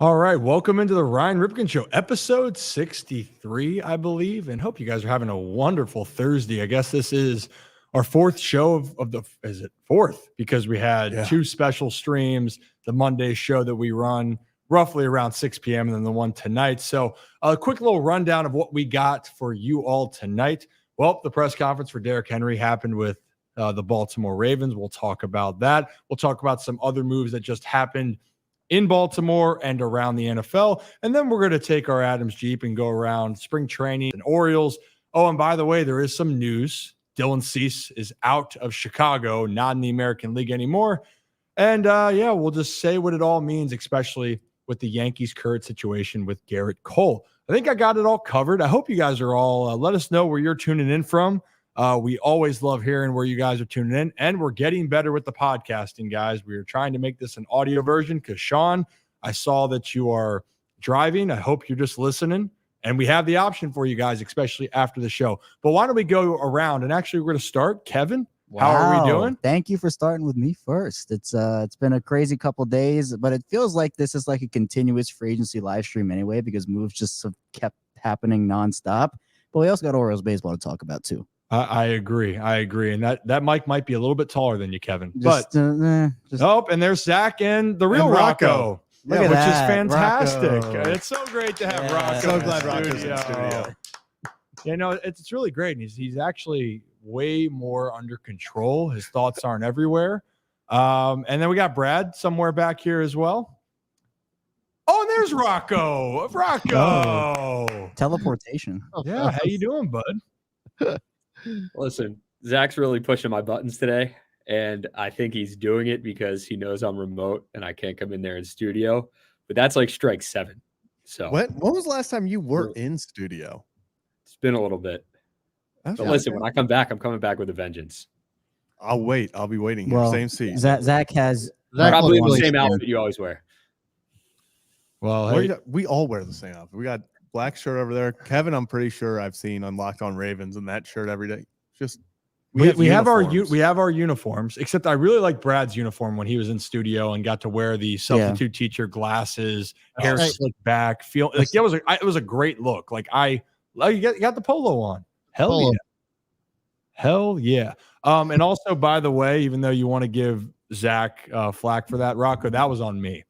All right, welcome into the Ryan Ripken Show, episode 63, I believe, and hope you guys are having a wonderful Thursday. I guess this is our fourth show of the, is it fourth? Because we had two special streams, the Monday show that we run roughly around 6 p.m. and then the one tonight. So a quick little rundown of what we got for you all tonight. Well, the press conference for Derrick Henry happened with the Baltimore Ravens. We'll talk about that. We'll talk about some other moves that just happened in Baltimore and around the NFL. And then we're going to take our Adams Jeep and go around spring training and Orioles. Oh, and by the way, there is some news. Dylan Cease is out of Chicago, not in the American League anymore. And we'll just say what it all means, especially with the Yankees' current situation with Garrett Cole. I think I got it all covered. I hope you guys are all, let us know where you're tuning in from. We always love hearing where you guys are tuning in, and we're getting better with the podcasting, guys. We are trying to make this an audio version because, Sean, I saw that you are driving. I hope you're just listening, and we have the option for you guys, especially after the show. But why don't we go around, and actually we're going to start. Kevin, how are we doing? Thank you for starting with me first. It's been a crazy couple days, but it feels like this is like a continuous free agency live stream anyway because moves just have kept happening nonstop. But we also got Orioles baseball to talk about too. I agree. And that mic might be a little bit taller than you, Kevin. And there's Zach and the real Rocco. Which is fantastic. It's so great to have Rocco. So glad Rocco's in the studio. You know, it's really great. And he's actually way more under control. His thoughts aren't everywhere. And then we got Brad somewhere back here as well. Oh, and there's Rocco. Teleportation. Yeah, how you doing, bud? Listen, Zach's really pushing my buttons today, and I think he's doing it because he knows I'm remote and I can't come in there in studio. But that's like strike 7. So when was the last time you were in studio? It's been a little bit. But listen, when I come back, I'm coming back with a vengeance. I'll wait. I'll be waiting here. Same seat. Zach has probably the same outfit you always wear. Well, we all wear the same outfit. We got black shirt over there. Kevin, I'm pretty sure I've seen on Locked On Ravens in that shirt every day. Just we have our uniforms, except I really like Brad's uniform when he was in studio and got to wear the substitute teacher glasses, hair slicked back, feel like it was a great look. Like you got the polo on. Hell yeah. And also, by the way, even though you want to give Zach flack for that, Rocco, that was on me.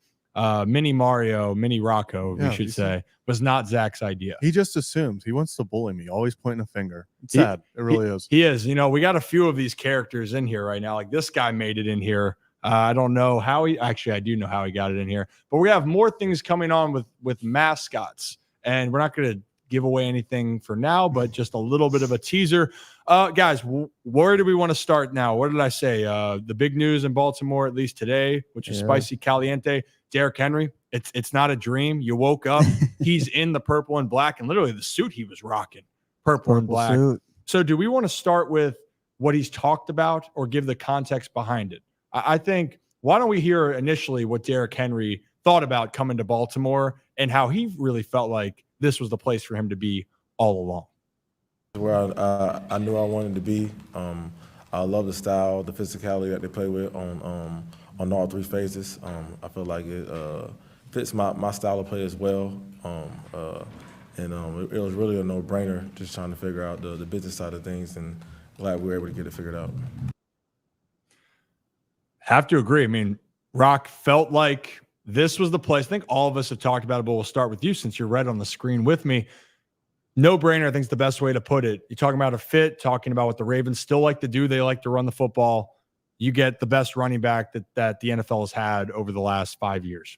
Mini Rocco, we should say, was not Zach's idea. He just assumes. He wants to bully me, always pointing a finger. It's sad. It really is. He is. You know, we got a few of these characters in here right now. Like this guy made it in here. I don't know how I do know how he got it in here. But we have more things coming on with mascots. And we're not going to give away anything for now, but just a little bit of a teaser. Guys, where do we want to start now? What did I say? The big news in Baltimore, at least today, which is spicy caliente. Derrick Henry, it's not a dream. You woke up, he's in the purple and black, and literally the suit he was rocking, purple and black. Suit. So do we want to start with what he's talked about or give the context behind it? I think, why don't we hear initially what Derrick Henry thought about coming to Baltimore and how he really felt like this was the place for him to be all along? Where I knew I wanted to be. I love the style, the physicality that they play with on all three phases. I feel like it fits my style of play as well. It was really a no-brainer just trying to figure out the business side of things, and glad we were able to get it figured out. Have to agree. I mean, Rock felt like this was the place. I think all of us have talked about it, but we'll start with you since you're right on the screen with me. No-brainer, I think, is the best way to put it. You're talking about a fit, talking about what the Ravens still like to do. They like to run the football. You get the best running back that the NFL has had over the last 5 years.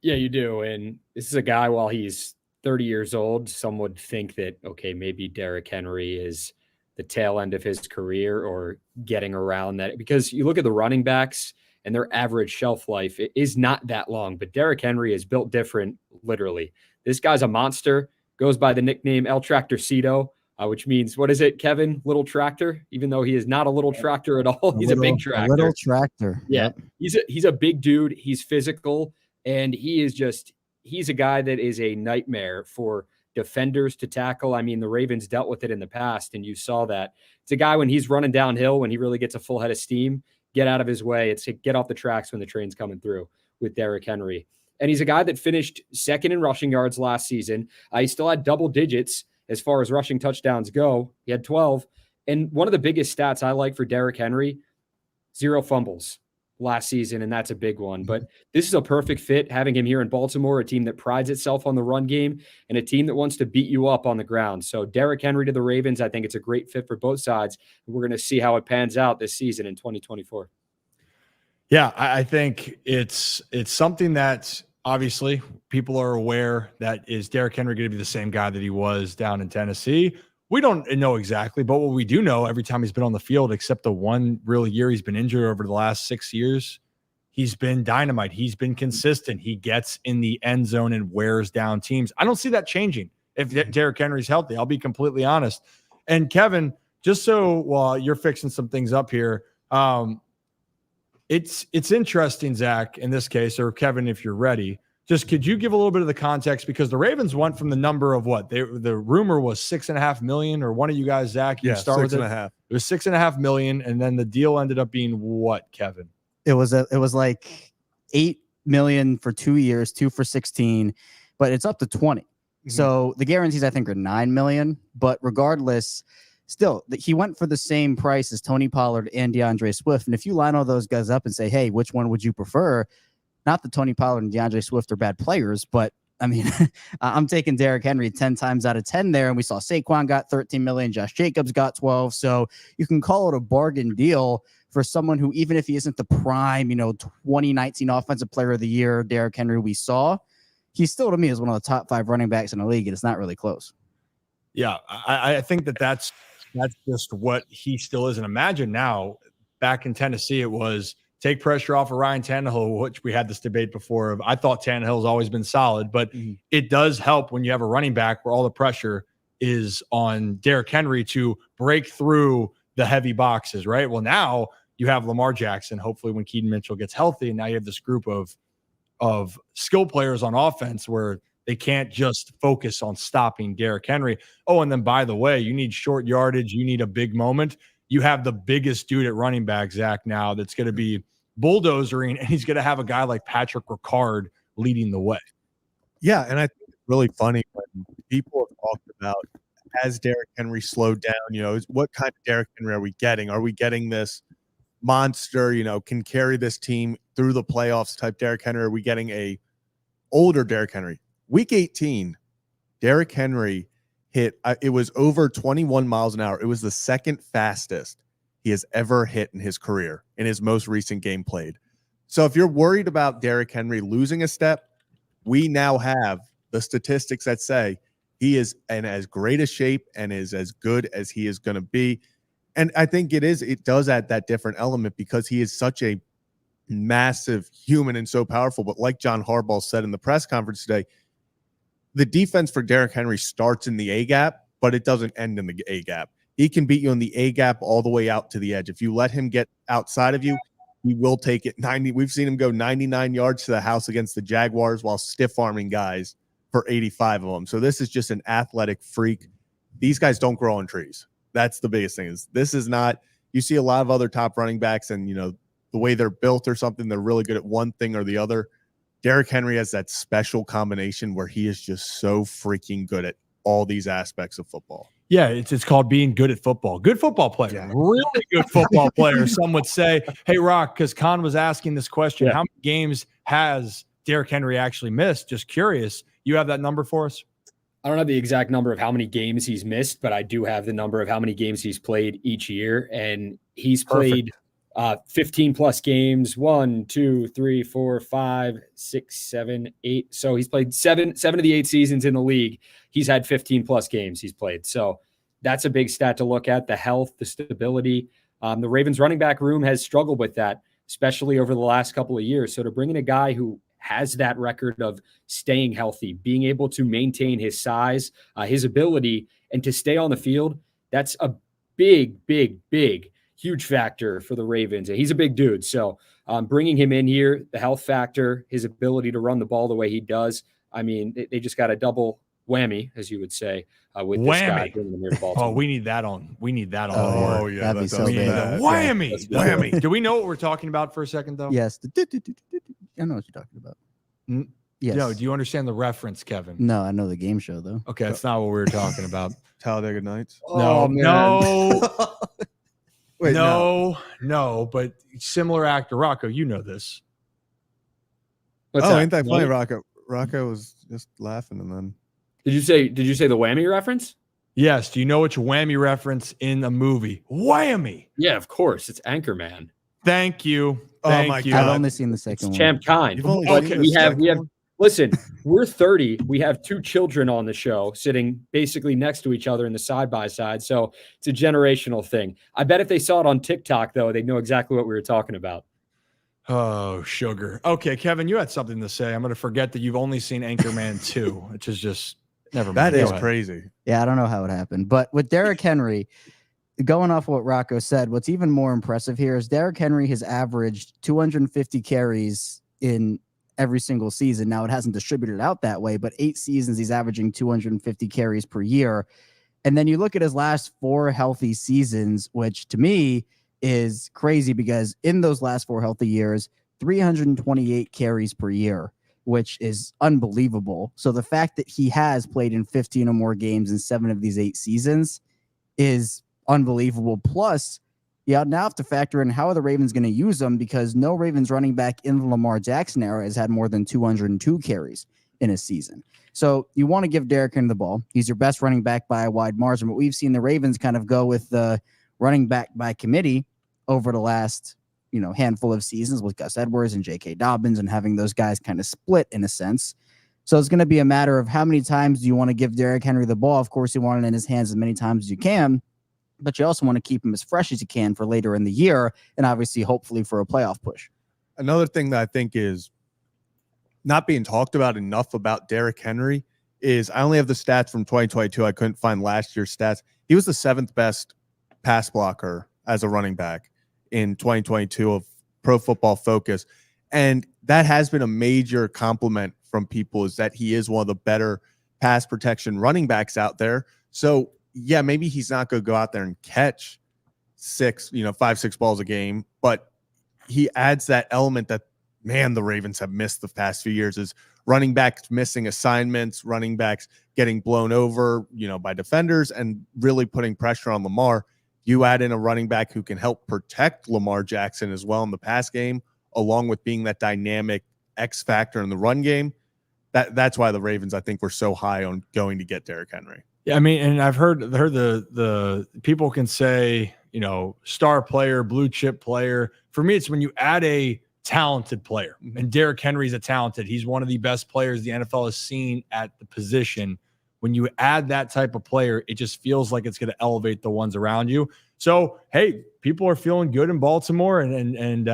Yeah, you do. And this is a guy, while he's 30 years old, some would think that, okay, maybe Derrick Henry is the tail end of his career or getting around that. Because you look at the running backs and their average shelf life is not that long. But Derrick Henry is built different, literally. This guy's a monster, goes by the nickname El Tractorcito. Which means, what is it, Kevin? Little tractor, even though he is not a little tractor at all. He's a big tractor. A little tractor. Yeah. He's a big dude. He's physical. And he's a guy that is a nightmare for defenders to tackle. I mean, the Ravens dealt with it in the past, and you saw that. It's a guy when he's running downhill, when he really gets a full head of steam, get out of his way. It's get off the tracks when the train's coming through with Derrick Henry. And he's a guy that finished second in rushing yards last season. He still had double digits as far as rushing touchdowns go. He had 12. And one of the biggest stats I like for Derrick Henry, 0 fumbles last season, and that's a big one. But this is a perfect fit, having him here in Baltimore, a team that prides itself on the run game and a team that wants to beat you up on the ground. So Derrick Henry to the Ravens, I think it's a great fit for both sides. We're going to see how it pans out this season in 2024. Yeah, I think it's something that obviously people are aware that is Derrick Henry going to be the same guy that he was down in Tennessee. We don't know exactly, but what we do know, every time he's been on the field, except the one real year he's been injured over the last 6 years, he's been dynamite. He's been consistent. He gets in the end zone and wears down teams. I don't see that changing if Derrick Henry's healthy. I'll be completely honest. And Kevin, just so while you're fixing some things up here, it's interesting, Zach, in this case, or Kevin, if you're ready. Just could you give a little bit of the context, because the Ravens went from the number of what the rumor was $6.5 million, or one of you guys, Zach, you start with it. It was $6.5 million, and then the deal ended up being what, Kevin? It was like $8 million for 2 years, 2 for 16, but it's up to 20. Mm-hmm. So the guarantees I think are $9 million, but regardless, still he went for the same price as Tony Pollard and DeAndre Swift. And if you line all those guys up and say, hey, which one would you prefer? Not that Tony Pollard and DeAndre Swift are bad players, but I mean, I'm taking Derrick Henry 10 times out of 10 there. And we saw Saquon got 13 million. Josh Jacobs got 12. So you can call it a bargain deal for someone who, even if he isn't the prime, 2019 offensive player of the year, Derrick Henry we saw, he still to me is one of the top 5 running backs in the league. And it's not really close. Yeah. I think that's just what he still is. And imagine now back in Tennessee, it was, take pressure off of Ryan Tannehill, which we had this debate before of, I thought Tannehill's always been solid, but it does help when you have a running back where all the pressure is on Derrick Henry to break through the heavy boxes, right? Well, now you have Lamar Jackson, hopefully when Keaton Mitchell gets healthy, and now you have this group of skill players on offense where they can't just focus on stopping Derrick Henry. Oh, and then by the way, you need short yardage, you need a big moment. You have the biggest dude at running back, Zach, now that's going to be bulldozering, and he's going to have a guy like Patrick Ricard leading the way. Yeah, and I think it's really funny when people have talked about, has Derrick Henry slowed down? What kind of Derrick Henry are we getting? Are we getting this monster, can carry this team through the playoffs type Derrick Henry? Are we getting a older Derrick Henry? Week 18, Derrick Henry hit, it was over 21 miles an hour. It was the second fastest he has ever hit in his career in his most recent game played. So if you're worried about Derrick Henry losing a step, we now have the statistics that say he is in as great a shape and is as good as he is going to be. And I think it does add that different element because he is such a massive human and so powerful. But like John Harbaugh said in the press conference today, the defense for Derrick Henry starts in the A gap, but it doesn't end in the A gap. He can beat you in the A gap all the way out to the edge. If you let him get outside of you, he will take it 90. We've seen him go 99 yards to the house against the Jaguars while stiff arming guys for 85 of them. So this is just an athletic freak. These guys don't grow on trees. That's the biggest thing. This is not, you see a lot of other top running backs and, the way they're built or something, they're really good at one thing or the other. Derrick Henry has that special combination where he is just so freaking good at all these aspects of football. Yeah, it's called being good at football. Good football player. Yeah. Really good football player. Some would say, hey, Rock, because Khan was asking this question, how many games has Derrick Henry actually missed? Just curious. You have that number for us? I don't have the exact number of how many games he's missed, but I do have the number of how many games he's played each year. And he's played 15 plus games, 1, 2, 3, 4, 5, 6, 7, 8. So he's played seven of the 8 seasons in the league. He's had 15 plus games he's played. So that's a big stat to look at, the health, the stability. The Ravens running back room has struggled with that, especially over the last couple of years. So to bring in a guy who has that record of staying healthy, being able to maintain his size, his ability, and to stay on the field, that's a big, huge factor for the Ravens. And he's a big dude. So bringing him in here, the health factor, his ability to run the ball the way he does, I mean, they just got a double whammy, as you would say, with this guy bringing him here to Baltimore. Oh, we need that on. Oh, yeah. That'd be so big. Whammy. Whammy. Do we know what we're talking about for a second, though? Yes. I know what you're talking about. Yes. No, do you understand the reference, Kevin? No, I know the game show though. Okay, that's not what we were talking about. Talladega Nights. Oh, no, Wait, no, but similar actor, Rocco, you know this. What's ain't that funny? Right? Rocco was just laughing, and then Did you say the whammy reference? Yes, do you know which whammy reference in a movie? Whammy. Yeah, of course. It's Anchorman. Thank you. Oh Thank my you. God. I've only seen the second one. Champ Kind. You've only But seen the we have second listen, we're 30. We have 2 children on the show sitting basically next to each other in the side by side. So it's a generational thing. I bet if they saw it on TikTok, though, they'd know exactly what we were talking about. Oh, sugar. Okay, Kevin, you had something to say. I'm going to forget that you've only seen Anchorman 2, which is just never mind. that Go is ahead. crazy. Yeah, I don't know how it happened. But with Derrick Henry, going off what Rocco said, what's even more impressive here is Derrick Henry has averaged 250 carries in every single season. Now, it hasn't distributed out that way, but 8 seasons, he's averaging 250 carries per year. And then you look at his last 4 healthy seasons, which to me is crazy because in those last 4 healthy years, 328 carries per year, which is unbelievable. So the fact that he has played in 15 or more games in 7 of these 8 seasons is unbelievable. Plus, you now have to factor in how are the Ravens going to use him, because no Ravens running back in the Lamar Jackson era has had more than 202 carries in a season. So you want to give Derrick Henry the ball. He's your best running back by a wide margin, but we've seen the Ravens kind of go with the running back by committee over the last handful of seasons with Gus Edwards and J.K. Dobbins, and having those guys kind of split in a sense. So it's going to be a matter of how many times do you want to give Derrick Henry the ball. Of course, you want it in his hands as many times as you can, but you also want to keep him as fresh as you can for later in the year, and obviously, hopefully, for a playoff push. Another thing that I think is not being talked about enough about Derrick Henry is I only have the stats from 2022. I couldn't find last year's stats. He was the 7th best pass blocker as a running back in 2022 of Pro Football Focus. And that has been a major compliment from people, is that he is one of the better pass protection running backs out there. So yeah, maybe he's not going to go out there and catch 5-6 balls a game, but he adds that element that, man, the Ravens have missed the past few years, is running backs missing assignments, running backs getting blown over, by defenders, and really putting pressure on Lamar. You add in a running back who can help protect Lamar Jackson as well in the pass game, along with being that dynamic X factor in the run game. That's why the Ravens, I think, were so high on going to get Derrick Henry. Yeah, I mean, and I've heard the people can say, star player, blue chip player. For me, it's when you add a talented player, and Derrick Henry's he's one of the best players the NFL has seen at the position. When you add that type of player, it just feels like it's going to elevate the ones around you. So, hey, people are feeling good in Baltimore, and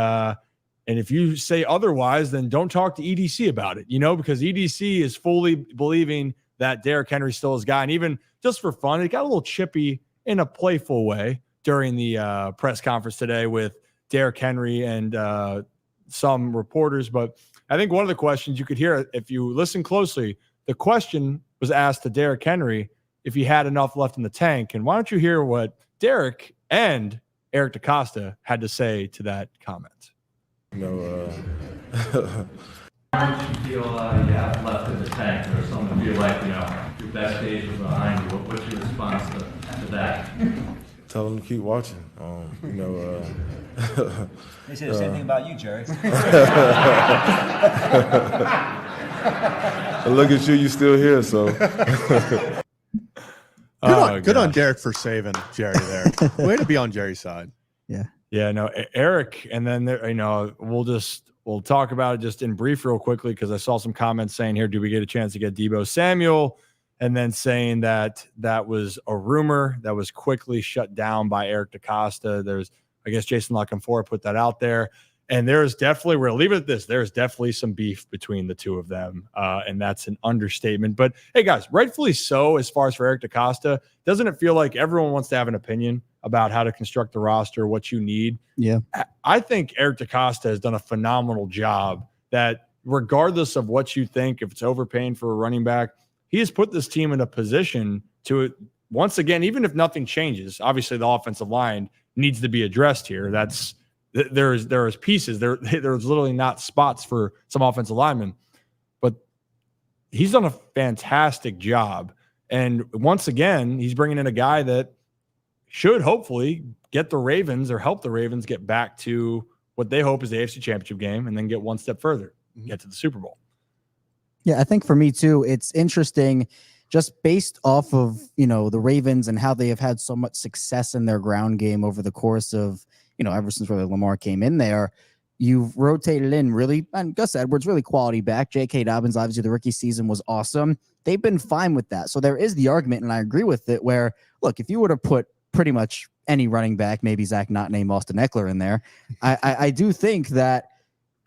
if you say otherwise, then don't talk to EDC about it, because EDC is fully believing that Derrick Henry's still his guy. And even just for fun, it got a little chippy in a playful way during the press conference today with Derrick Henry and some reporters. But I think one of the questions you could hear, if you listen closely, the question was asked to Derrick Henry if he had enough left in the tank. And why don't you hear what Derrick and Eric DeCosta had to say to that comment? How much you feel you have left in the tank, or something feel like your best days are behind you? What's your response to that? Tell them to keep watching. They say the same thing about you, Jerry. Look at you still here. So Good on Derrick for saving Jerry there. Way to be on Jerry's side. Yeah, no, Eric, and then we'll talk about it just in brief real quickly, because I saw some comments saying here, do we get a chance to get Deebo Samuel? And then saying that was a rumor that was quickly shut down by Eric DeCosta. I guess Jason LaConfort put that out there. And there's definitely, we're going to leave it at this, there's definitely some beef between the two of them. And that's an understatement. But hey, guys, rightfully so, as far as for Eric DeCosta, doesn't it feel like everyone wants to have an opinion about how to construct the roster, what you need? Yeah. I think Eric DeCosta has done a phenomenal job, that regardless of what you think, if it's overpaying for a running back, he has put this team in a position to, once again, even if nothing changes, obviously the offensive line needs to be addressed here. There's pieces. There's literally not spots for some offensive linemen, but he's done a fantastic job. And once again, he's bringing in a guy that should hopefully get the Ravens or help the Ravens get back to what they hope is the AFC Championship game and then get one step further, get to the Super Bowl. Yeah, I think for me too, it's interesting just based off of, the Ravens and how they have had so much success in their ground game over the course of, ever since really Lamar came in there. You've rotated in really, and Gus Edwards, really quality back. J.K. Dobbins, obviously the rookie season was awesome. They've been fine with that. So there is the argument, and I agree with it, where, look, if you would have put pretty much any running back, maybe Zach not named Austin Eckler in there, I do think that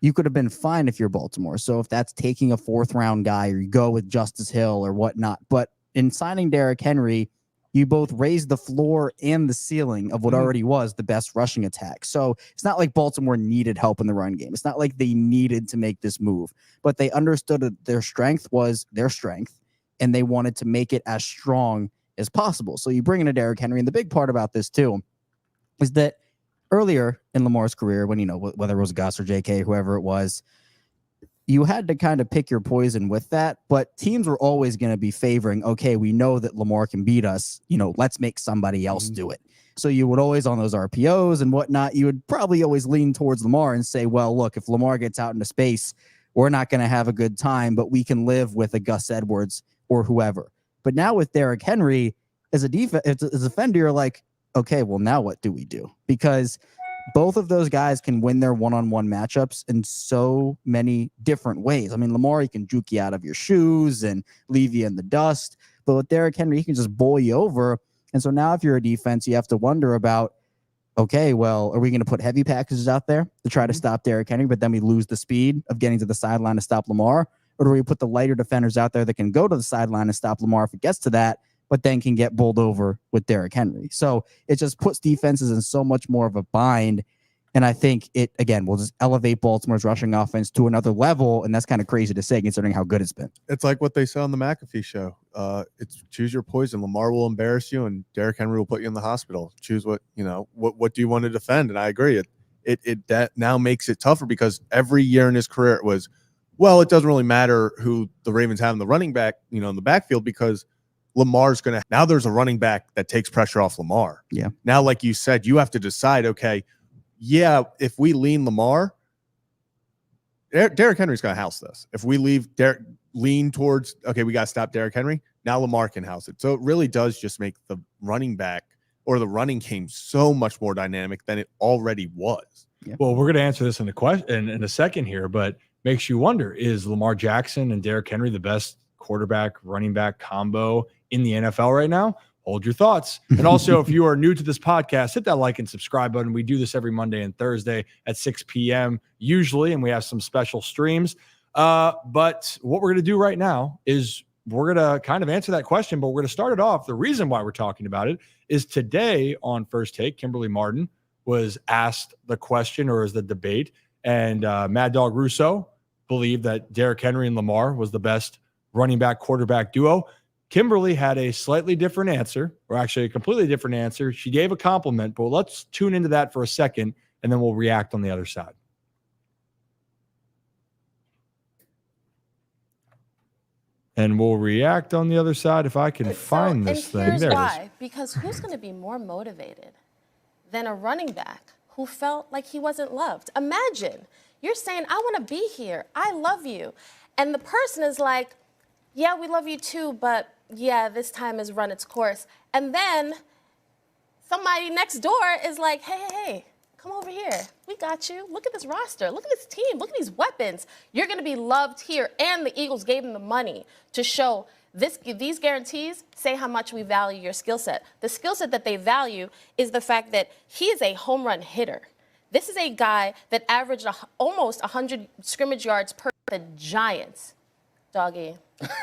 you could have been fine if you're Baltimore. So if that's taking a 4th round guy or you go with Justice Hill or whatnot. But in signing Derrick Henry, you both raised the floor and the ceiling of what already was the best rushing attack. So it's not like Baltimore needed help in the run game. It's not like they needed to make this move, but they understood that their strength was their strength and they wanted to make it as strong as possible. So you bring in a Derrick Henry, and the big part about this too is that earlier in Lamar's career, when, whether it was Gus or JK, whoever it was, you had to kind of pick your poison with that, but teams were always going to be favoring, okay, we know that Lamar can beat us, let's make somebody else do it. So you would always, on those RPOs and whatnot, you would probably always lean towards Lamar and say, well, look, if Lamar gets out into space, we're not going to have a good time, but we can live with a Gus Edwards or whoever. But now with Derrick Henry, as a defender, you're like, okay, well, now what do we do? Because both of those guys can win their one-on-one matchups in so many different ways. I mean, Lamar, he can juke you out of your shoes and leave you in the dust. But with Derrick Henry, he can just bowl you over. And so now if you're a defense, you have to wonder about, okay, well, are we going to put heavy packages out there to try to stop Derrick Henry, but then we lose the speed of getting to the sideline to stop Lamar? Or do we put the lighter defenders out there that can go to the sideline and stop Lamar if it gets to that, but then can get bowled over with Derrick Henry? So it just puts defenses in so much more of a bind. And I think it, again, will just elevate Baltimore's rushing offense to another level. And that's kind of crazy to say considering how good it's been. It's like what they said on the McAfee show. It's choose your poison. Lamar will embarrass you and Derrick Henry will put you in the hospital. Choose what do you want to defend? And I agree. It that now makes it tougher because every year in his career it was, well, it doesn't really matter who the Ravens have in the running back, in the backfield, because Lamar's going to, now there's a running back that takes pressure off Lamar. Yeah. Now, like you said, you have to decide, okay, yeah, if we lean Lamar, Derrick Henry's going to house this. If we lean towards, okay, we got to stop Derrick Henry, now Lamar can house it. So it really does just make the running back or the running game so much more dynamic than it already was. Yeah. Well, we're going to answer this in a second here, but makes you wonder, is Lamar Jackson and Derrick Henry the best quarterback running back combo in the NFL right now? Hold your thoughts. And also, if you are new to this podcast, hit that like and subscribe button. We do this every Monday and Thursday at 6 p.m. usually, and we have some special streams. But what we're going to do right now is we're going to kind of answer that question, but we're going to start it off. The reason why we're talking about it is today on First Take, Kimberly Martin was asked the question, or is the debate, and Mad Dog Russo believed that Derrick Henry and Lamar was the best running back quarterback duo. Kimberly had a slightly different answer, or actually a completely different answer. She gave a compliment, but let's tune into that for a second, and then we'll react on the other side. And we'll react on the other side if I can find this thing. Here's There why. it is. Because who's going to be more motivated than a running back who felt like he wasn't loved? Imagine you're saying, I want to be here. I love you. And the person is like, yeah, we love you too, but yeah, this time has run its course. And then somebody next door is like, hey, come over here. We got you. Look at this roster. Look at this team. Look at these weapons. You're going to be loved here. And the Eagles gave him the money to show these guarantees say how much we value your skill set. The skill set that they value is the fact that he is a home run hitter. This is a guy that averaged almost 100 scrimmage yards per the Giants. Doggy,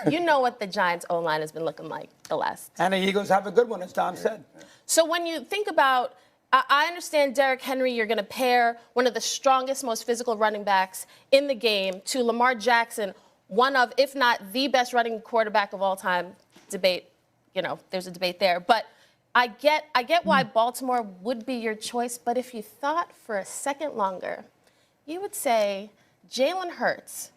you know what the Giants' O-line has been looking like the last. And the Eagles have a good one, as Tom said. So when you think about, I understand Derrick Henry, you're going to pair one of the strongest, most physical running backs in the game to Lamar Jackson, one of, if not the best running quarterback of all time. Debate, there's a debate there. But I get why Baltimore would be your choice. But if you thought for a second longer, you would say Jalen Hurts,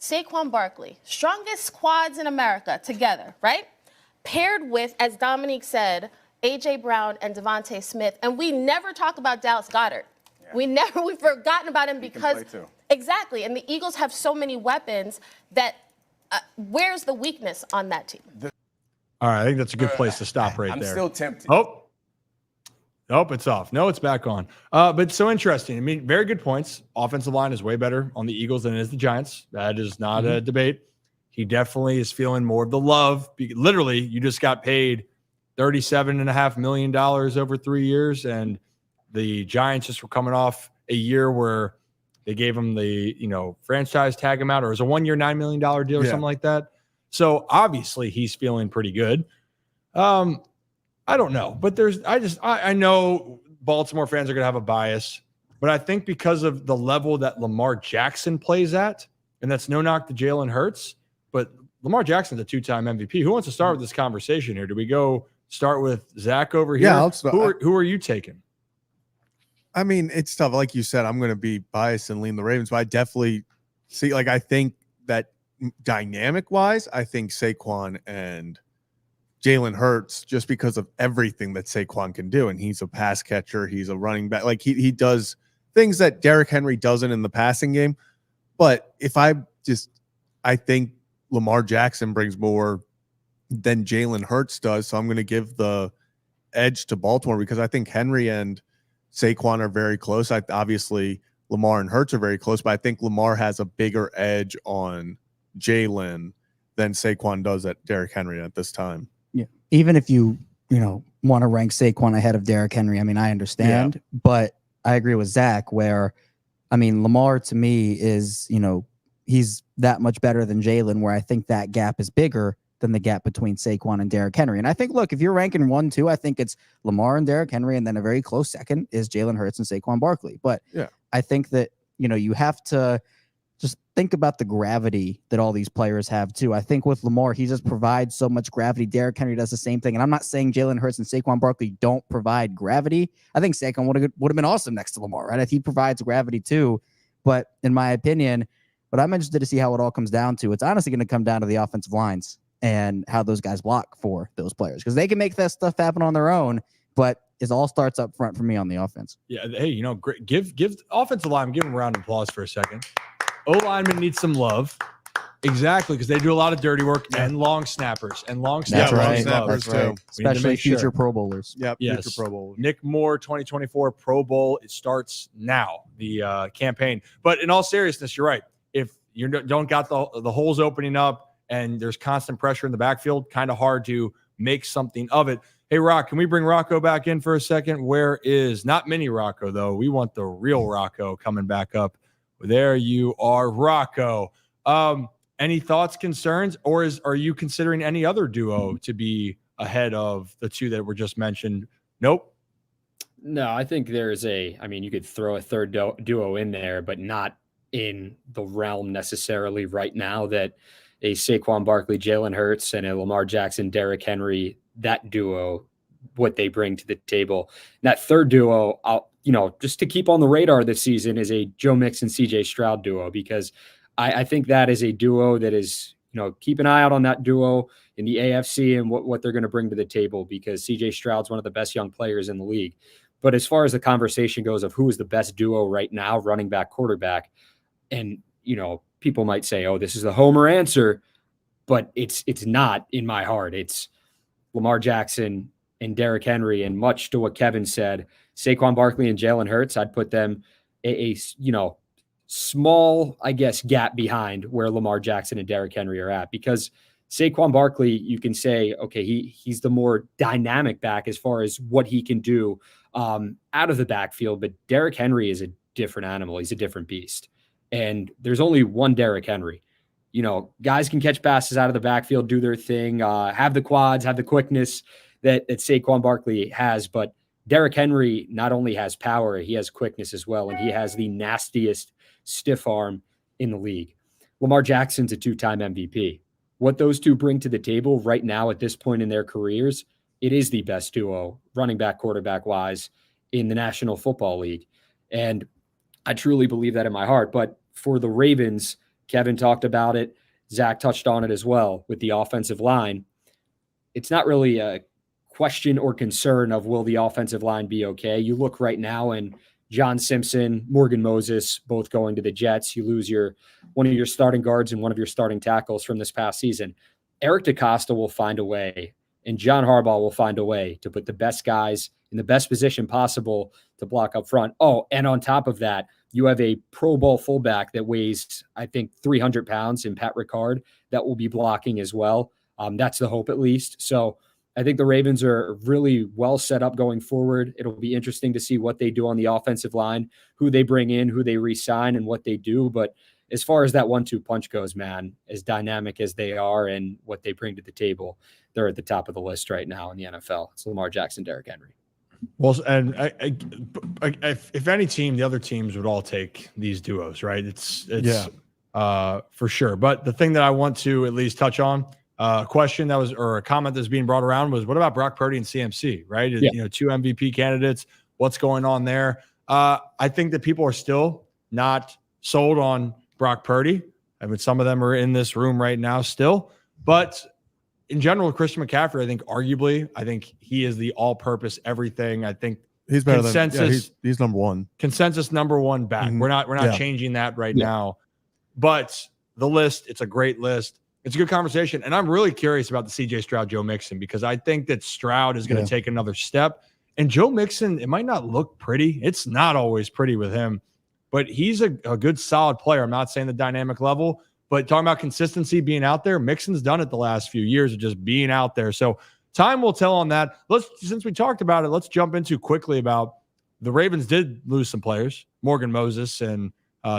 Saquon Barkley, strongest quads in America together, right? Paired with, as Dominique said, A.J. Brown and Devontae Smith. And we never talk about Dallas Goedert. Yeah. We've forgotten about him because, exactly, and the Eagles have so many weapons that where's the weakness on that team? All right, I think that's a good place to stop right there. I'm still tempted. Nope, it's off. No, it's back on. But it's so interesting. I mean, very good points. Offensive line is way better on the Eagles than it is the Giants. That is not a debate. He definitely is feeling more of the love. Literally, you just got paid $37.5 million over 3 years, and the Giants just were coming off a year where they gave him the, franchise tag amount, or it was a 1 year, $9 million deal or something like that. So obviously he's feeling pretty good. I don't know, but I know Baltimore fans are going to have a bias, but I think because of the level that Lamar Jackson plays at, and that's no knock to Jalen Hurts, but Lamar Jackson's a 2-time MVP. Who wants to start with this conversation here? Do we go start with Zach over here? Yeah, I'll start. Who are you taking? I mean, it's tough. Like you said, I'm going to be biased and lean the Ravens, but I definitely see, I think that dynamic wise, I think Saquon and Jalen Hurts, just because of everything that Saquon can do. And he's a pass catcher. He's a running back. Like he does things that Derrick Henry doesn't in the passing game. But I think Lamar Jackson brings more than Jalen Hurts does. So I'm going to give the edge to Baltimore because I think Henry and Saquon are very close. Obviously, Lamar and Hurts are very close, but I think Lamar has a bigger edge on Jalen than Saquon does at Derrick Henry at this time. Yeah. Even if you want to rank Saquon ahead of Derrick Henry, I mean, I understand, but I agree with Zach where, I mean, Lamar to me is, he's that much better than Jalen, where I think that gap is bigger than the gap between Saquon and Derrick Henry. And I think, look, if you're ranking 1-2, I think it's Lamar and Derrick Henry, and then a very close second is Jalen Hurts and Saquon Barkley. But I think that, you have to just think about the gravity that all these players have too. I think with Lamar, he just provides so much gravity. Derrick Henry does the same thing. And I'm not saying Jalen Hurts and Saquon Barkley don't provide gravity. I think Saquon would have been awesome next to Lamar, right? He provides gravity too. But in my opinion, what I'm interested to see how it all comes down to, it's honestly going to come down to the offensive lines and how those guys block for those players, because they can make that stuff happen on their own, but it all starts up front for me on the offense. Yeah. Hey, great. Give offensive lineman, give them a round of applause for a second. O-lineman needs some love. Exactly, because they do a lot of dirty work and long snappers. And long snappers. That's right. Snappers too. Especially future Pro Bowlers. Yep. Yes. Future Pro Bowlers. Nick Moore, 2024 Pro Bowl. It starts now, the campaign. But in all seriousness, you're right. If you don't got the holes opening up and there's constant pressure in the backfield, kind of hard to make something of it. Hey, Rock, can we bring Rocco back in for a second? Where is, not mini Rocco, though. We want the real Rocco coming back up. There you are, Rocco. Any thoughts, concerns, or are you considering any other duo to be ahead of the two that were just mentioned? Nope. No, I think you could throw a third duo in there, but not in the realm necessarily right now that a Saquon Barkley, Jalen Hurts, and a Lamar Jackson, Derrick Henry, that duo, what they bring to the table. And that third duo, just to keep on the radar this season, is a Joe Mixon, CJ Stroud duo, because I think that is a duo that is, keep an eye out on that duo in the AFC and what they're going to bring to the table, because CJ Stroud's one of the best young players in the league. But as far as the conversation goes of who is the best duo right now, running back, quarterback, and, people might say, oh, this is the homer answer, but it's not in my heart. It's Lamar Jackson and Derrick Henry, and much to what Kevin said, Saquon Barkley and Jalen Hurts, I'd put them a small, I guess, gap behind where Lamar Jackson and Derrick Henry are at, because Saquon Barkley, you can say, okay, he's the more dynamic back as far as what he can do out of the backfield, but Derrick Henry is a different animal. He's a different beast. And there's only one Derrick Henry. Guys can catch passes out of the backfield, do their thing, have the quads, have the quickness that Saquon Barkley has, but Derrick Henry not only has power, he has quickness as well, and he has the nastiest stiff arm in the league. Lamar Jackson's a 2-time MVP. What those two bring to the table right now at this point in their careers, it is the best duo, running back, quarterback wise, in the National Football League. And I truly believe that in my heart. But for the Ravens, Kevin talked about it. Zach touched on it as well with the offensive line. It's not really a question or concern of will the offensive line be okay. You look right now and John Simpson, Morgan Moses, both going to the Jets. You lose one of your starting guards and one of your starting tackles from this past season. Eric DeCosta will find a way, and John Harbaugh will find a way to put the best guys in the best position possible to block up front. Oh, and on top of that, you have a Pro Bowl fullback that weighs, I think, 300 pounds in Pat Ricard that will be blocking as well. That's the hope, at least. So I think the Ravens are really well set up going forward. It'll be interesting to see what they do on the offensive line, who they bring in, who they re-sign, and what they do. But as far as that 1-2 punch goes, man, as dynamic as they are and what they bring to the table, they're at the top of the list right now in the NFL. It's Lamar Jackson, Derrick Henry. Well, and if any team, the other teams would all take these duos, right? It's for sure. But the thing that I want to at least touch on, a question that was, or a comment that's being brought around was, what about Brock Purdy and CMC, right? Yeah. You know, 2 MVP candidates. What's going on there? I think that people are still not sold on Brock Purdy. I mean, some of them are in this room right now still, but in general, Christian McCaffrey, I think he is the all-purpose everything. I think he's better he's number one. Consensus number one back. Mm-hmm. We're not changing that right now. But the list, it's a great list. It's a good conversation. And I'm really curious about the CJ Stroud, Joe Mixon, because I think that Stroud is going to take another step. And Joe Mixon, it might not look pretty. It's not always pretty with him, but he's a good, solid player. I'm not saying the dynamic level, but talking about consistency being out there, Mixon's done it the last few years of just being out there. So time will tell on that. Since we talked about it, let's jump into quickly about the Ravens did lose some players, Morgan Moses and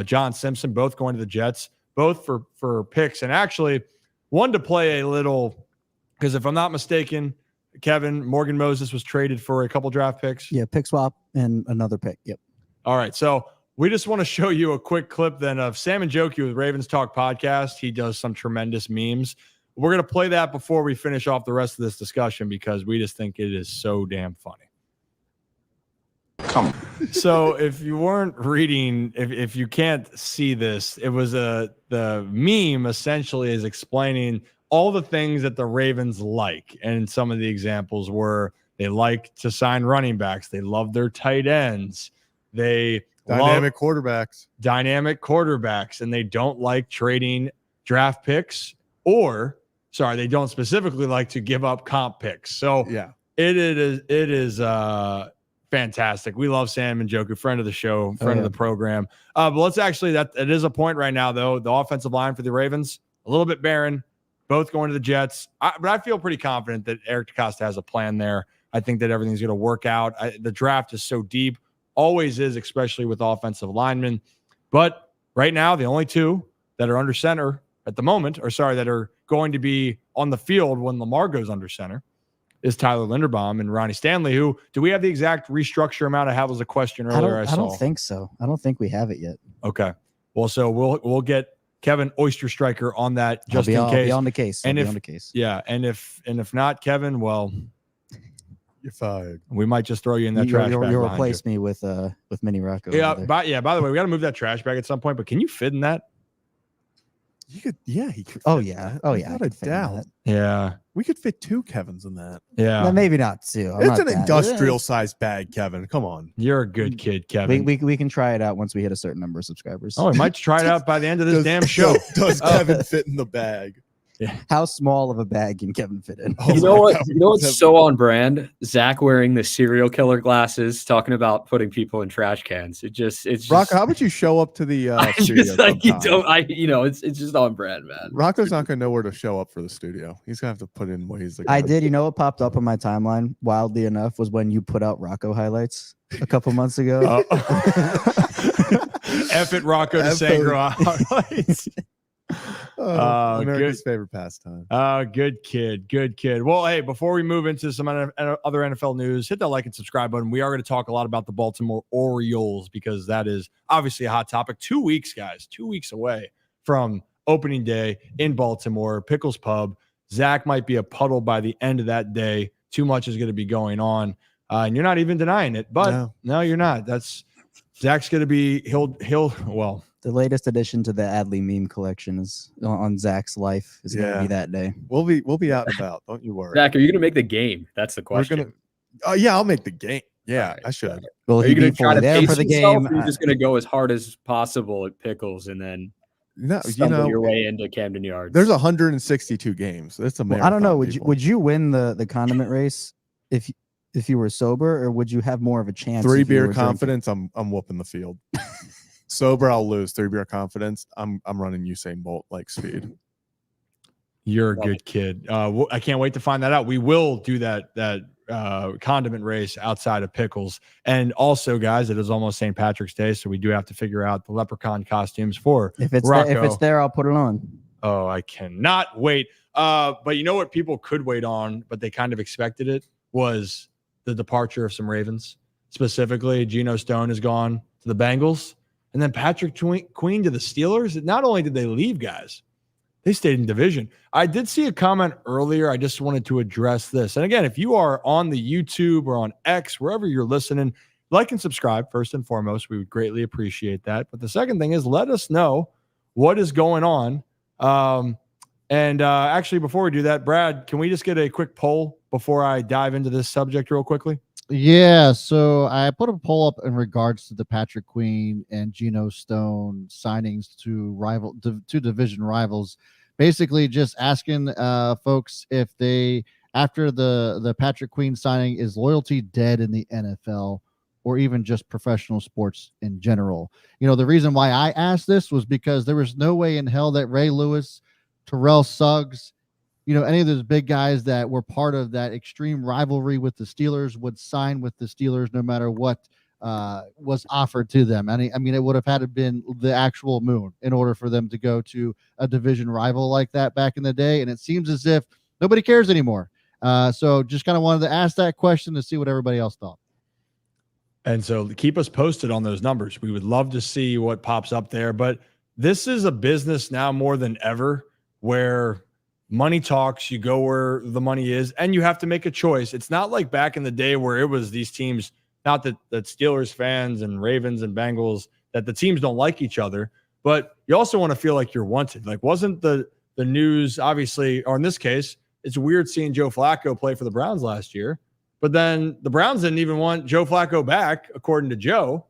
John Simpson, both going to the Jets, both for picks. And actually one to play a little, because if I'm not mistaken, Kevin, Morgan Moses was traded for a couple draft picks. Yeah, pick swap and another pick. Yep. All right. So we just want to show you a quick clip then of Sam and Jokey with Ravens Talk podcast. He does some tremendous memes. We're going to play that before we finish off the rest of this discussion because we just think it is so damn funny. Come on. So if you weren't reading, if you can't see this, it was the meme essentially is explaining all the things that the Ravens like. And some of the examples were they like to sign running backs. They love their tight ends. They dynamic quarterbacks, and they don't like trading draft picks they don't specifically like to give up comp picks. So yeah, it is fantastic. We love Sam and Joku, friend of the show, friend of the program. But let's actually, it is a point right now though. The offensive line for the Ravens, a little bit barren, both going to the Jets. But I feel pretty confident that Eric DeCosta has a plan there. I think that everything's going to work out. The draft is so deep. Always is, especially with offensive linemen. But right now, the only two that are under center at the moment, that are going to be on the field when Lamar goes under center, is Tyler Linderbaum and Ronnie Stanley, who, do we have the exact restructure amount? I was a question earlier. I don't think so. I don't think we have it yet. Okay. Well, so we'll get Kevin Oyster Striker on that just in case. I'll be on the case. Yeah. And if not, Kevin, well, you're fired. We might just throw you in that trash bag. You'll replace me with Mini Rocco. Yeah. By the way, we got to move that trash bag at some point. But can you fit in that? You could. Yeah, he could. Oh yeah. Without a doubt. Yeah. We could fit 2 Kevins in that. Yeah. No, maybe not 2. It's an industrial sized bag, Kevin. Come on. You're a good kid, Kevin. We can try it out once we hit a certain number of subscribers. Oh, we might try it out by the end of this damn show. Does Kevin fit in the bag? Yeah. How small of a bag can Kevin fit in? You know what's so on brand? Zach wearing the serial killer glasses, talking about putting people in trash cans. It's just Rocco, how about you show up to the studio? Just like it's just on brand, man. Rocco's not gonna know where to show up for the studio. He's gonna have to put in ways. I did. You know what popped up on my timeline, wildly enough, was when you put out Rocco highlights a couple months ago. F it, Rocco to Sangro highlights. America's favorite pastime. Good kid. Well, hey, before we move into some other NFL news, hit that like and subscribe button. We are going to talk a lot about the Baltimore Orioles because that is obviously a hot topic. 2 weeks, guys, 2 weeks away from opening day in Baltimore, Pickles Pub. Zach might be a puddle by the end of that day. Too much is going to be going on, and you're not even denying it. But no, you're not. That's Zach's going to be. The latest addition to the Adley meme collection is on Zach's life. Is going to be that day. We'll be out and about. Don't you worry. Zach, are you going to make the game? That's the question. We're gonna. Oh yeah, I'll make the game. Yeah, Right, I should. Will Are he you going be to try fully to there pace for the yourself, game? or are you just going to go as hard as possible at pickles and then No, stumble your way into Camden Yards? there's 162 games. That's a marathon. I don't know. people. Would you win the condiment race if you were sober, or would you have more of a chance? 3 if you beer were drinking? confidence, I'm whooping the field. Sober, I'll lose. 3 beer confidence, I'm running Usain Bolt like speed. You're a good kid. I can't wait to find that out. We will do that condiment race outside of pickles. And also, guys, it is almost St. Patrick's Day, so we do have to figure out the leprechaun costumes for If it's Rocco. if it's there, I'll put it on. Oh, I cannot wait. But you know what people could wait on, but they kind of expected it, was the departure of some Ravens. Specifically, Geno Stone has gone to the Bengals, and then Patrick Queen to the Steelers. Not only did they leave, guys, they stayed in division. I did see a comment earlier. I just wanted to address this. And again, if you are on the YouTube or on X, wherever you're listening, like and subscribe first and foremost. We would greatly appreciate that. But the second thing is, let us know what is going on. Actually, before we do that, Brad, can we just get a quick poll before I dive into this subject real quickly? Yeah, so I put a poll up in regards to the Patrick Queen and Geno Stone signings to division rivals. Basically, just asking folks if they, after the Patrick Queen signing, is loyalty dead in the NFL or even just professional sports in general. You know, the reason why I asked this was because there was no way in hell that Ray Lewis, Terrell Suggs, you know, any of those big guys that were part of that extreme rivalry with the Steelers would sign with the Steelers no matter what was offered to them. I mean, it would have had to been the actual moon in order for them to go to a division rival like that back in the day. And it seems as if nobody cares anymore. So just kind of wanted to ask that question to see what everybody else thought. And so keep us posted on those numbers. We would love to see what pops up there. But this is a business now more than ever where money talks, you go where the money is, and you have to make a choice. It's not like back in the day where it was these teams, not that Steelers fans and Ravens and Bengals, that the teams don't like each other, but you also want to feel like you're wanted. Like, wasn't the news, obviously, or in this case, it's weird seeing Joe Flacco play for the Browns last year, but then the Browns didn't even want Joe Flacco back, according to Joe.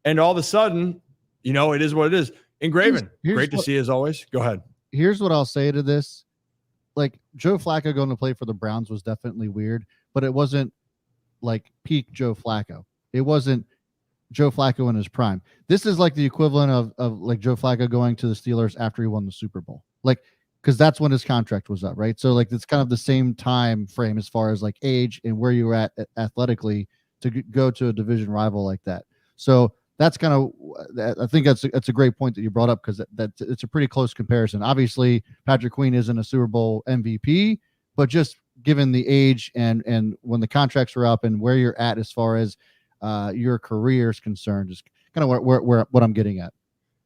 And all of a sudden, you know, it is what it is. Engraven, great to see as always. Go ahead. Here's what I'll say to this. Like, Joe Flacco going to play for the Browns was definitely weird, but it wasn't like peak Joe Flacco. It wasn't Joe Flacco in his prime. This is like the equivalent of like Joe Flacco going to the Steelers after he won the Super Bowl. Like, because that's when his contract was up, right? So like it's kind of the same time frame as far as like age and where you were at athletically to go to a division rival like that. So that's kind of, I think that's a great point that you brought up, because that it's a pretty close comparison. Obviously, Patrick Queen isn't a Super Bowl MVP, but just given the age and when the contracts are up and where you're at as far as your career is concerned, is kind of where what I'm getting at.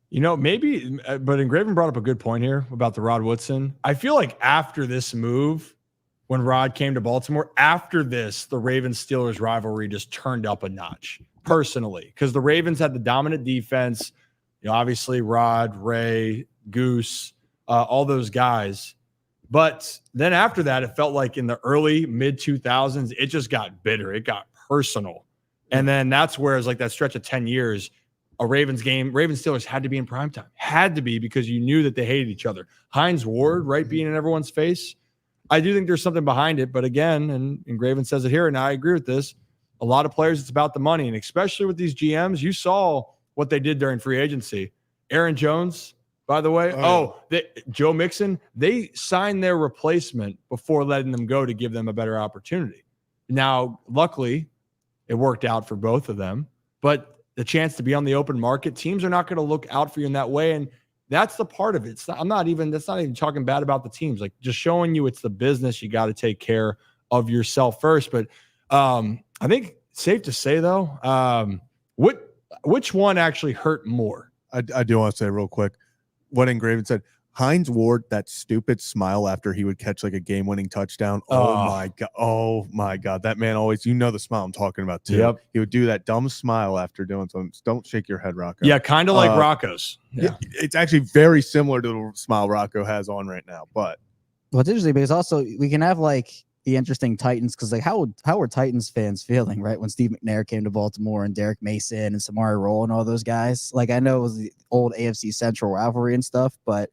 You know, maybe, but Engraven brought up a good point here about the Rod Woodson. I feel like after this move, when Rod came to Baltimore, after this, the Ravens-Steelers rivalry just turned up a notch, personally, because the Ravens had the dominant defense. You know, obviously Rod, Ray, Goose, all those guys. But then after that, it felt like in the early mid-2000s, it just got bitter. It got personal. And then that's where it's like that stretch of 10 years, a Ravens game, Ravens-Steelers had to be in primetime. Had to be, because you knew that they hated each other. Hines Ward, right, being in everyone's face. I do think there's something behind it. But again, and Engraven says it here, and I agree with this, a lot of players, it's about the money. And especially with these GMs, you saw what they did during free agency. Aaron Jones, by the way. Joe Mixon, they signed their replacement before letting them go to give them a better opportunity. Now, luckily, it worked out for both of them. But the chance to be on the open market, teams are not going to look out for you in that way. And that's the part of it. That's not even talking bad about the teams. Like, just showing you it's the business. You got to take care of yourself first. But I think safe to say, though, which one actually hurt more? I do want to say real quick what Engraven said. Hines Ward, that stupid smile after he would catch like a game-winning touchdown. Oh my god, that man always, the smile I'm talking about too. Yep. He would do that dumb smile after doing something. Don't shake your head, Rocco. Yeah, kind of like Rocco's. Yeah. It's actually very similar to the smile Rocco has on right now. But well, it's interesting because also we can have like the interesting Titans because like how were Titans fans feeling right when Steve McNair came to Baltimore and Derrick Mason and Samari Rolle and all those guys? Like I know it was the old AFC Central rivalry and stuff, but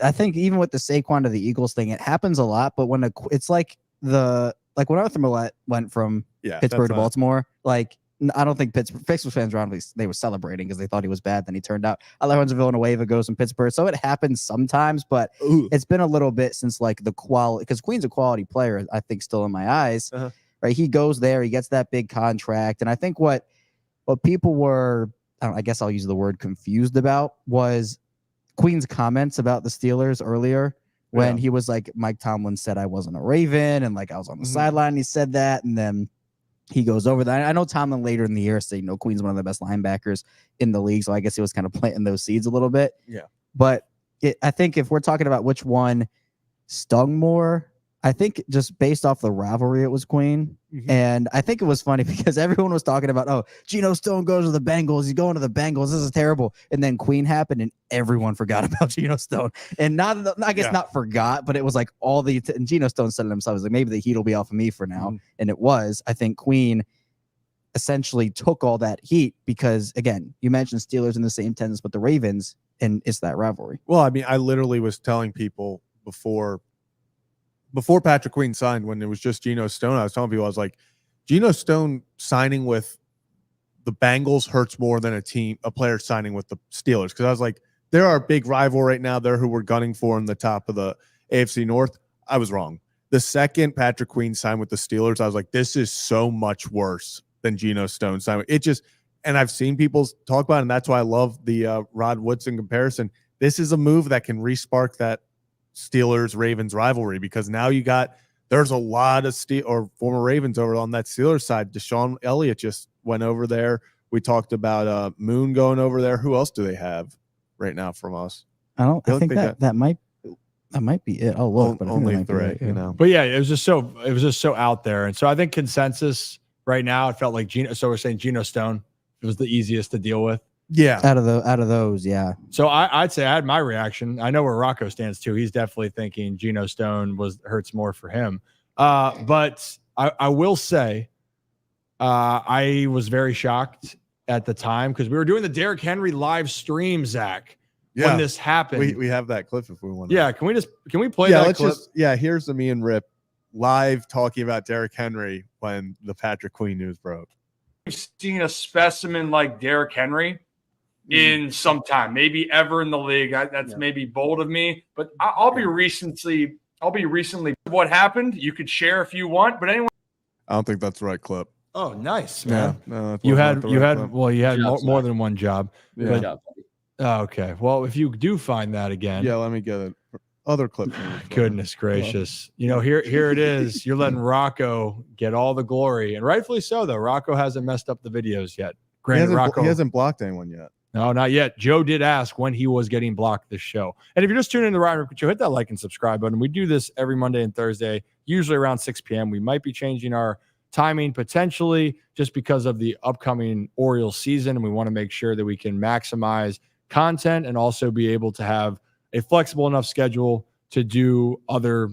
I think even with the Saquon to the Eagles thing, it happens a lot. But when it's like when Arthur Millette went from Pittsburgh to Baltimore, like I don't think Pittsburgh fans around they were celebrating because they thought he was bad. Then he turned out. I like when Villanueva goes from Pittsburgh, so it happens sometimes. But it's been a little bit since like the quality because Queen's a quality player. I think still in my eyes, right? He goes there, he gets that big contract, and I think what people were, I guess I'll use the word confused about was Queen's comments about the Steelers earlier when he was like, Mike Tomlin said I wasn't a Raven and like I was on the sideline. He said that. And then he goes over that. I know Tomlin later in the year said, Queen's one of the best linebackers in the league. So I guess he was kind of planting those seeds a little bit. Yeah. But I think if we're talking about which one stung more, I think just based off the rivalry, it was Queen. And I think it was funny because everyone was talking about, Geno Stone goes to the Bengals. He's going to the Bengals. This is terrible. And then Queen happened and everyone forgot about Geno Stone. And not forgot, but it was like and Geno Stone said it himself. He was like, maybe the heat will be off of me for now. And it was. I think Queen essentially took all that heat because, again, you mentioned Steelers in the same tennis with the Ravens, and it's that rivalry. Well, I mean, I literally was telling people before Patrick Queen signed, when it was just Geno Stone, I was telling people, I was like, Geno Stone signing with the Bengals hurts more than a player signing with the Steelers. Because I was like, they're our big rival right now. They're who we're gunning for in the top of the AFC North. I was wrong. The second Patrick Queen signed with the Steelers, I was like, this is so much worse than Geno Stone signed. And I've seen people talk about it, and that's why I love the Rod Woodson comparison. This is a move that can re-spark that Steelers-Ravens rivalry because now there's a lot of former Ravens over on that Steelers side. Deshaun Elliott just went over there. We talked about Moon going over there. Who else do they have right now from us? I think that might be it. Oh, look, but only three, right, But yeah, it was just so out there. And so I think consensus right now, it felt like so we're saying Geno Stone. It was the easiest to deal with. Yeah. Out of those, yeah. So I'd say I had my reaction. I know where Rocco stands too. He's definitely thinking Geno Stone hurts more for him. But I will say I was very shocked at the time because we were doing the Derrick Henry live stream, Zach, when this happened. We have that clip if we want. Yeah, can we play that clip? Here's me and Rip live talking about Derrick Henry when the Patrick Queen news broke. We've seen a specimen like Derrick Henry in some time, maybe ever in the league. That's maybe bold of me, but I'll be recently. What happened? You could share if you want, but anyway. I don't think that's the right clip. Oh, nice, man. No, you had more than one job. Yeah. Okay. Well, if you do find that again. Yeah, let me get it. Other clip. Goodness gracious. Here it is. You're letting Rocco get all the glory. And rightfully so, though. Rocco hasn't messed up the videos yet. Granted, he hasn't blocked anyone yet. No, not yet. Joe did ask when he was getting blocked this show. And if you're just tuning in to the Ryan Ripken Show, hit that like and subscribe button. We do this every Monday and Thursday, usually around 6 p.m. We might be changing our timing potentially just because of the upcoming Orioles season. And we want to make sure that we can maximize content and also be able to have a flexible enough schedule to do other,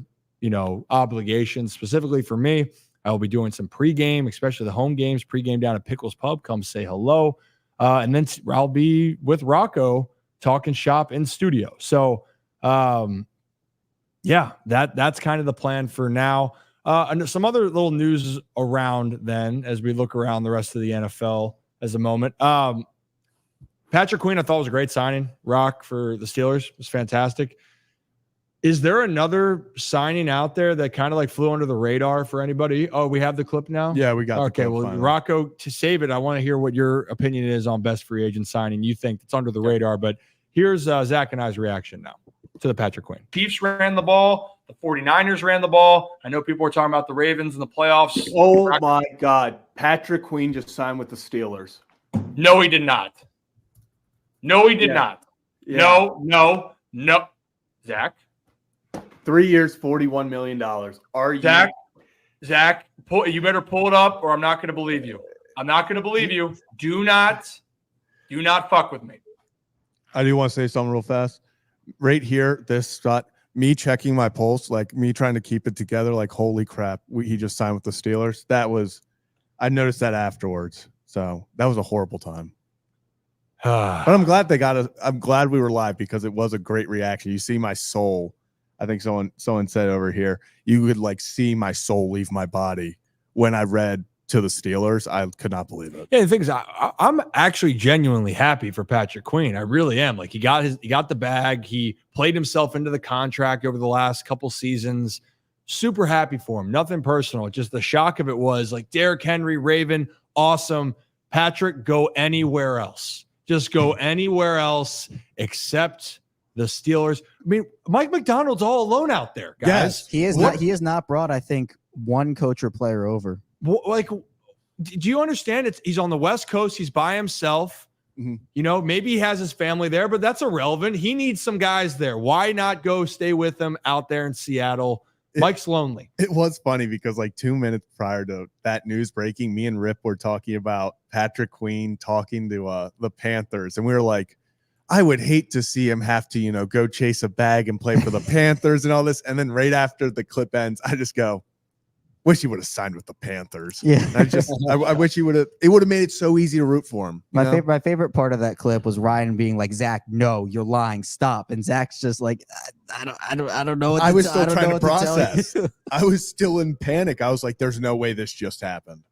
obligations. Specifically for me, I will be doing some pregame, especially the home games, pregame down at Pickles Pub. Come say hello. And then I'll be with Rocco talking shop in studio. So, that's kind of the plan for now. And some other little news around then as we look around the rest of the NFL as a moment. Patrick Queen, I thought was a great signing. Rock for the Steelers was fantastic. Is there another signing out there that kind of like flew under the radar for anybody? Oh, we have the clip now? Yeah, we got okay, well, finally. Rocco, to save it, I want to hear what your opinion is on best free agent signing. You think it's under the radar, but here's Zach and I's reaction now to the Patrick Queen. Chiefs ran the ball. The 49ers ran the ball. I know people were talking about the Ravens in the playoffs. Oh, my God. Patrick Queen just signed with the Steelers. No, he did not. No, he did not. Yeah. No. No, Zach. 3 years, $41 million. Are you Zach, you better pull it up, or I'm not going to believe you. I'm not going to believe you. Do not fuck with me. I do want to say something real fast. Right here, this spot, me checking my pulse, like me trying to keep it together, like holy crap, he just signed with the Steelers. I noticed that afterwards. So that was a horrible time. But I'm glad I'm glad we were live because it was a great reaction. You see my soul. I think someone said over here, you could like see my soul leave my body when I read to the Steelers. I could not believe it. Yeah, the thing is, I'm actually genuinely happy for Patrick Queen. I really am. Like he got the bag. He played himself into the contract over the last couple seasons. Super happy for him. Nothing personal. Just the shock of it was like Derrick Henry, Raven, awesome. Patrick, go anywhere else. Just go anywhere else except the Steelers. I mean, Mike McDonald's all alone out there, guys. Yes. He has not brought, I think, one coach or player over. Like, do you understand? He's on the West Coast. He's by himself. Mm-hmm. You know, maybe he has his family there, but that's irrelevant. He needs some guys there. Why not go stay with him out there in Seattle? Mike's lonely. It was funny because like 2 minutes prior to that news breaking, me and Rip were talking about Patrick Queen talking to the Panthers, and we were like, I would hate to see him have to, go chase a bag and play for the Panthers and all this. And then right after the clip ends, I just go, wish he would have signed with the Panthers. Yeah. I wish he would have. It would have made it so easy to root for him. My favorite part of that clip was Ryan being like, Zach, no, you're lying. Stop. And Zach's just like, I don't know. I was still trying to process. I was still in panic. I was like, there's no way this just happened.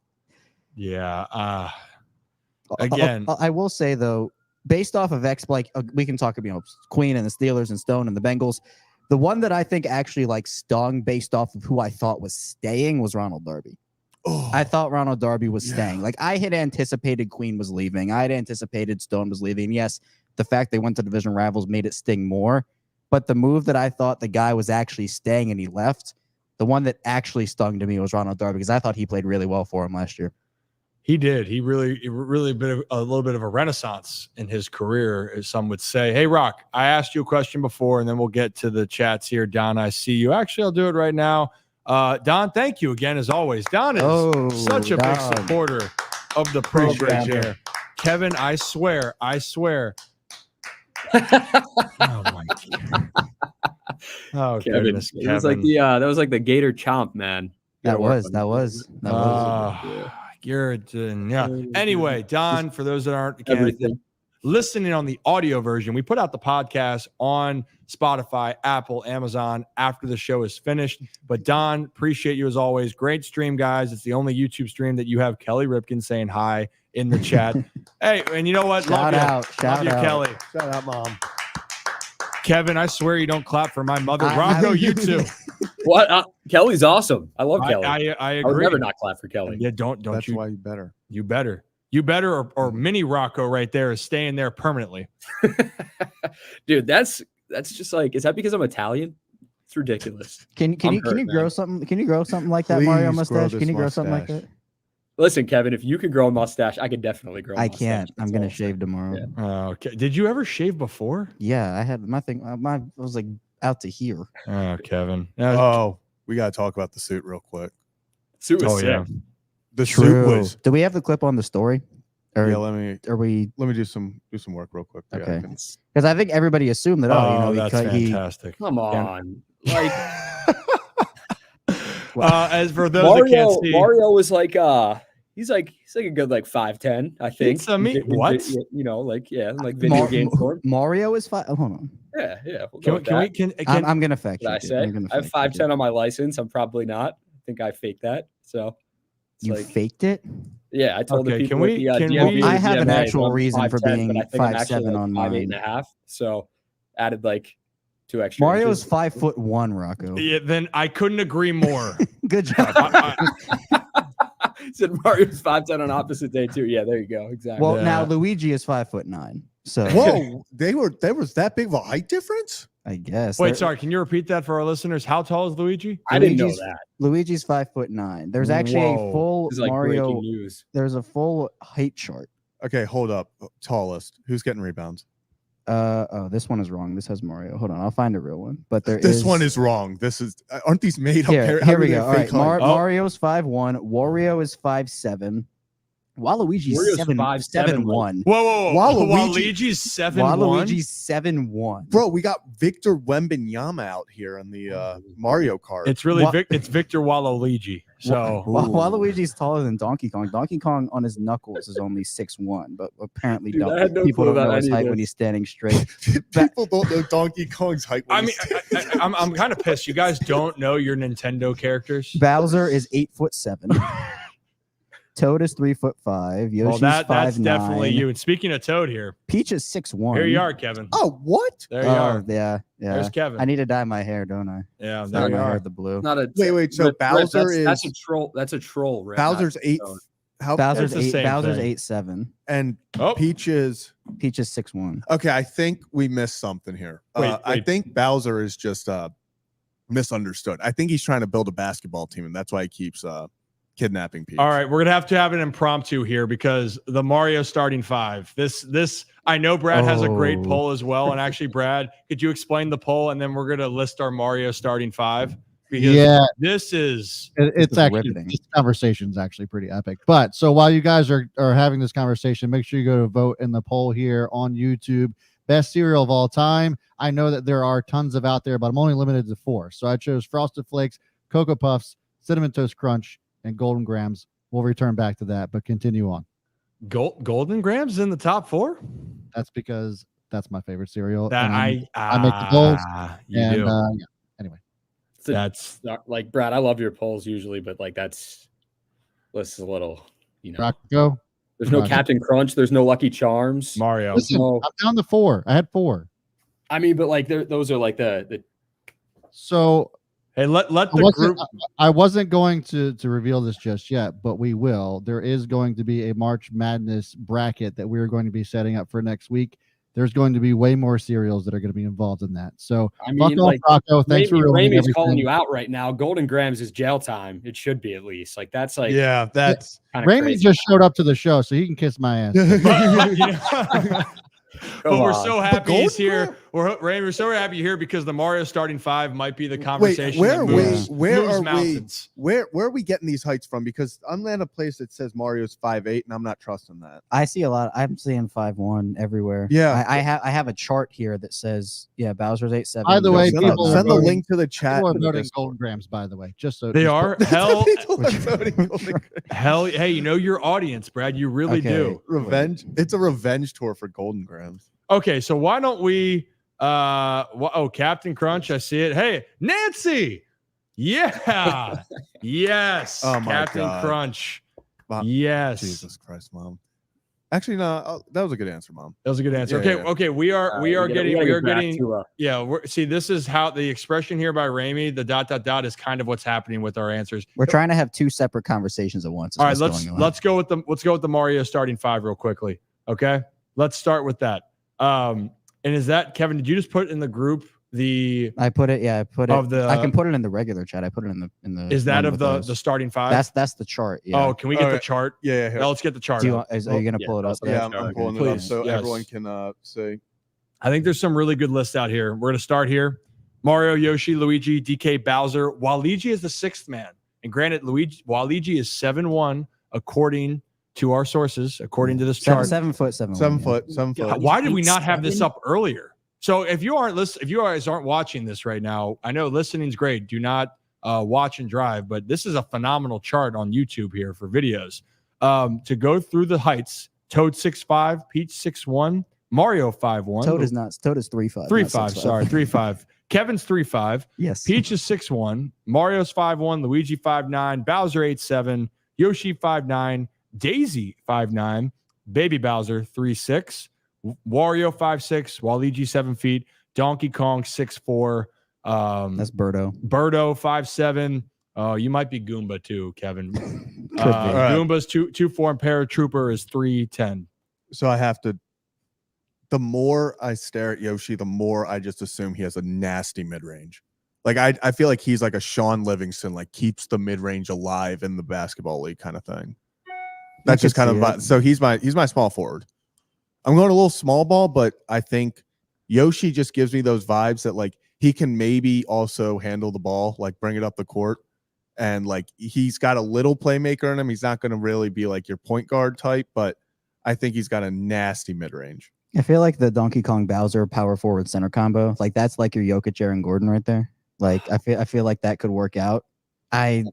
Yeah. Again, I will say though, based off of we can talk about Queen and the Steelers and Stone and the Bengals. The one that I think actually like stung based off of who I thought was staying was Ronald Darby. Oh, I thought Ronald Darby was staying. Like I had anticipated Queen was leaving. I had anticipated Stone was leaving. Yes, the fact they went to division rivals made it sting more. But the move that I thought the guy was actually staying and he left, the one that actually stung to me was Ronald Darby because I thought he played really well for him last year. He did. He really a little bit of a renaissance in his career, as some would say. Hey, Rock, I asked you a question before, and then we'll get to the chats here. Don, I see you. Actually, I'll do it right now. Don, thank you again, as always. Don is such a big supporter of the program here. Kevin, I swear. Oh, my God. Oh, Kevin. goodness, It was like that was like the Gator Chomp, man. That was. Yeah. Anyway, Don, for those that aren't listening on the audio version, we put out the podcast on Spotify, Apple, Amazon after the show is finished. But Don, appreciate you as always. Great stream, guys. It's the only YouTube stream that you have Kelly Ripken saying hi in the chat. Hey, and you know what? Shout out, Kelly. Shout out, Mom. Kevin, I swear you don't clap for my mother. Rocco, you too. What? Kelly's awesome. I love Kelly. I agree. I would never not clap for Kelly. Yeah, don't That's you? why you better. You better, or mini Rocco right there is staying there permanently. Dude, that's just like, is that because I'm Italian? It's ridiculous. Can you grow something? Can you grow something like that, Mario mustache? Can you grow something like that? Listen, Kevin, if you could grow a mustache, I could definitely grow a mustache. I can't. I'm gonna shave tomorrow. Yeah. Okay. Did you ever shave before? Yeah, I had my thing. I was like out to here. Oh, Kevin. We gotta talk about the suit real quick. Suit was sick. Yeah. The suit was. Do we have the clip on the story? Or Yeah, let me do some work real quick. Okay. Because I think everybody assumed that. That's fantastic. Come on, like. As for those that can't see, Mario was like he's like a good like 5'10", I think. What? Like video game form. Mario is 5. Oh, hold on. Yeah. I'm gonna fact check. I say I have 5'10" on my license. I'm probably not. I think I faked that. So you faked it? Yeah, I told the people. I have an actual reason for being 5'7" on mine. 5'8.5". So added like 2 extra. Mario is 5'1", Rocco. Yeah, then I couldn't agree more. Good job. Said Mario's 5'10" on opposite day too. Yeah, there you go. Exactly. Well, now Luigi is 5'9". So whoa, there was that big of a height difference? I guess. Wait, sorry. Can you repeat that for our listeners? How tall is Luigi? I didn't know that. Luigi's 5'9". There's actually a full like Mario. News. There's a full height chart. Okay, hold up. Tallest. Who's getting rebounds? This one is wrong. This has Mario. Hold on, I'll find a real one. But This one is wrong. This is aren't these made up? Here we go. All right, Mario's 5'1", Wario is 5'7". Waluigi's Wario's 7'1". Whoa. Waluigi's 7'1". Waluigi's 7'1". Bro, we got Victor Wembanyama out here on the Mario Kart. It's really it's Victor Waluigi. So Waluigi's taller than Donkey Kong. Donkey Kong on his knuckles is only 6'1", but apparently Dude, I had no people clue don't know about his any of height this. when he's standing straight. People don't know Donkey Kong's height. I mean, I'm kind of pissed. You guys don't know your Nintendo characters. Bowser is 8'7". Toad is 3'5". Yoshi's Well, that's 5'9". definitely you. And speaking of Toad here, Peach is 6'1". here you are, Kevin. Oh, what? There you are. Yeah. There's Kevin. I need to dye my hair, don't I? Yeah, Dye there you my hair are. the blue. Not a Wait. So Rip, Bowser that's is a troll. That's a troll. Rip, Bowser's not 8. Toad. How Bowser's That's the same 8'7". and Oh. Peach is 6'1". okay. I think we missed something here. I Wait. think Bowser is just misunderstood. I think he's trying to build a basketball team, and that's why he keeps kidnapping Peach. All right, we're gonna have an impromptu here because the Mario starting 5. This I know Brad has a great poll as well. And actually, Brad, could you explain the poll and then we're gonna list our Mario starting 5? Because this is it's actually this conversation's actually pretty epic. But so while you guys are having this conversation, make sure you go to vote in the poll here on YouTube. Best cereal of all time. I know that there are tons of out there, but I'm only limited to 4. So I chose Frosted Flakes, Cocoa Puffs, Cinnamon Toast Crunch, and Golden Grams. We'll return back to that, but continue on. Golden Grams in the top 4. That's because that's my favorite cereal. That I make the polls. You do. Yeah. Anyway, That's not, like Brad. I love your polls usually, but like this is a little, Rock, go. There's no Captain Crunch. There's no Lucky Charms. Mario. Listen, I'm down to 4. I had 4. I mean, but like those are like the. So hey, let the group. I wasn't going to reveal this just yet, but we will. There is going to be a March Madness bracket that we're going to be setting up for next week. There's going to be way more cereals that are going to be involved in that. So, I mean, like, Rocco, thanks for Ramey's calling you out right now. Golden Grams is jail time. It should be at least. Like that's like that's Ramey just showed up to the show, so he can kiss my ass. But we're so happy he's here. We're so happy you're here because the Mario starting 5 might be the conversation. Where moves are mountains. Where are we getting these heights from? Because I'm at a place that says Mario's 5'8", and I'm not trusting that. I see a lot. I'm seeing 5'1" everywhere. Yeah. I have a chart here that says Bowser's 8'7". By the way, send the link to the chat. People are voting Golden Grams, by the way, just so They are hell. Golden Hell, hey, you know your audience, Brad. You really do. Revenge. It's a revenge tour for Golden Grams. Okay, so why don't we? Captain Crunch, I see it. Hey, Nancy. Yeah. Yes. Oh my Captain God. Crunch. Mom, Yes. Jesus Christ, Mom. Actually, no. That was a good answer, Mom. That was a good answer. Yeah, okay. yeah. Okay. We are getting. See, this is how the expression here by Ramey, the ... is kind of what's happening with our answers. We're trying to have 2 separate conversations at once. All right, let's go with the Mario starting 5 real quickly. Okay, let's start with that. And is that Kevin? Did you just put in the group I put it. Yeah, I put it. I can put it in the regular chat. I put it in the. Is that of the starting 5? That's the chart. Yeah. Oh, can we get the chart? Yeah. Yeah, let's get the chart. Are you gonna pull it up? Yeah, I'm pulling it up so everyone can see. I think there's some really good lists out here. We're gonna start here. Mario, Yoshi, Luigi, DK, Bowser. Waluigi is the 6th man. And granted, Waluigi is 7'1", according to our sources, according to this chart. 7 foot, 7 foot. Why did we not have this up earlier? So if you guys aren't watching this right now, I know listening's great. Do not watch and drive, but this is a phenomenal chart on YouTube here for videos. To go through the heights: Toad 6'5", Peach 6'1", Mario 5'1". Toad is 3'5". 3'5". Sorry, 3'5". Kevin's 3'5". Yes. Peach is 6'1". Mario's 5'1". Luigi 5'9". Bowser 8'7". Yoshi 5'9". Daisy 5'9". Baby Bowser 3'6". Wario 5'6". Waluigi 7 feet. Donkey Kong 6'4". That's Birdo. Birdo 5'7". You might be Goomba too, Kevin. Right. Goomba's 2'4", and Paratrooper is 3'10". So I have to. The more I stare at Yoshi, the more I just assume he has a nasty mid range. Like I feel like he's like a Sean Livingston, like keeps the mid range alive in the basketball league kind of thing. That's just kind of so he's my small forward. I'm going a little small ball, but I think Yoshi just gives me those vibes that like he can maybe also handle the ball, like bring it up the court. And like he's got a little playmaker in him. He's not going to really be like your point guard type, but I think he's got a nasty mid range. I feel like the Donkey Kong Bowser power forward center combo, like that's like your Jokic, Aaron Gordon right there. Like I feel like that could work out. I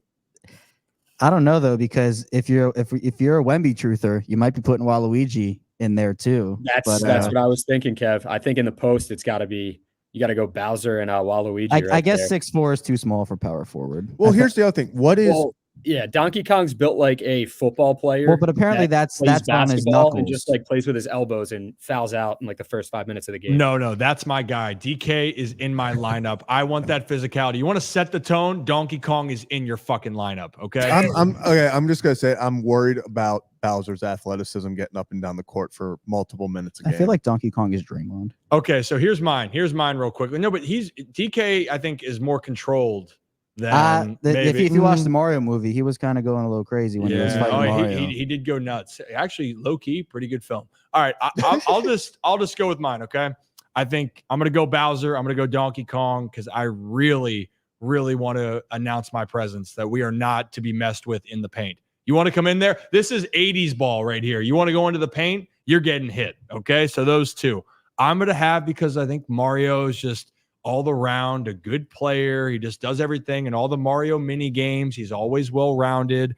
don't know though, because if you're a Wemby truther, you might be putting Waluigi in there too. That's what I was thinking, Kev. I think in the post it's got to be you got to go Bowser and Waluigi. I guess 6'4" is too small for power forward. Well, here's the other thing. What is yeah, Donkey Kong's built like a football player. Well, but apparently that's on his knuckles and just like plays with his elbows and fouls out in like the first 5 minutes of the game. No, that's my guy. DK is in my lineup. I want that physicality. You want to set the tone? Donkey Kong is in your fucking lineup. Okay. I'm just gonna say I'm worried about Bowser's athleticism getting up and down the court for multiple minutes a game. I feel like Donkey Kong is Draymond. Okay, so here's mine real quickly. No, but DK, I think, is more controlled than if you watch the Mario movie, he was kind of going a little crazy when he was fighting Mario. He did go nuts. Actually, low key, pretty good film. All right, I'll just go with mine. Okay, I think I'm gonna go Bowser. I'm gonna go Donkey Kong because I really want to announce my presence that we are not to be messed with in the paint. You want to come in there? This is 80s ball right here. You want to go into the paint? You're getting hit. Okay, so those two I'm gonna have because I think Mario is just all around a good player. He just does everything in all the Mario mini games. He's always well-rounded.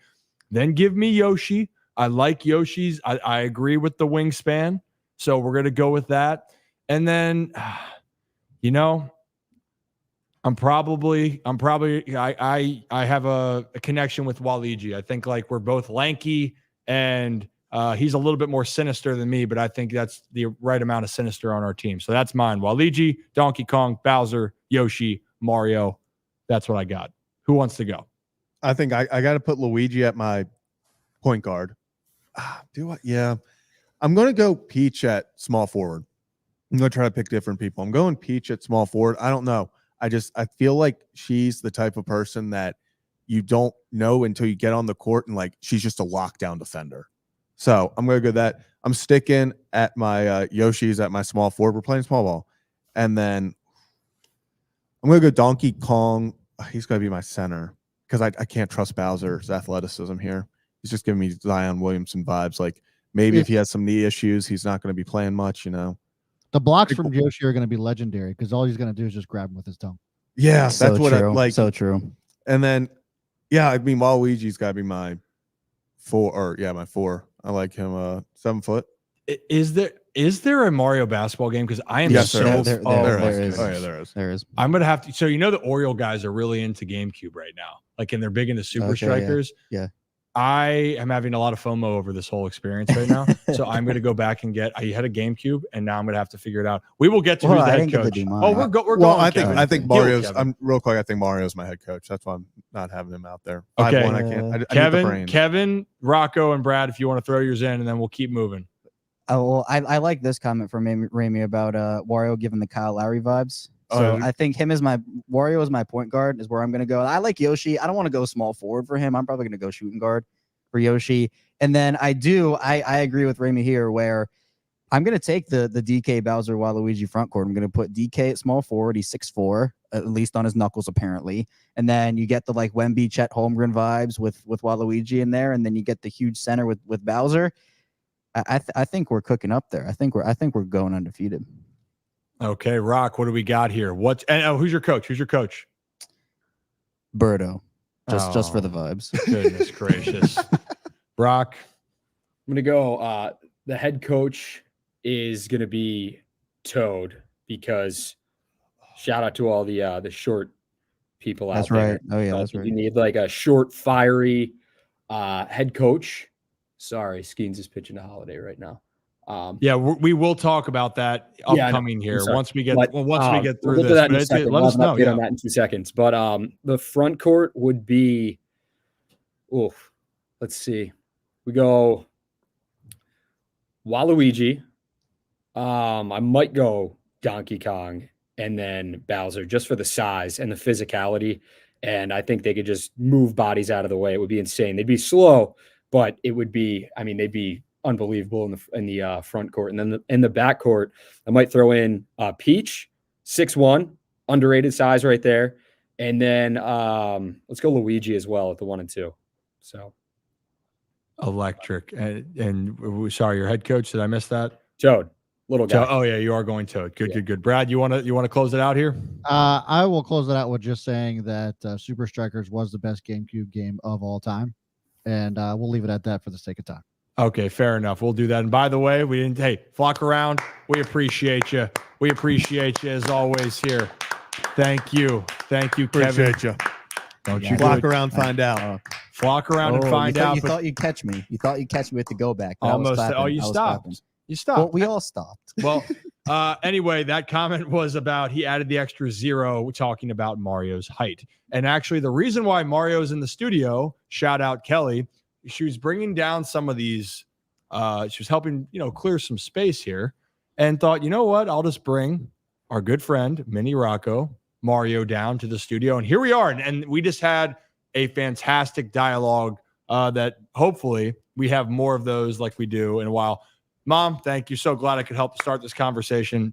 Then give me Yoshi. I like Yoshi's. I agree with the wingspan. So we're going to go with that. And then, I have a connection with Waluigi. I think like we're both lanky and he's a little bit more sinister than me, but I think that's the right amount of sinister on our team. So that's mine. Waluigi, Donkey Kong, Bowser, Yoshi, Mario. That's what I got. Who wants to go? I think I got to put Luigi at my point guard. Do I? Yeah. I'm going to go Peach at small forward. I'm going to try to pick different people. I'm going Peach at small forward. I don't know. I feel like she's the type of person that you don't know until you get on the court and like she's just a lockdown defender. So I'm going to go that. I'm sticking at my Yoshi's at my small forward. We're playing small ball. And then I'm going to go Donkey Kong. He's going to be my center because I can't trust Bowser's athleticism here. He's just giving me Zion Williamson vibes. Like maybe if he has some knee issues, he's not going to be playing much, The blocks from Yoshi are going to be legendary because all he's going to do is just grab him with his tongue. Yeah, that's so what true. I like. So true. And then, Waluigi's got to be my 4. My 4. I like him 7 foot. Is there a Mario basketball game? Because I am Yes, so there is. Oh, yeah, there is. I'm gonna have to. So the Oriole guys are really into GameCube right now. Like, and they're big into Super Strikers. Yeah. I am having a lot of FOMO over this whole experience right now. So I'm going to go back and I had a GameCube, and now I'm going to have to figure it out. We will get to who's the head coach. We're going. I think Mario's. I'm real quick. I think Mario's my head coach. That's why I'm not having him out there. Okay. I can't. Kevin, Rocco, and Brad. If you want to throw yours in, and then we'll keep moving. Oh, well, I like this comment from Ramey about Wario giving the Kyle Lowry vibes. So I think Wario is my point guard is where I'm going to go. I like Yoshi. I don't want to go small forward for him. I'm probably going to go shooting guard for Yoshi. And then I agree with Ramey here where I'm going to take the DK Bowser Waluigi front court. I'm going to put DK at small forward. He's 6'4", at least on his knuckles apparently. And then you get the like Wemby, Chet Holmgren vibes with Waluigi in there. And then you get the huge center with Bowser. I think we're cooking up there. I think we're going undefeated. Okay, Rock, what do we got here? Who's your coach? Birdo. Just for the vibes. Goodness gracious. Rock. I'm going to go the head coach is going to be Toad because shout out to all the short people out there. That's right. Oh yeah, that's right. You need like a short, fiery head coach. Sorry, Skeens is pitching a Holiday right now. We will talk about that upcoming here once we get through this. Let us know. On that in 2 seconds. But the front court would be. Let's see. We go Waluigi. I might go Donkey Kong and then Bowser just for the size and the physicality. And I think they could just move bodies out of the way. It would be insane. They'd be slow, but it would be. They'd be unbelievable in the front court. And then in the back court, I might throw in Peach, 6'1", underrated size right there. And then let's go Luigi as well at the 1 and 2. So electric. And sorry, your head coach, did I miss that? Toad, little guy. Oh yeah, you are going Toad. Good. Brad, you want to close it out here? I will close it out with just saying that Super Strikers was the best GameCube game of all time, and we'll leave it at that for the sake of time. Okay, fair enough. We'll do that. And by the way, flock around. We appreciate you. We appreciate you as always here. Thank you, Kevin. Appreciate you. Don't you flock around, find out. Flock around and find out. You thought you'd catch me. You thought you'd catch me with the go back. Almost. You stopped. You stopped. Well, we all stopped. Well, anyway, that comment was about he added the extra 0 talking about Mario's height. And actually, the reason why Mario's in the studio, shout out Kelly, she was bringing down some of these. She was helping, clear some space here, and thought, you know what? I'll just bring our good friend Mini Rocco, Mario, down to the studio, and here we are. And we just had a fantastic dialogue that hopefully we have more of those like we do in a while. Mom, thank you. So glad I could help start this conversation.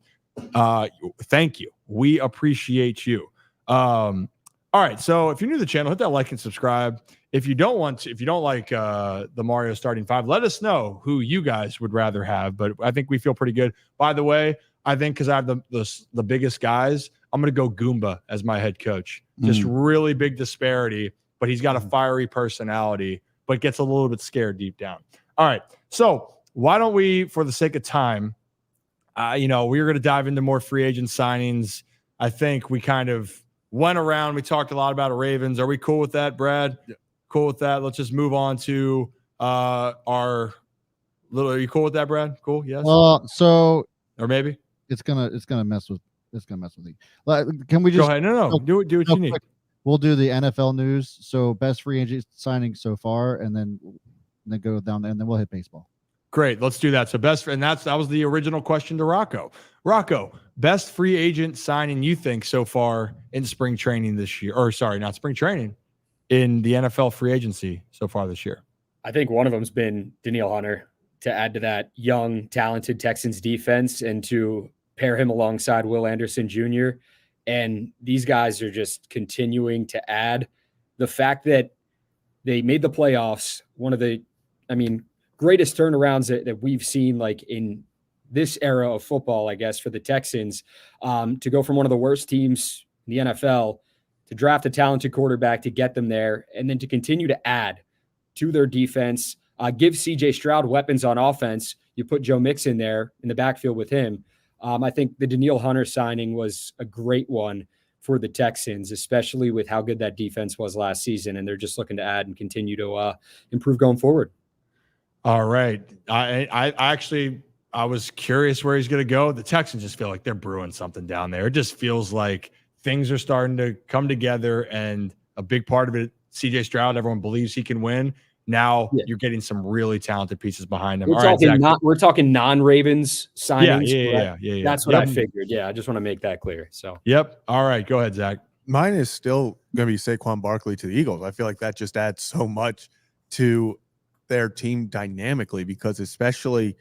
Thank you. We appreciate you. All right. So if you're new to the channel, hit that like and subscribe. If you don't like the Mario starting 5, let us know who you guys would rather have. But I think we feel pretty good. By the way, I think because I have the biggest guys, I'm going to go Goomba as my head coach. Just really big disparity, but he's got a fiery personality, but gets a little bit scared deep down. All right. So why don't we, for the sake of time, we're going to dive into more free agent signings. I think we kind of went around. We talked a lot about Ravens. Are we cool with that, Brad? Yeah. Cool with that. Let's just move on to our little. Are you cool with that, Brad? Cool. Yes. So or maybe it's gonna mess with you. Can we just go ahead? No. Do what you need. We'll do the NFL news. So best free agent signing so far, and then go down there, and then we'll hit baseball. Great. Let's do that. So that was the original question to Rocco. Rocco, best free agent signing you think so far in spring training this year, or sorry, not spring training, in the NFL free agency so far this year? I think one of them's been Danielle Hunter, to add to that young, talented Texans defense and to pair him alongside Will Anderson Jr. And these guys are just continuing to add. The fact that they made the playoffs, one of the, greatest turnarounds that we've seen like in this era of football, I guess, for the Texans, to go from one of the worst teams in the NFL to draft a talented quarterback to get them there, and then to continue to add to their defense, give CJ Stroud weapons on offense. You put Joe Mixon there in the backfield with him. I think the Danielle Hunter signing was a great one for the Texans, especially with how good that defense was last season. And they're just looking to add and continue to improve going forward. All right. I was curious where he's going to go. The Texans just feel like they're brewing something down there. It just feels like things are starting to come together, and a big part of it, CJ Stroud, everyone believes he can win. Now you're getting some really talented pieces behind him. We're talking non-Ravens signings. Yeah. That's what I figured. Yeah, I just want to make that clear. So. Yep. All right. Go ahead, Zach. Mine is still going to be Saquon Barkley to the Eagles. I feel like that just adds so much to their team dynamically, because especially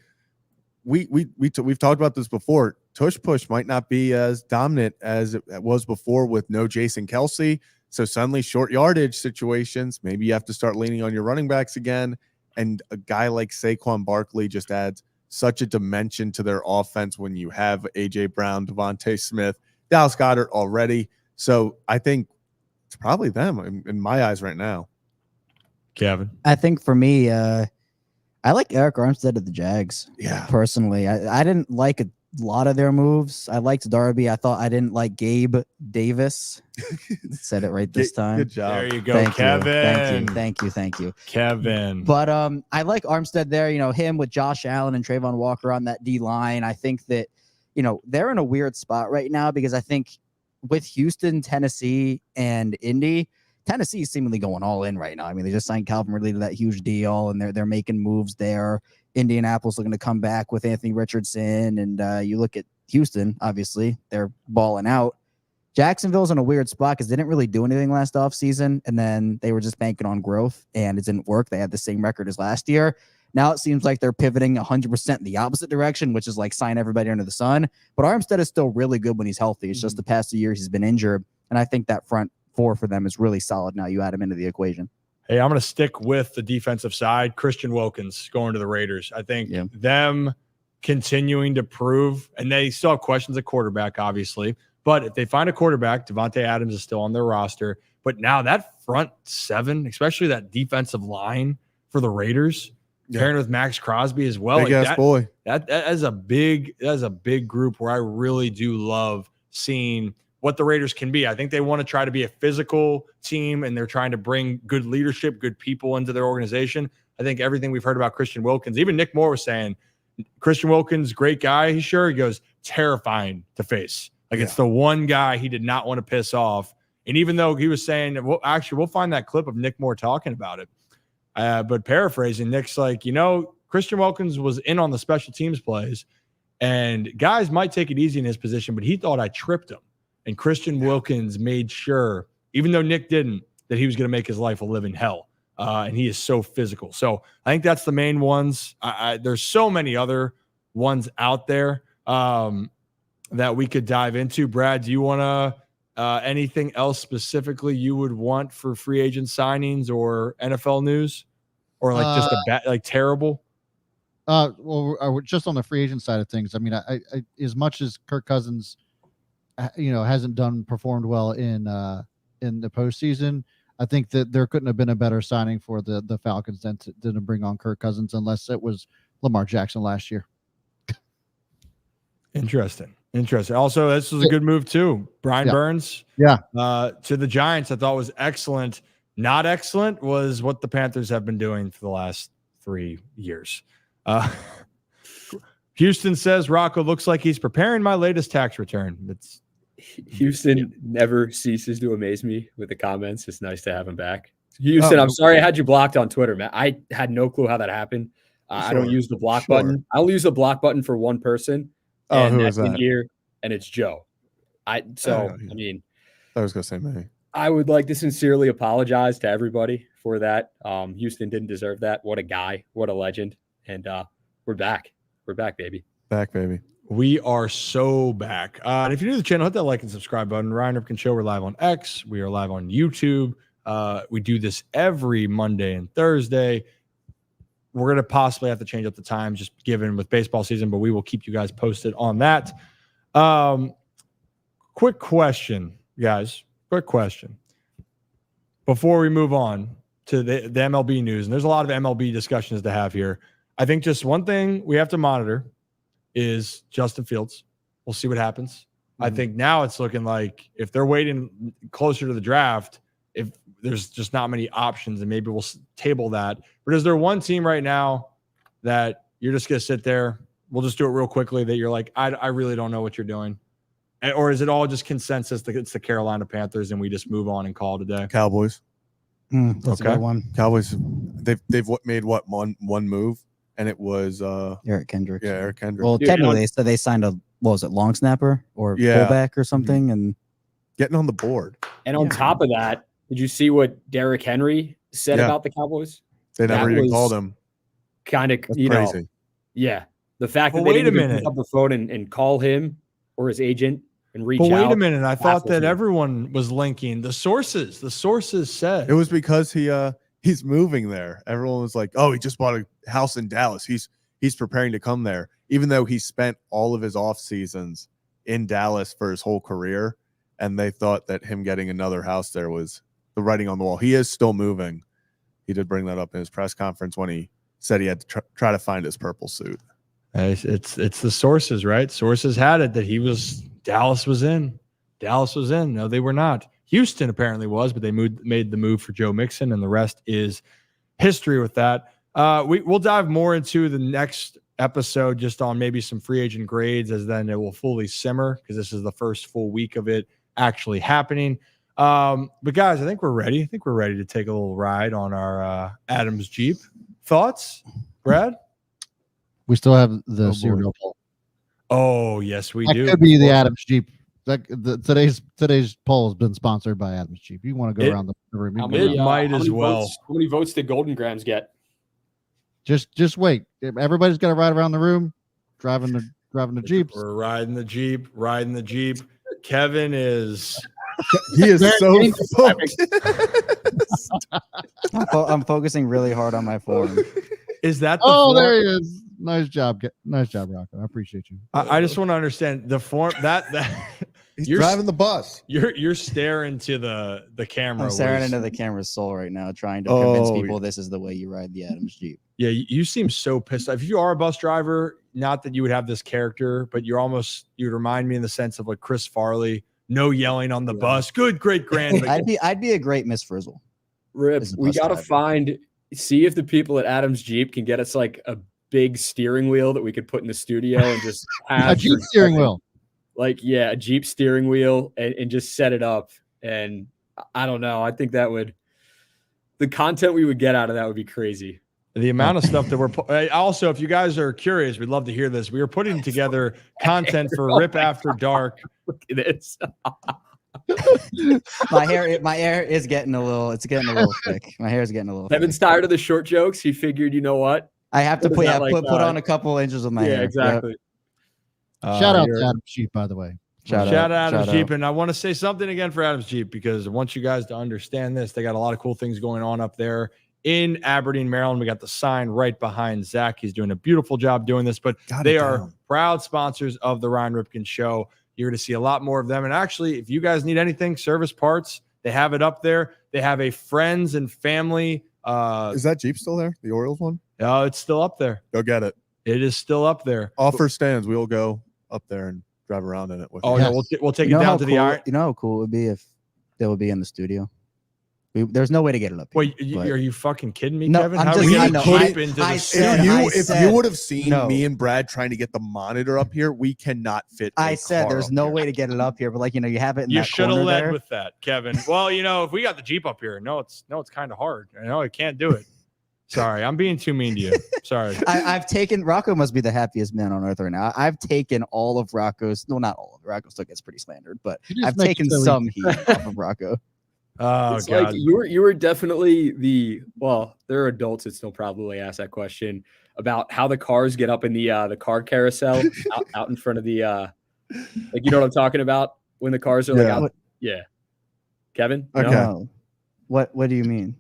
we've talked about this before. Tush push might not be as dominant as it was before with no Jason Kelsey. So suddenly short yardage situations, maybe you have to start leaning on your running backs again. And a guy like Saquon Barkley just adds such a dimension to their offense when you have A.J. Brown, Devontae Smith, Dallas Goedert already. So I think it's probably them in my eyes right now. Kevin? I think for me, I like Eric Armstead of the Jags. Yeah. Personally, I didn't like a lot of their moves. I liked Darby. I didn't like Gabe Davis. Said it right this time. Good job. There you go, Kevin. Thank you, Kevin. But I like Armstead there. Him with Josh Allen and Trayvon Walker on that D line. I think that they're in a weird spot right now, because I think with Houston, Tennessee, and Indy, Tennessee is seemingly going all in right now. They just signed Calvin Ridley to that huge deal, and they're making moves there. Indianapolis looking to come back with Anthony Richardson, and you look at Houston, obviously, they're balling out. Jacksonville's in a weird spot because they didn't really do anything last offseason, and then they were just banking on growth, and it didn't work. They had the same record as last year. Now it seems like they're pivoting 100% in the opposite direction, which is like sign everybody under the sun. But Armstead is still really good when he's healthy. It's just the past 2 years he's been injured. And I think that front four for them is really solid now. You add him into the equation. Hey, I'm going to stick with the defensive side. Christian Wilkins going to the Raiders. I think them continuing to prove, and they still have questions at quarterback, obviously. But if they find a quarterback, Devontae Adams is still on their roster. But now that front seven, especially that defensive line for the Raiders, pairing with Max Crosby as well. Big ass boy. That is a big group where I really do love seeing what the Raiders can be. I think they want to try to be a physical team, and they're trying to bring good leadership, good people into their organization. I think everything we've heard about Christian Wilkins, even Nick Moore was saying, Christian Wilkins, great guy. He goes, terrifying to face. Like it's the one guy he did not want to piss off. And even though he was saying, well, actually, we'll find that clip of Nick Moore talking about it. But paraphrasing, Nick's like, Christian Wilkins was in on the special teams plays, and guys might take it easy in his position, but he thought I tripped him. And Christian Wilkins made sure, even though Nick didn't, that he was going to make his life a living hell. And he is so physical. So I think that's the main ones. There's so many other ones out there that we could dive into. Brad, do you want to anything else specifically you would want for free agent signings or NFL news, or like just like terrible? Well, just on the free agent side of things. I mean, I as much as Kirk Cousins, hasn't performed well in the postseason, I think that there couldn't have been a better signing for the Falcons than to bring on Kirk Cousins, unless it was Lamar Jackson last year. Interesting. Also, this was a good move too. Brian Burns, to the Giants, I thought was excellent. Not excellent was what the Panthers have been doing for the last 3 years. Houston says Rocco looks like he's preparing my latest tax return. Houston never ceases to amaze me with the comments. It's nice to have him back. Houston, I'm sorry I had you blocked on Twitter, man. I had no clue how that happened. I don't use the block button. I'll use the block button for one person. And who is that? In here, and it's Joe. I was gonna say me. I would like to sincerely apologize to everybody for that. Houston didn't deserve that. What a guy, what a legend. And we're back. We're back, baby. Back, baby. We are so back. And if you're new to the channel, hit that like and subscribe button. Ryan Ripken Show. We're live on X. We are live on YouTube. We do this every Monday and Thursday. We're going to possibly have to change up the time just given with baseball season, but we will keep you guys posted on that. Quick question, guys. Quick question. Before we move on to the MLB news, and there's a lot of MLB discussions to have here. I think just one thing we have to monitor is Justin Fields. We'll see what happens. I think now it's looking like if they're waiting closer to the draft, if there's just not many options, and maybe we'll table that. But is there one team right now that you're just going to sit there? We'll just do it real quickly that you're like, I really don't know what you're doing. Or is it all just consensus that it's the Carolina Panthers and we just move on and call it a day? Cowboys. That's a good one. Cowboys. They've made one move, and it was Eric Kendricks. Yeah, Eric Kendricks. Well, technically, they said they signed a long snapper or fullback or something, and getting on the board. And on top of that, did you see what Derrick Henry said about the Cowboys? They never even called him. Kind of, crazy. The fact that they didn't even pick up the phone and call him or his agent and reach out. But wait a minute. I thought that everyone was linking the sources. The sources said it was because he's moving there. Everyone was like, "Oh, he just bought a house in Dallas. He's preparing to come there," even though he spent all of his off seasons in Dallas for his whole career. And they thought that him getting another house there was the writing on the wall. He is still moving. He did bring that up in his press conference when he said he had to try to find his purple suit. It's the sources, right? Sources had it that Dallas was in. No, they were not. Houston apparently was, but they made the move for Joe Mixon, and the rest is history with that. We'll dive more into the next episode just on maybe some free agent grades, as then it will fully simmer because this is the first full week of it actually happening. But guys, I think we're ready. I think we're ready to take a little ride on our Adams Jeep. Thoughts, Brad? We still have the cereal poll. Oh, yes, we do. That could be the Adams Jeep. Today's poll has been sponsored by Adams Jeep. You want to go around the room? It might as well. How many votes did Golden Grams get? Just wait. Everybody's got to ride around the room, driving the Jeeps. We're riding the Jeep. Kevin is. He is so I'm focusing really hard on my form. Is that the Oh, form? there he is. Nice job, Rocco. I appreciate you. I just want to understand the form that He's you're driving the bus. You're staring to the camera. I'm staring whereas- into the camera's soul right now, trying to convince Oh, people this is the way you ride the Adams Jeep. Yeah, you seem so pissed off. If you are a bus driver, not that you would have this character, but you'd remind me in the sense of like Chris Farley, no yelling on the bus. Good, great, grand. I'd be a great Miss Frizzle. Rip, as a we bus gotta driver. see if the people at Adams Jeep can get us like a big steering wheel that we could put in the studio and just have A Jeep steering wheel. Like, yeah, a Jeep steering wheel and just set it up. And I don't know. I think the content we would get out of that would be crazy. The amount of stuff that we're also, if you guys are curious, we'd love to hear this. We are putting together content for Rip After Dark. Look at this. My hair is getting a little thick. My hair is getting a little Kevin's thick. tired of the short jokes. He figured, you know what? I have to What is put, that like, put on a couple inches of my hair. Yeah, exactly. Shout out to Adams Jeep, by the way. Shout out Adams Jeep. And I want to say something again for Adams Jeep, because I want you guys to understand this. They got a lot of cool things going on up there in Aberdeen, Maryland. We got the sign right behind Zach. He's doing a beautiful job doing this, but they are proud sponsors of the Ryan Ripken Show. You're going to see a lot more of them. And actually, if you guys need anything, service parts, they have it up there. They have a friends and family. Is that Jeep still there? The Orioles one? Oh, it's still up there. Go get it. It is still up there. Offer stands. We'll go up there and drive around in it. With Oh, you. no, we'll take it down to the iron. You know how cool it would be if they would be in the studio. There's no way to get it up here. Wait, but- are you fucking kidding me, No, Kevin? I'm How just- do we I get know. Jeep I- into the I studio? said- If you would have seen no. me and Brad trying to get the monitor up here, we cannot fit. I a said car there's up no here. way to get it up here, but like, you have it in You that should have corner led there. with that, Kevin. Well, if we got the Jeep up here, no, it's kind of hard. I can't do it. Sorry, I'm being too mean to you. Sorry. I've taken Rocco must be the happiest man on earth right now. I've taken all of Rocco's, no, not all of Rocco still gets pretty slandered, but just I've make taken it so some heat off of Rocco. Oh It's God. like you were definitely there are adults that still probably ask that question about how the cars get up in the car carousel out in front of the like, you know what I'm talking about, when the cars are like Yeah. out. Yeah. Kevin? Okay. No. What do you mean?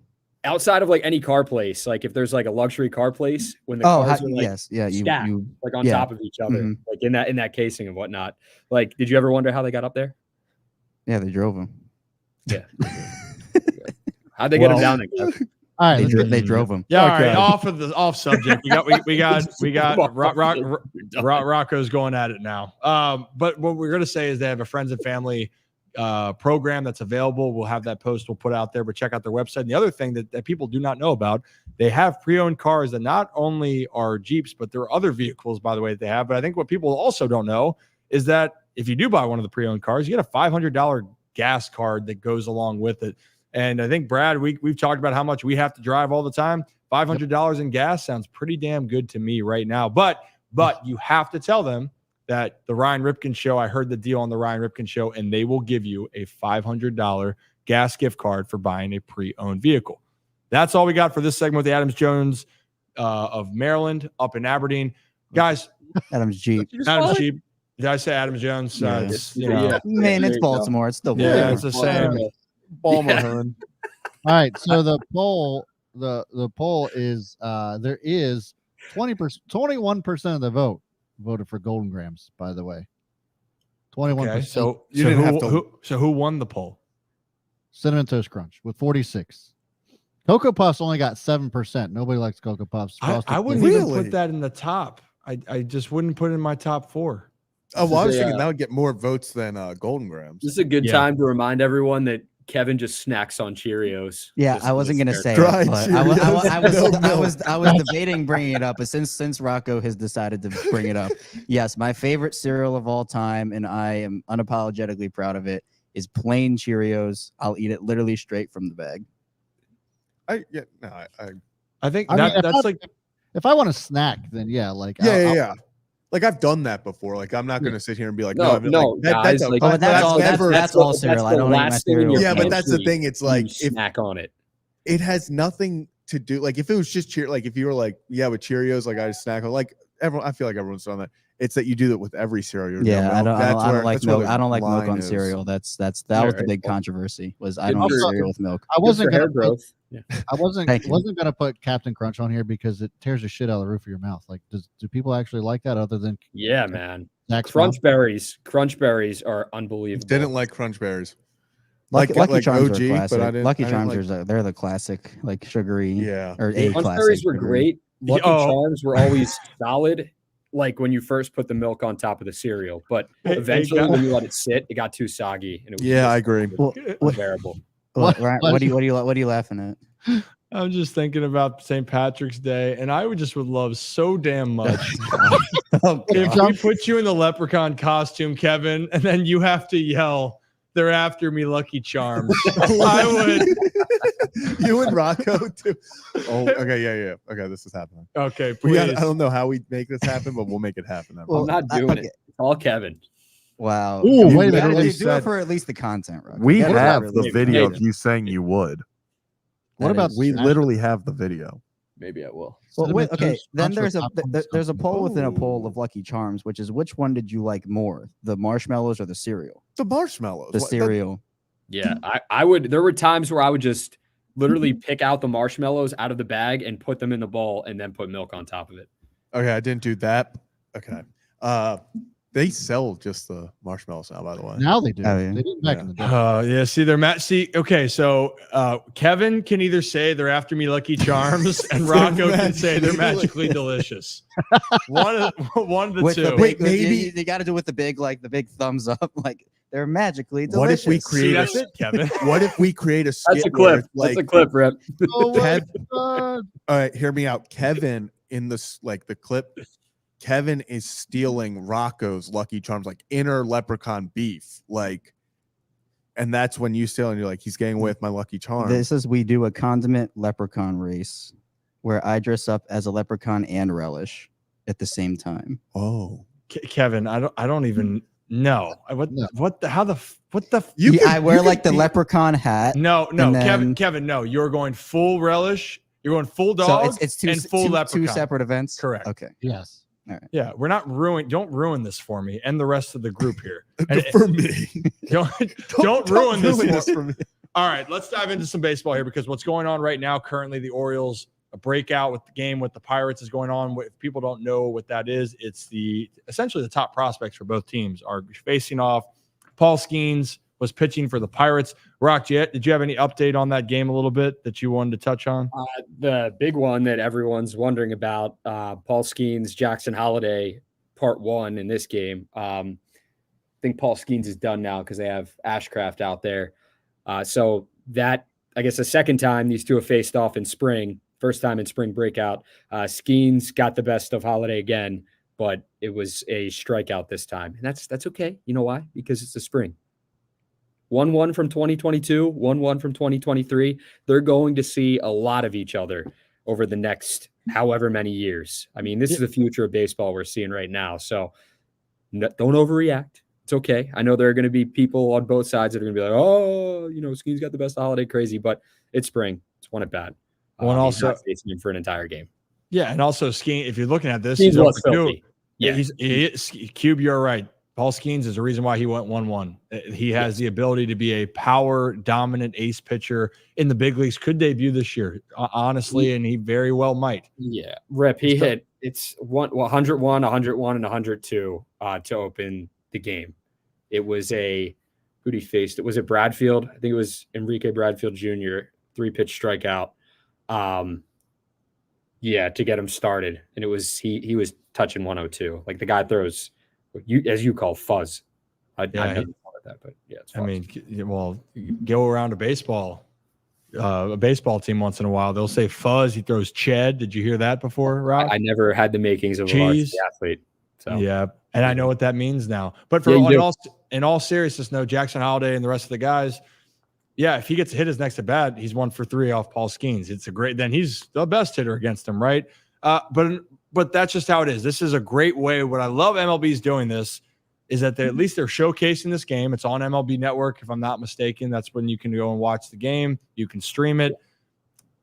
Outside of like any car place, like if there's like a luxury car place, when the Oh, cars are like yes, yeah, stacked, you like on yeah. top of each other, Mhm. like in that casing and whatnot. Like, did you ever wonder how they got up there? yeah, they drove him. Yeah. How'd they get them down there, Kevin? All right, They drove him. Yeah, all Okay. right. Off subject. We got Rocco's going at it now. But what we're gonna say is they have a friends and family program that's available. We'll have that post we'll put out there, but check out their website. And the other thing that people do not know about, they have pre-owned cars that not only are Jeeps, but there are other vehicles, by the way, that they have. But I think what people also don't know is that if you do buy one of the pre-owned cars, you get a $500 gas card that goes along with it. And I think, Brad, we've talked about how much we have to drive all the time. $500 in gas sounds pretty damn good to me right now. But you have to tell them that the Ryan Ripken Show, I heard the deal on the Ryan Ripken Show, and they will give you a $500 gas gift card for buying a pre-owned vehicle. That's all we got for this segment with the Adams Jones of Maryland up in Aberdeen. Guys, Adams Jeep. Adams Jeep. Did I say Adams Jones? Yeah. It's, Man, it's Baltimore. It's still Yeah, Baltimore. it's the same. Balmerhorn. All right, so the poll is there is 21% of the vote voted for Golden Grams, by the way. 21%. Okay, so You didn't have who won the poll? Cinnamon Toast Crunch with 46. Cocoa Puffs only got 7%. Nobody likes Cocoa Puffs. I wouldn't even put that in the top. I just wouldn't put it in my top 4. Oh, well, I was Yeah. thinking that would get more votes than Golden Grams. This is a good Yeah. time to remind everyone that Kevin just snacks on Cheerios. Yeah, Just I wasn't in gonna this say area. Dry it, but I was debating bringing it up, but since Rocco has decided to bring it up, yes, my favorite cereal of all time, and I am unapologetically proud of it, is plain Cheerios. I'll eat it literally straight from the bag. I think I mean, that's like if I want a snack, then yeah, like Yeah. Like I've done that before. Like I'm not going to sit here and be like, No, I mean, no, like, guys, that's, like, Oh, that's all. never. That's all cereal. I the don't eat my last thing in cereal. your Yeah, but that's the pantry, thing. It's like you snack on it. it has nothing to do, like if it was just like if you were like, yeah, with Cheerios, like I just snack on, like everyone, I feel like everyone's done that. It's that you do that with every cereal. Yeah, I don't like milk. I don't like milk on is. cereal. That was the big controversy. Was I don't eat cereal with milk. I wasn't hair gonna growth. I wasn't gonna put Captain Crunch on here because it tears the shit out of the roof of your mouth. Like, do people actually like that other than Yeah, man. Zach's Crunch berries are unbelievable. Didn't like Crunch Berries. Lucky Charms OG, are classic. but I didn't. Lucky I didn't Charms are they're the classic, like sugary. Yeah. Or a Crunch classic. berries were sugary. great. Lucky Charms were always solid. Like when you first put the milk on top of the cereal, but eventually when you let it sit, it got too soggy. And it was I agree. Unbearable. What are you laughing at? I'm just thinking about St. Patrick's Day, and I would love so damn much if we put you in the leprechaun costume, Kevin, and then you have to yell, "They're after me, Lucky Charms." I would. You and Rocco too. Oh, okay, yeah. Okay, this is happening. Okay, please. I don't know how we make this happen, but we'll make it happen. I'm not doing it. It's all Kevin. Wow. Ooh, wait a minute. Do it for at least the content, right? We Yeah, have really the video maybe. of you saying you would. What about We literally have the video. Maybe I will. Well, wait, okay. Then Crunch there's a with poll within a poll of Lucky Charms, which is which one did you like more, the marshmallows or the cereal? The marshmallows. The cereal. Yeah, I would. There were times where I would just literally pick out the marshmallows out of the bag and put them in the bowl and then put milk on top of it. Okay, I didn't do that. Okay. They sell just the marshmallows now, by the way. Now they do. Oh, yeah. They did back in the day. Yeah, see, they're okay, so Kevin can either say they're after me Lucky Charms, and Rocco can say they're magically delicious. One of the With two. the big, Wait, maybe- they got to do with the big, like the big thumbs up, like they're magically delicious. What if we See, create that's it, Kevin. What if we create a skit That's a where clip. it's like, That's a clip, Rip. Oh my Kev- God. all right, hear me out. Kevin in this, like the clip, Kevin is stealing Rocco's Lucky Charms, like inner leprechaun beef, like, and that's when you steal and you're like, he's getting away with my Lucky Charms. This is we do a condiment leprechaun race where I dress up as a leprechaun and relish at the same time. Oh, Kevin, I don't even know what the I wear like the leprechaun hat. No, and then- Kevin, no, you're going full relish. You're going full So dog. it's two, and full two leprechaun. separate events. Correct. Okay. Yes. All right. Yeah, we're not don't ruin this for me and the rest of the group here. for me. Don't ruin this for me. All right, let's dive into some baseball here because what's going on right now currently, the Orioles, a breakout with the game with the Pirates is going on. If people don't know what that is, it's essentially the top prospects for both teams are facing off. Paul Skeens was pitching for the Pirates. Rock, did you have any update on that game a little bit that you wanted to touch on? The big one that everyone's wondering about, Paul Skeens, Jackson Holiday, part 1 in this game. I think Paul Skeens is done now because they have Ashcraft out there. So that, I guess, the second time these two have faced off in spring, first time in spring breakout. Skeens got the best of Holiday again, but it was a strikeout this time. And that's okay. You know why? Because it's the spring. 1-1 from 2022, 1-1 from 2023. They're going to see a lot of each other over the next however many years. I mean, this is the future of baseball we're seeing right now. So don't overreact. It's okay. I know there are going to be people on both sides that are going to be like, oh, Skeens got the best Holiday, crazy, but it's spring. It's one at bat. One also he's not facing him for an entire game. Yeah, and also Skeens, if you're looking at this, Skeens was filthy. Yeah, Cube, you're right. Paul Skeens is the reason why he went 1-1. He has the ability to be a power dominant ace pitcher in the big leagues. Could debut this year, honestly, and he very well might. Yeah, Rip. He hit 101, 101, and 102 to open the game. It was who'd he faced? It was at Bradfield. I think it was Enrique Bradfield Jr. 3-pitch strikeout. To get him started, and it was he was touching 102. Like the guy throws. As you call fuzz. I didn't call it that, but yeah, it's fuzz. I mean, well, go around a baseball team once in a while. They'll say fuzz. He throws ched. Did you hear that before, Rob? I never had the makings of a varsity athlete. So yeah, and I know what that means now. But in all seriousness, no, Jackson Holiday and the rest of the guys. Yeah, if he gets hit his next at bat, he's 1 for 3 off Paul Skeens. Then he's the best hitter against him, right? But that's just how it is. This is a great way. What I love MLB's doing this is that at least they're showcasing this game. It's on MLB Network, if I'm not mistaken. That's when you can go and watch the game. You can stream it.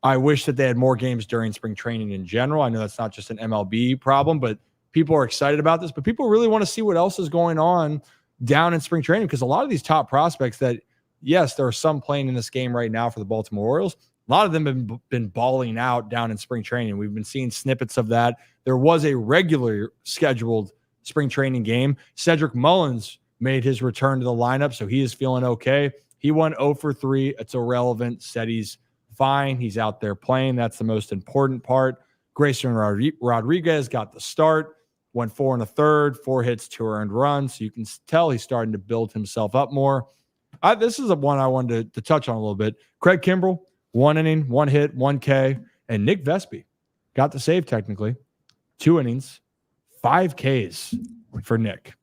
I wish that they had more games during spring training in general. I know that's not just an MLB problem, but people are excited about this. But people really want to see what else is going on down in spring training, because a lot of these top prospects that, yes, there are some playing in this game right now for the Baltimore Orioles. A lot of them have been balling out down in spring training. We've been seeing snippets of that. There was a regular scheduled spring training game. Cedric Mullins made his return to the lineup, so he is feeling okay. He went 0 for 3. It's irrelevant. Said he's fine. He's out there playing. That's the most important part. Grayson Rodriguez got the start, went 4 1/3, 4 hits, 2 earned runs. So you can tell he's starting to build himself up more. This is one I wanted to touch on a little bit. Craig Kimbrell, 1 inning, 1 hit, 1 K. And Nick Vespi got the save technically. 2 innings, 5 Ks for Nick.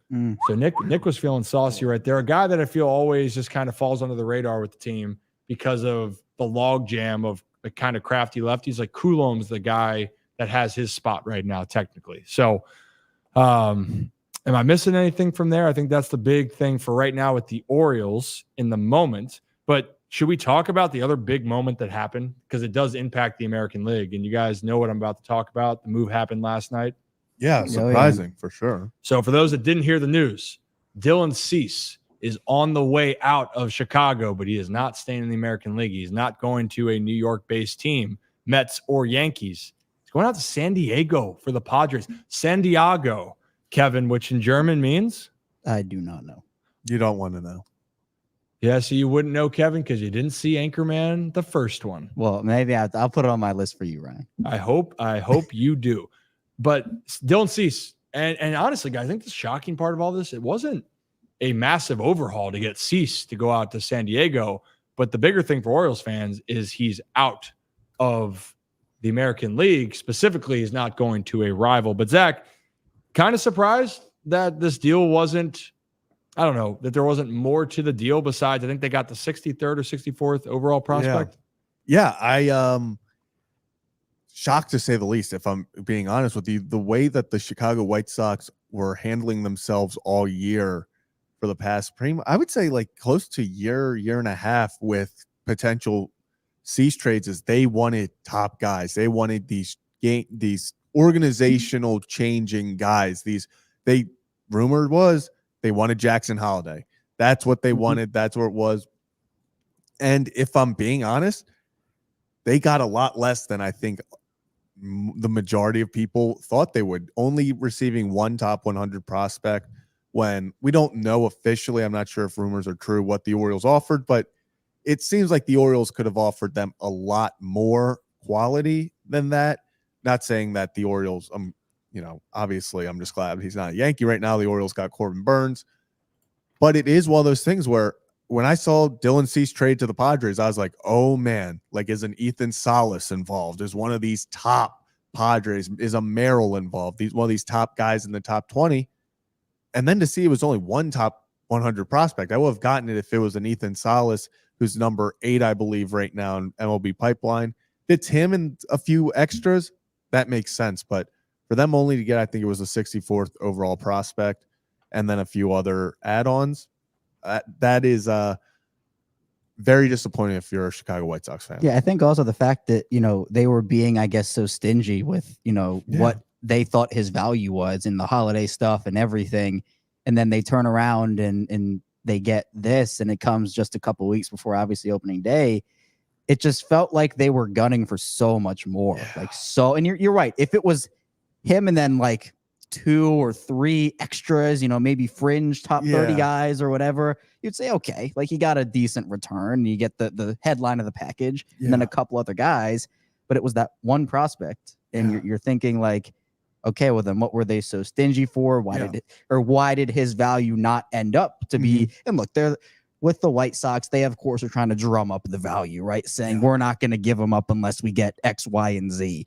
So Nick was feeling saucy right there. A guy that I feel always just kind of falls under the radar with the team because of the log jam of the kind of crafty lefties. Like Coulombe's the guy that has his spot right now, technically. So am I missing anything from there? I think that's the big thing for right now with the Orioles in the moment. But should we talk about the other big moment that happened? Because it does impact the American League. And you guys know what I'm about to talk about. The move happened last night. Yeah, surprising for sure. So for those that didn't hear the news, Dylan Cease is on the way out of Chicago, but he is not staying in the American League. He's not going to a New York-based team, Mets or Yankees. He's going out to San Diego for the Padres. San Diego, Kevin, which in German means? I do not know. You don't want to know. Yeah, so you wouldn't know, Kevin, because you didn't see Anchorman, the first one. Well, maybe I'll put it on my list for you, Ryan. I hope you do. But Dylan Cease, and honestly, guys, I think the shocking part of all this, it wasn't a massive overhaul to get Cease to go out to San Diego. But the bigger thing for Orioles fans is he's out of the American League. Specifically, he's not going to a rival. But Zach, kind of surprised that this deal wasn't, I don't know, that there wasn't more to the deal besides, I think they got the 63rd or 64th overall prospect. Yeah, I shocked to say the least, if I'm being honest with you. The way that the Chicago White Sox were handling themselves all year for the past, I would say like close to year and a half with potential Cease trades, is they wanted top guys. They wanted these organizational changing guys. Rumored was they wanted Jackson Holiday. That's what they wanted. That's where it was. And if I'm being honest, they got a lot less than I think the majority of people thought they would, only receiving one top 100 prospect when we don't know officially. I'm not sure if rumors are true what the Orioles offered, but it seems like the Orioles could have offered them a lot more quality than that. Not saying that the Orioles, obviously I'm just glad he's not a Yankee right now. The Orioles got Corbin Burns, but it is one of those things where when I saw Dylan Cease trade to the Padres, I was like, oh man, like is an Ethan Salas involved? Is one of these top Padres, is a Merrill involved? One of these top guys in the top 20. And then to see it was only one top 100 prospect. I would have gotten it if it was an Ethan Salas, who's number 8, I believe, right now in MLB pipeline. It's him and a few extras. That makes sense. But for them only to get, I think it was a 64th overall prospect and then a few other add-ons, that is very disappointing if you're a Chicago White Sox fan. Yeah, I think also the fact that, they were being, I guess, so stingy with, what they thought his value was in the holiday stuff and everything. And then they turn around and they get this, and it comes just a couple weeks before obviously opening day. It just felt like they were gunning for so much more. And you're right. If it was him and then like 2 or 3 extras, maybe fringe top 30 guys or whatever, you'd say, okay, like you got a decent return. You get the headline of the package and then a couple other guys, but it was that one prospect. And you're thinking like, okay, well then what were they so stingy for? Why did his value not end up to be? And look, they're with the White Sox, they of course are trying to drum up the value, right? Saying we're not going to give them up unless we get X, Y, and Z.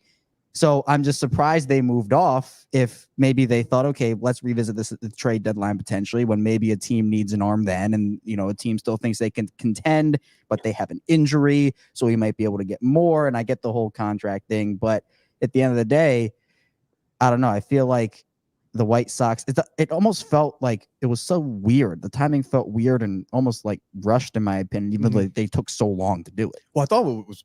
So I'm just surprised they moved off. If maybe they thought, okay, let's revisit this at the trade deadline potentially, when maybe a team needs an arm then, and a team still thinks they can contend, but they have an injury, so we might be able to get more. And I get the whole contract thing, but at the end of the day, I don't know. I feel like the White Sox, it almost felt like it was so weird. The timing felt weird and almost like rushed, in my opinion, even though they took so long to do it. Well, I thought what was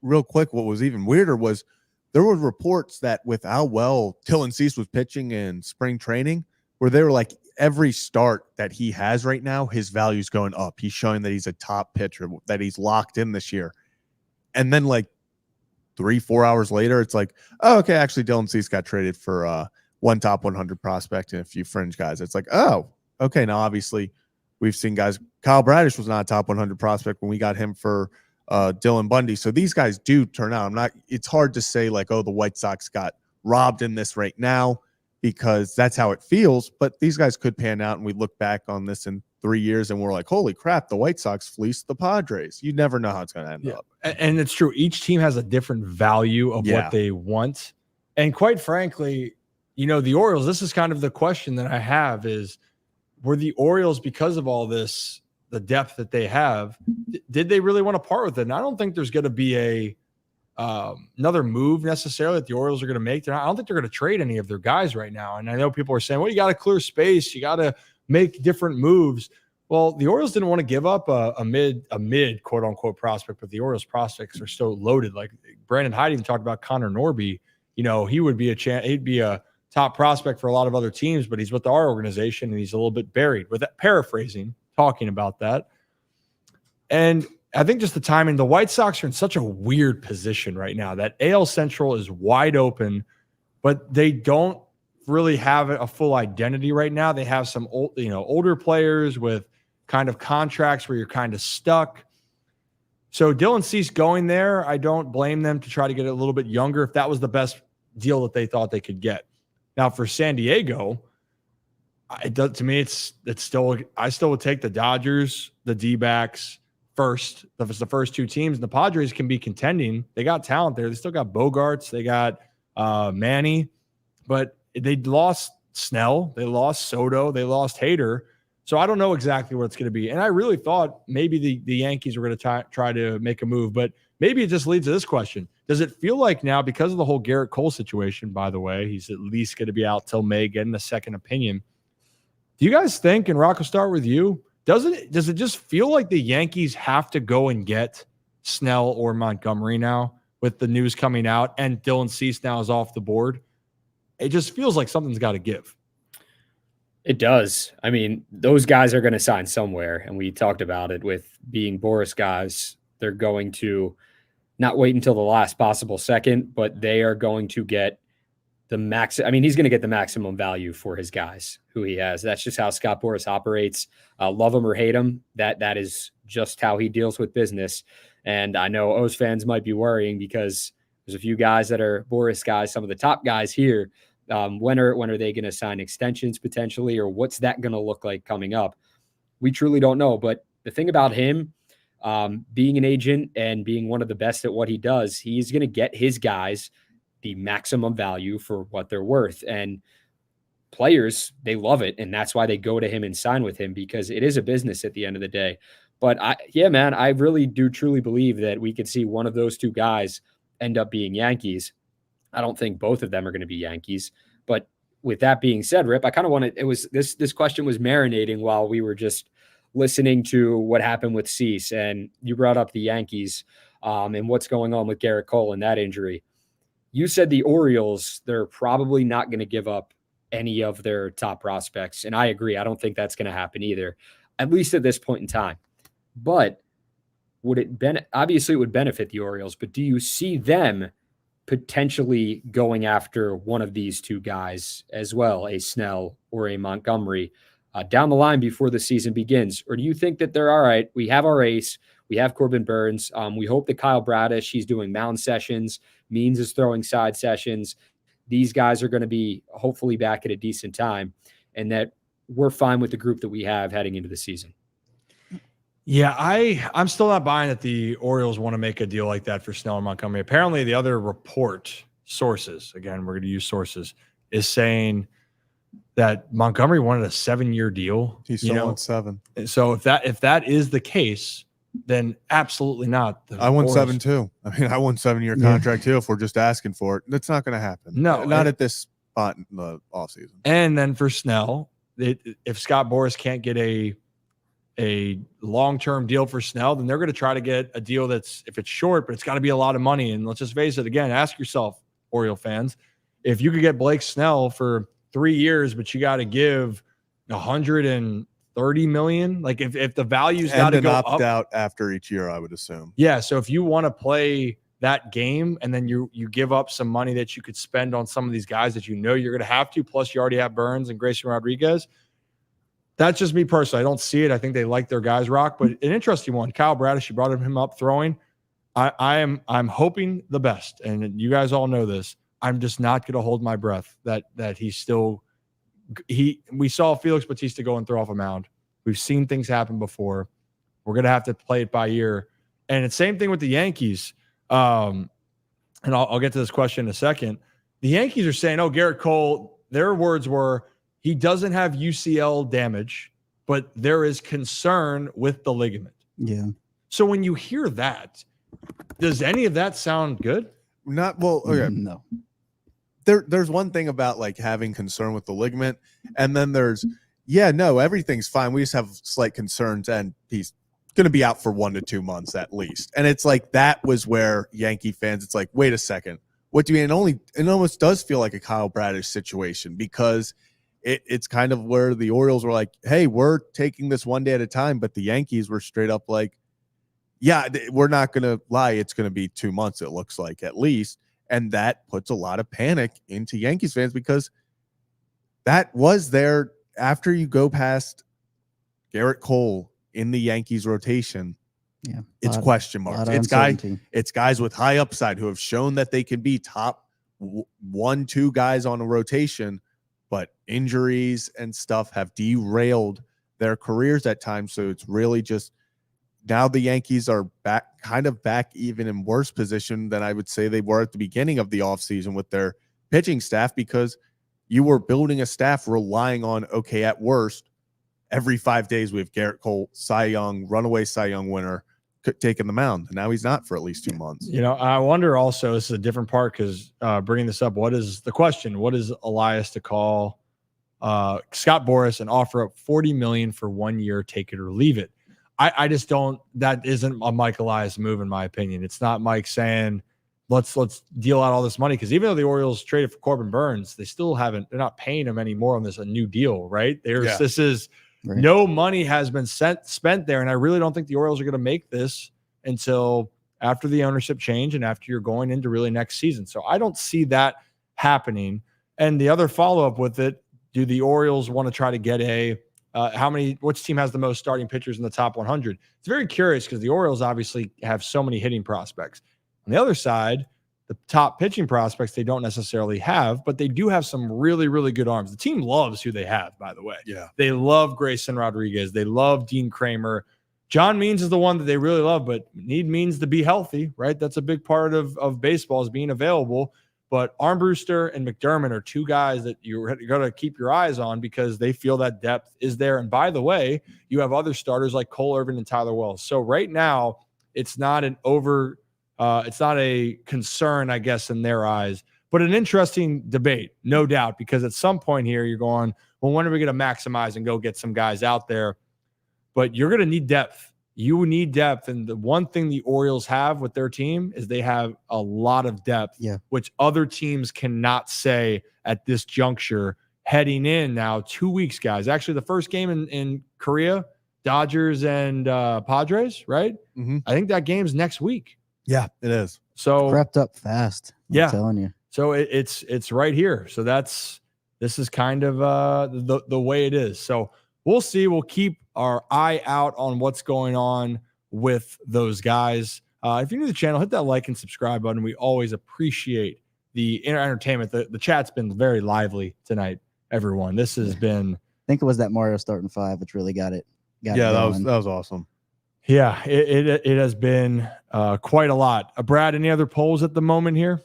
real quick, what was even weirder was there were reports that with how well Dylan Cease was pitching in spring training, where they were like, every start that he has right now, his value's going up. He's showing that he's a top pitcher, that he's locked in this year. And then like 3-4 hours later, it's like, oh, okay, actually Dylan Cease got traded for one top 100 prospect and a few fringe guys. It's like, oh, okay. Now, obviously, we've seen guys. Kyle Bradish was not a top 100 prospect when we got him for Dylan Bundy. So these guys do turn out. It's hard to say like, oh, the White Sox got robbed in this right now, because that's how it feels. But these guys could pan out, and we look back on this in 3 years and we're like, holy crap, the White Sox fleeced the Padres. You never know how it's going to end up. And it's true. Each team has a different value of what they want. And quite frankly, the Orioles, this is kind of the question that I have is, were the Orioles, because of all this, the depth that they have, did they really want to part with it? And I don't think there's going to be another move necessarily that the Orioles are going to make. I don't think they're going to trade any of their guys right now. And I know people are saying, well, you got to clear space. You got to make different moves. Well, the Orioles didn't want to give up a mid quote unquote prospect, but the Orioles prospects are so loaded. Like Brandon Hyde even talked about Connor Norby. He would be he'd be a top prospect for a lot of other teams, but he's with our organization and he's a little bit buried. With that, paraphrasing, talking about that. And I think just the timing, the White Sox are in such a weird position right now that AL Central is wide open, but they don't really have a full identity right now. They have some older players with kind of contracts where you're kind of stuck. So Dylan Cease going there, I don't blame them to try to get a little bit younger if that was the best deal that they thought they could get. Now for San Diego, to me, it's still, I still would take the Dodgers, the D-backs first. If it's the first two teams, and the Padres can be contending. They got talent there. They still got Bogarts. They got Manny, but they lost Snell. They lost Soto. They lost Hader. So I don't know exactly what it's going to be. And I really thought maybe the Yankees were going to try to make a move, but maybe it just leads to this question. Does it feel like now, because of the whole Garrett Cole situation, by the way, he's at least going to be out till May, getting a second opinion. Do you guys think, and Rock, will start with you, does it just feel like the Yankees have to go and get Snell or Montgomery now with the news coming out and Dylan Cease now is off the board? It just feels like something's got to give. It does. I mean, those guys are going to sign somewhere. And we talked about it with being Boris guys. They're going to not wait until the last possible second, but they are going to get the max. I mean, he's going to get the maximum value for his guys who he has. That's just how Scott Boras operates. Love him or hate him. That is just how he deals with business. And I know O's fans might be worrying because there's a few guys that are Boris guys, some of the top guys here. When are they going to sign extensions potentially, or what's that going to look like coming up? We truly don't know. But the thing about him, being an agent and being one of the best at what he does, he's going to get his guys the maximum value for what they're worth. And players, they love it. And that's why they go to him and sign with him, because it is a business at the end of the day. But I really do truly believe that we could see one of those two guys end up being Yankees. I don't think both of them are going to be Yankees. But with that being said, Rip, I kind of wanted, this question was marinating while we were just listening to what happened with Cease, and you brought up the Yankees and what's going on with Garrett Cole and that injury. You said the Orioles, they're probably not going to give up any of their top prospects. And I agree. I don't think that's going to happen either, at least at this point in time. But obviously it would benefit the Orioles, but do you see them potentially going after one of these two guys as well, a Snell or a Montgomery, down the line before the season begins? Or do you think that they're all right? We have our ace. We have Corbin Burns. We hope that Kyle Bradish, he's doing mound sessions. Means is throwing side sessions. These guys are going to be hopefully back at a decent time, and that we're fine with the group that we have heading into the season. Yeah, I'm still not buying that the Orioles want to make a deal like that for Snell and Montgomery. Apparently, the other report sources, again, we're going to use sources, is saying that Montgomery wanted a 7-year deal. He still wants 7. So if that is the case, then absolutely not. I want 7 too. I mean, I want 7-year contract too if we're just asking for it. That's not going to happen. No, not at this spot in the offseason. And then for Snell, if Scott Boras can't get a a long-term deal for Snell, then they're going to try to get a deal that's, if it's short, but it's got to be a lot of money. And let's just face it again, ask yourself, Oriole fans, if you could get Blake Snell for 3 years, but you got to give $130 million, like if the value's got to go up out after each year, I would assume. Yeah. So if you want to play that game and then you give up some money that you could spend on some of these guys that you know you're going to have to, plus you already have Burns and Grayson Rodriguez. That's just me personally. I don't see it. I think they like their guys rock, but an interesting one. Kyle Bradish, you brought him up throwing. I'm hoping the best, and you guys all know this. I'm just not going to hold my breath that he's still. We saw Felix Bautista go and throw off a mound. We've seen things happen before. We're going to have to play it by ear, and it's same thing with the Yankees. And I'll get to this question in a second. The Yankees are saying, "Oh, Garrett Cole." Their words were, he doesn't have UCL damage, but there is concern with the ligament. Yeah. So when you hear that, does any of that sound good? Not well. Okay. No. There's one thing about like having concern with the ligament, and then there's everything's fine. We just have slight concerns, and he's going to be out for 1 to 2 months at least. And it's like that was where Yankee fans, it's like, wait a second, what do you mean? It almost does feel like a Kyle Bradish situation, because it's kind of where the Orioles were like, hey, we're taking this one day at a time, but the Yankees were straight up like, yeah, we're not going to lie, it's going to be 2 months, it looks like, at least. And that puts a lot of panic into Yankees fans, because that was there after you go past Garrett Cole in the Yankees rotation. Yeah, it's question marks. It's guys with high upside who have shown that they can be top 1-2 guys on a rotation, but injuries and stuff have derailed their careers at times. So it's really just now the Yankees are back even in worse position than I would say they were at the beginning of the offseason with their pitching staff, because you were building a staff relying on, okay, at worst, every 5 days we have Garrett Cole, runaway Cy Young winner, taking the mound. And now he's not for at least 2 months. You know, I wonder also, this is a different part, because bringing this up, what is the question? What is Elias to call Scott Boras and offer up $40 million for 1 year, take it or leave it? I just don't. That isn't a Mike Elias move, in my opinion. It's not Mike saying, let's deal out all this money, because even though the Orioles traded for Corbin Burns, they still haven't. They're not paying him anymore on a new deal, right? This is. Right. No money has been spent there, and I really don't think the Orioles are going to make this until after the ownership change and after you're going into really next season. So I don't see that happening. And the other follow-up with it, do the Orioles want to try to get which team has the most starting pitchers in the top 100? It's very curious, because the Orioles obviously have so many hitting prospects. On the other side, the top pitching prospects they don't necessarily have, but they do have some really, really good arms. The team loves who they have, by the way. Yeah. They love Grayson Rodriguez. They love Dean Kramer. John Means is the one that they really love, but need Means to be healthy, right? That's a big part of baseball, is being available. But Armbruster and McDermott are two guys that you're going to keep your eyes on, because they feel that depth is there. And by the way, you have other starters like Cole Irvin and Tyler Wells. So right now, it's not it's not a concern, I guess, in their eyes, but an interesting debate, no doubt, because at some point here you're going, well, when are we going to maximize and go get some guys out there? But you're going to need depth. You need depth. And the one thing the Orioles have with their team is they have a lot of depth, which other teams cannot say at this juncture heading in now 2 weeks, guys. Actually, the first game in Korea, Dodgers and Padres, right? Mm-hmm. I think that game's next week. Yeah, it is. So crept up fast. I'm telling you. So it's right here. So this is kind of the way it is. So we'll see. We'll keep our eye out on what's going on with those guys. If you're new to the channel, hit that like and subscribe button. We always appreciate the entertainment. The chat's been very lively tonight, everyone. This has been. I think it was that Mario starting 5, which really got it. That was awesome. Yeah, it has been quite a lot. Brad, any other polls at the moment here?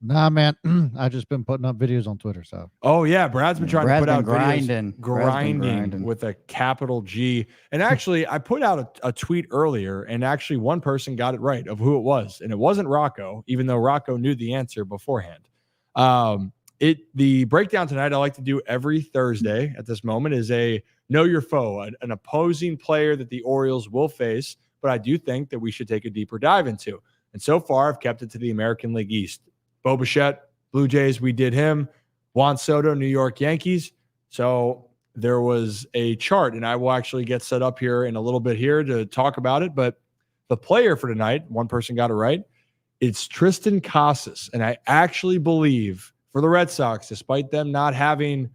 Nah, man. I've just been putting up videos on Twitter. So. Oh yeah, Brad's been trying to put out grinding. Grinding with a capital G. And actually, I put out a tweet earlier, and actually one person got it right of who it was, and it wasn't Rocco, even though Rocco knew the answer beforehand. The breakdown tonight I like to do every Thursday at this moment is a know your foe, an opposing player that the Orioles will face, but I do think that we should take a deeper dive into. And so far, I've kept it to the American League East. Bo Bichette, Blue Jays, we did him. Juan Soto, New York Yankees. So there was a chart, and I will actually get set up here in a little bit here to talk about it. But the player for tonight, one person got it right. It's Tristan Casas. And I actually believe for the Red Sox, despite them not having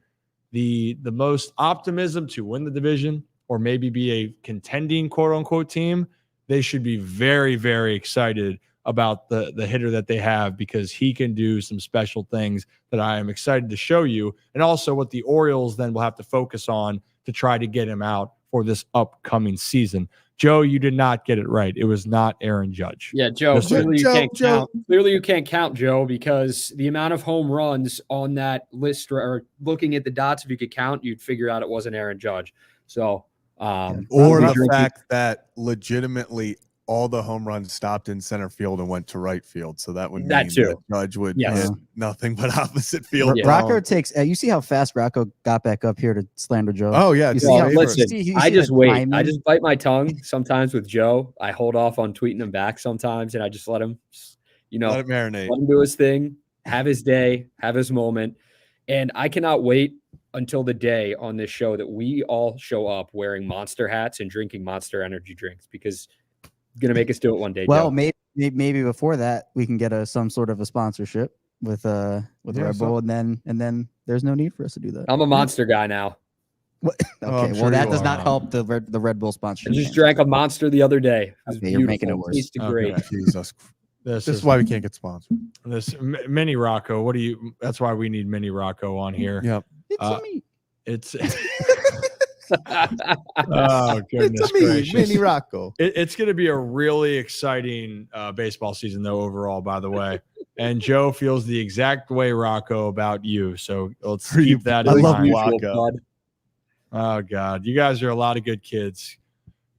the most optimism to win the division or maybe be a contending quote-unquote team, they should be very, very excited about the hitter that they have, because he can do some special things that I am excited to show you, and also what the Orioles then will have to focus on to try to get him out for this upcoming season. Joe, you did not get it right. It was not Aaron Judge. Yeah, Joe, clearly you can't count. Clearly you can't count, Joe, because the amount of home runs on that list, or looking at the dots, if you could count, you'd figure out it wasn't Aaron Judge. So, or the fact that legitimately all the home runs stopped in center field and went to right field. So that would mean that Judge would hit nothing but opposite field. Rocco takes, you see how fast Rocco got back up here to slander Joe? Oh, yeah. You listen, I just wait. Timing? I just bite my tongue sometimes with Joe. I hold off on tweeting him back sometimes, and I just let him, let it marinate. Let him do his thing, have his day, have his moment. And I cannot wait until the day on this show that we all show up wearing Monster hats and drinking Monster energy drinks, because going to make us do it one day. Well, Joe. maybe before that we can get some sort of a sponsorship with Red Bull, and then there's no need for us to do that. I'm a Monster guy now. What? Okay, well that does not help the Red Bull sponsorship. I just drank a Monster the other day. Okay, you're making it worse. Tasted great. Jesus. This is why we can't get sponsored. This Mini Rocco. That's why we need Mini Rocco on here. Yep. It's me. It's oh goodness gracious. Mini Rocco. It's going to be a really exciting baseball season, though, overall, by the way. And Joe feels the exact way, Rocco, about you. So let's keep that in mind. Rocco. Oh God, you guys are a lot of good kids.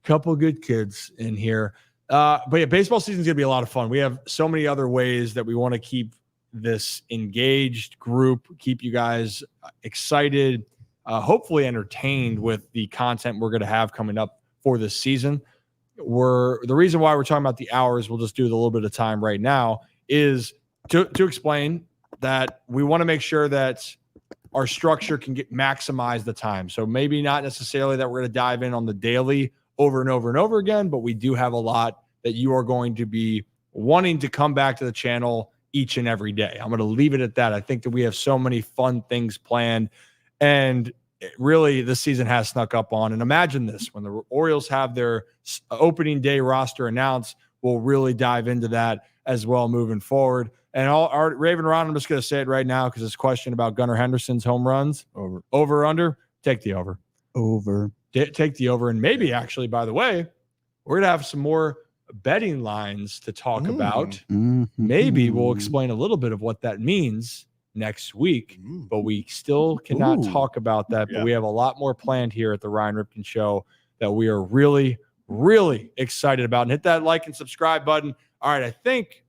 Couple good kids in here. But yeah, baseball season is going to be a lot of fun. We have so many other ways that we want to keep this engaged group, keep you guys excited, hopefully entertained with the content we're going to have coming up for this season. The reason why we're talking about the hours, we'll just do a little bit of time right now, is to explain that we want to make sure that our structure can maximize the time. So maybe not necessarily that we're going to dive in on the daily over and over and over again, but we do have a lot that you are going to be wanting to come back to the channel each and every day. I'm going to leave it at that. I think that we have so many fun things planned, and really this season has snuck up on. And imagine this, when the Orioles have their opening day roster announced, we'll really dive into that as well moving forward. And our Raven Ron, I'm just going to say it right now because this question about Gunnar Henderson's home runs, over under, take the over. Take the over. And maybe actually, by the way, we're going to have some more betting lines to talk about. Maybe we'll explain a little bit of what that means next week, but we still cannot talk about that. But we have a lot more planned here at the Ryan Ripken Show that we are really, really excited about. And hit that like and subscribe button. All right, I think,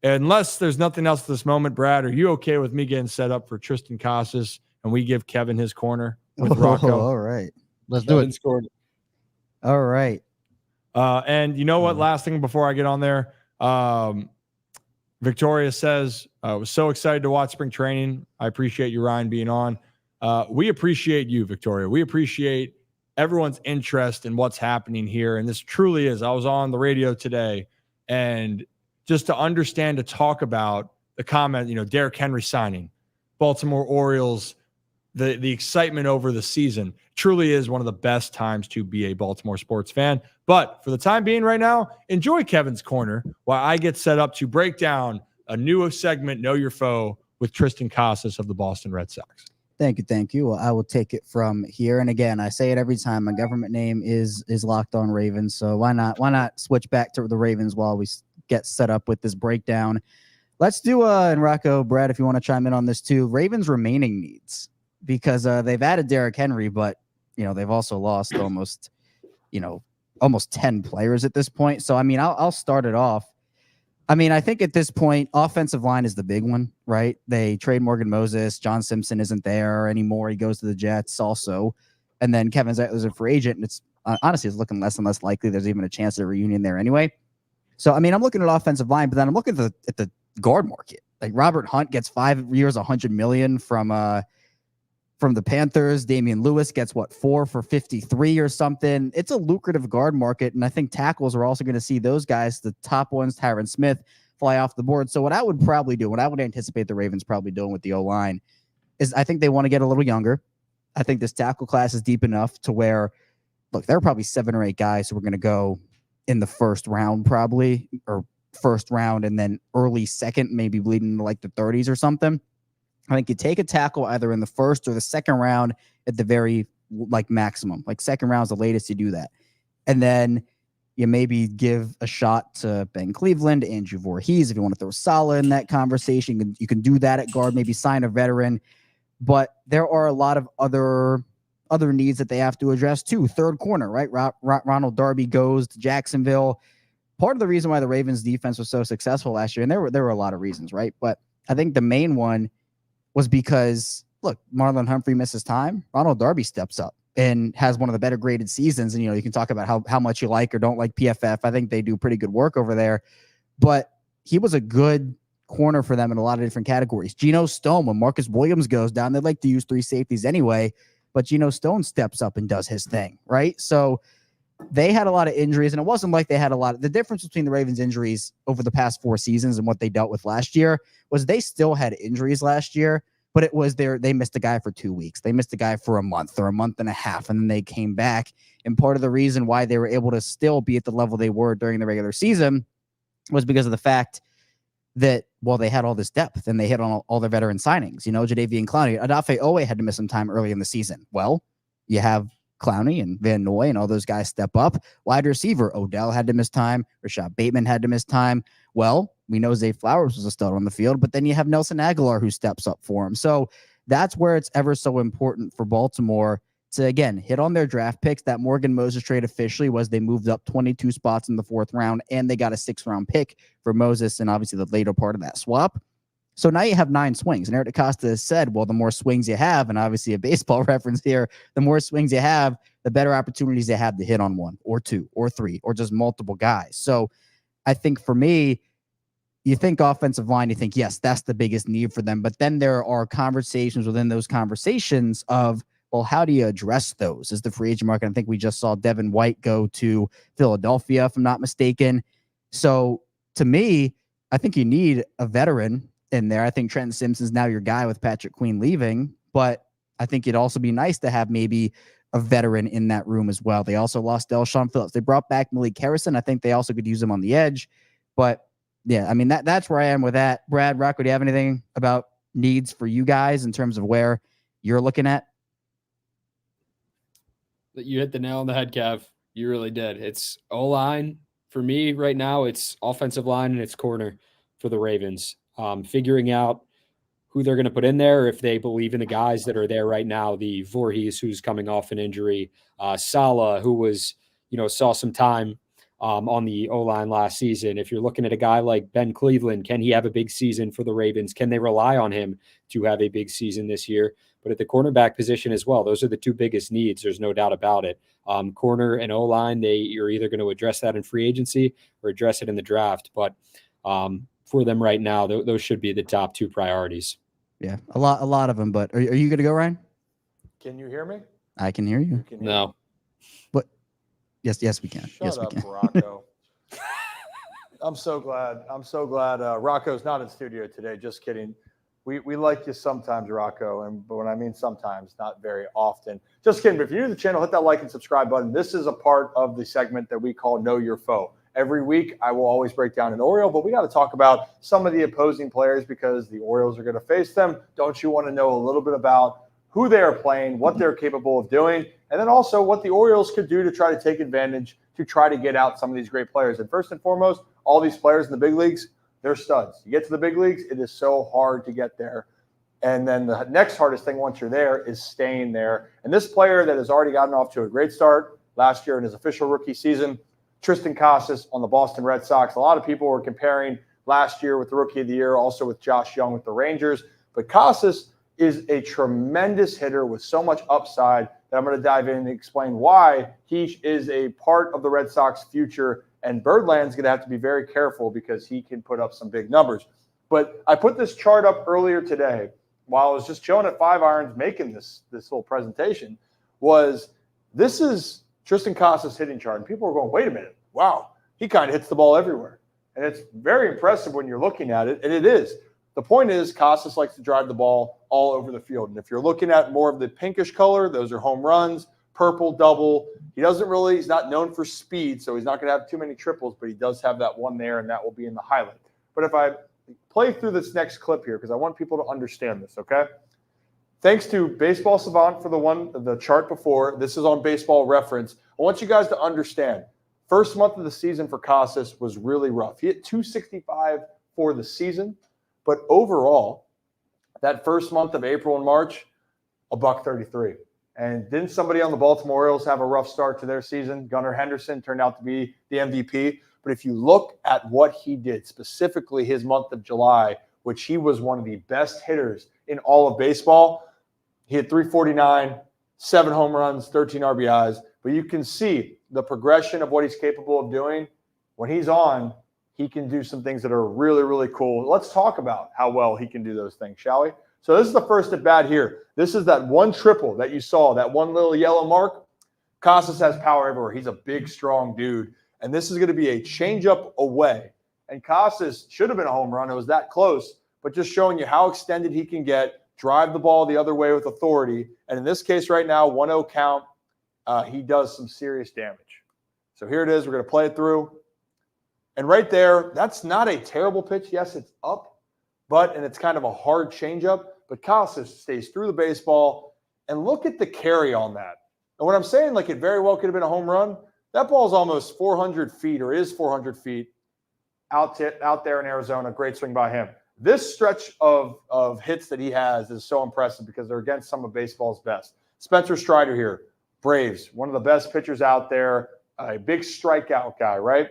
unless there's nothing else at this moment, Brad, are you okay with me getting set up for Tristan Casas and we give Kevin his corner with Rocco? All right. Let's do it. Scored. All right. And you know what? Last thing before I get on there, Victoria says, I was so excited to watch spring training. I appreciate you, Ryan, being on. We appreciate you, Victoria. We appreciate everyone's interest in what's happening here. And this truly is. I was on the radio today, and just to understand, to talk about the comment, Derrick Henry signing, Baltimore Orioles, the excitement over the season truly is one of the best times to be a Baltimore sports fan. But for the time being right now, enjoy Kevin's Corner while I get set up to break down a new segment, Know Your Foe, with Tristan Casas of the Boston Red Sox. Thank you. Well, I will take it from here. And again, I say it every time. My government name is Locked On Ravens. So why not switch back to the Ravens while we get set up with this breakdown? Let's do and Rocco, Brad, if you want to chime in on this too, Ravens remaining needs, because they've added Derrick Henry, but they've also lost almost 10 players at this point. So I mean, I'll start it off. I mean, I think at this point, offensive line is the big one, right? They trade Morgan Moses. John Simpson isn't there anymore. He goes to the Jets also. And then Kevin Zeitler's a free agent, and it's honestly, it's looking less and less likely there's even a chance of a reunion there anyway. So, I mean, I'm looking at offensive line, but then I'm looking at the guard market. Like Robert Hunt gets 5 years, $100 million from the Panthers. Damian Lewis gets 4 for 53 or something. It's a lucrative guard market, and I think tackles are also going to see those guys, the top ones, Tyron Smith, fly off the board. So what I would probably do, what I would anticipate the Ravens probably doing with the O-line is I think they want to get a little younger. I think this tackle class is deep enough to where, look, there are probably 7 or 8 guys who are going to go in the first round probably, or first round and then early second, maybe bleeding into like the 30s or something. I think you take a tackle either in the first or the second round at the very like maximum. Like second round is the latest you do that. And then you maybe give a shot to Ben Cleveland, Andrew Voorhees, if you want to throw Salah in that conversation. You can do that at guard, maybe sign a veteran. But there are a lot of other needs that they have to address too. Third corner, right? Ronald Darby goes to Jacksonville. Part of the reason why the Ravens defense was so successful last year, and there were a lot of reasons, right? But I think the main one was because, look, Marlon Humphrey misses time. Ronald Darby steps up and has one of the better graded seasons. And, you know, you can talk about how much you like or don't like PFF. I think they do pretty good work over there. But he was a good corner for them in a lot of different categories. Geno Stone, when Marcus Williams goes down, they like to use 3 safeties anyway. But Geno Stone steps up and does his thing, right? So they had a lot of injuries, and it wasn't like they had a lot of the difference between the Ravens injuries over the past 4 seasons and what they dealt with last year was they still had injuries last year, but it was they missed a guy for 2 weeks. They missed a guy for a month or a month and a half, and then they came back. And part of the reason why they were able to still be at the level they were during the regular season was because of the fact that, well, they had all this depth and they hit on all their veteran signings. You know, Jadeveon Clowney, Odafe Owe had to miss some time early in the season. Well, you have Clowney and Van Noy and all those guys step up. Wide receiver, Odell had to miss time. Rashad Bateman had to miss time. Well, we know Zay Flowers was a stud on the field, but then you have Nelson Aguilar who steps up for him. So that's where it's ever so important for Baltimore to, again, hit on their draft picks. That Morgan Moses trade officially was they moved up 22 spots in the 4th round, and they got a 6th-round pick for Moses and obviously the later part of that swap. So now you have 9 swings. And Eric DeCosta has said, well, the more swings you have, and obviously a baseball reference here, the more swings you have, the better opportunities you have to hit on 1 or 2 or 3 or just multiple guys. So I think for me, you think offensive line, you think, yes, that's the biggest need for them. But then there are conversations within those conversations of, well, how do you address those as the free agent market? I think we just saw Devin White go to Philadelphia, if I'm not mistaken. So to me, I think you need a veteran in there. I think Trenton Simpson's now your guy with Patrick Queen leaving, but I think it'd also be nice to have maybe a veteran in that room as well. They also lost Delshon Phillips. They brought back Malik Harrison. I think they also could use him on the edge. But yeah, I mean, that's where I am with that. Brad, Rocco, do you have anything about needs for you guys in terms of where you're looking at? You hit the nail on the head, Kev. You really did. It's O-line. For me right now, it's offensive line and it's corner for the Ravens. Figuring out who they're going to put in there, if they believe in the guys that are there right now, the Voorhees, who's coming off an injury, Salah, who was, saw some time on the O-line last season. If you're looking at a guy like Ben Cleveland, can he have a big season for the Ravens? Can they rely on him to have a big season this year? But at the cornerback position as well, those are the 2 biggest needs. There's no doubt about it. Corner and O-line, you're either going to address that in free agency or address it in the draft. But for them right now, those should be the top 2 priorities. Yeah, a lot of them. But are you going to go, Ryan? Can you hear me? I can hear you. No. But yes, we can. Shut up, Rocco. I'm so glad. Rocco's not in studio today. Just kidding. We like you sometimes, Rocco, but when I mean sometimes, not very often. Just kidding. But if you're new to the channel, hit that like and subscribe button. This is a part of the segment that we call Know Your Foe. Every week, I will always break down an Oriole, but we got to talk about some of the opposing players because the Orioles are going to face them. Don't you want to know a little bit about who they are playing, what they're capable of doing, and then also what the Orioles could do to try to take advantage, to try to get out some of these great players. And first and foremost, all these players in the big leagues, they're studs. You get to the big leagues, it is so hard to get there. And then the next hardest thing once you're there is staying there. And this player that has already gotten off to a great start last year in his official rookie season, Tristan Casas on the Boston Red Sox. A lot of people were comparing last year with the Rookie of the Year, also with Josh Young with the Rangers. But Casas is a tremendous hitter with so much upside that I'm going to dive in and explain why he is a part of the Red Sox future. And Birdland's going to have to be very careful because he can put up some big numbers. But I put this chart up earlier today while I was just chilling at 5 Irons making this little presentation. This is Tristan Casas' hitting chart. And people are going, wait a minute, wow, he kind of hits the ball everywhere. And it's very impressive when you're looking at it, and it is. The point is Casas likes to drive the ball all over the field. And if you're looking at more of the pinkish color, those are home runs, purple, double. He's not known for speed, so he's not going to have too many triples, but he does have that one there, and that will be in the highlight. But if I play through this next clip here, because I want people to understand this, okay? Thanks to Baseball Savant for the chart before. This is on Baseball Reference. I want you guys to understand. First month of the season for Casas was really rough. He hit 265 for the season, but overall, that first month of April and March, $133. And didn't somebody on the Baltimore Orioles have a rough start to their season? Gunnar Henderson turned out to be the MVP. But if you look at what he did, specifically his month of July, which he was one of the best hitters in all of baseball, he hit 349, 7 home runs, 13 RBIs. But you can see the progression of what he's capable of doing. When he's on, he can do some things that are really, really cool. Let's talk about how well he can do those things, shall we? So this is the first at bat here. This is that one triple that you saw, that one little yellow mark. Casas has power everywhere. He's a big, strong dude. And this is going to be a changeup away. And Casas should have been a home run. It was that close. But just showing you how extended he can get, drive the ball the other way with authority. And in this case right now, 1-0 count, he does some serious damage. So here it is. We're going to play it through. And right there, that's not a terrible pitch. Yes, it's up, and it's kind of a hard changeup. But Casas stays through the baseball. And look at the carry on that. And what I'm saying, like it very well could have been a home run, that ball is almost 400 feet or is 400 feet out there in Arizona. Great swing by him. This stretch of hits that he has is so impressive because they're against some of baseball's best. Spencer Strider here, Braves, one of the best pitchers out there, a big strikeout guy, right?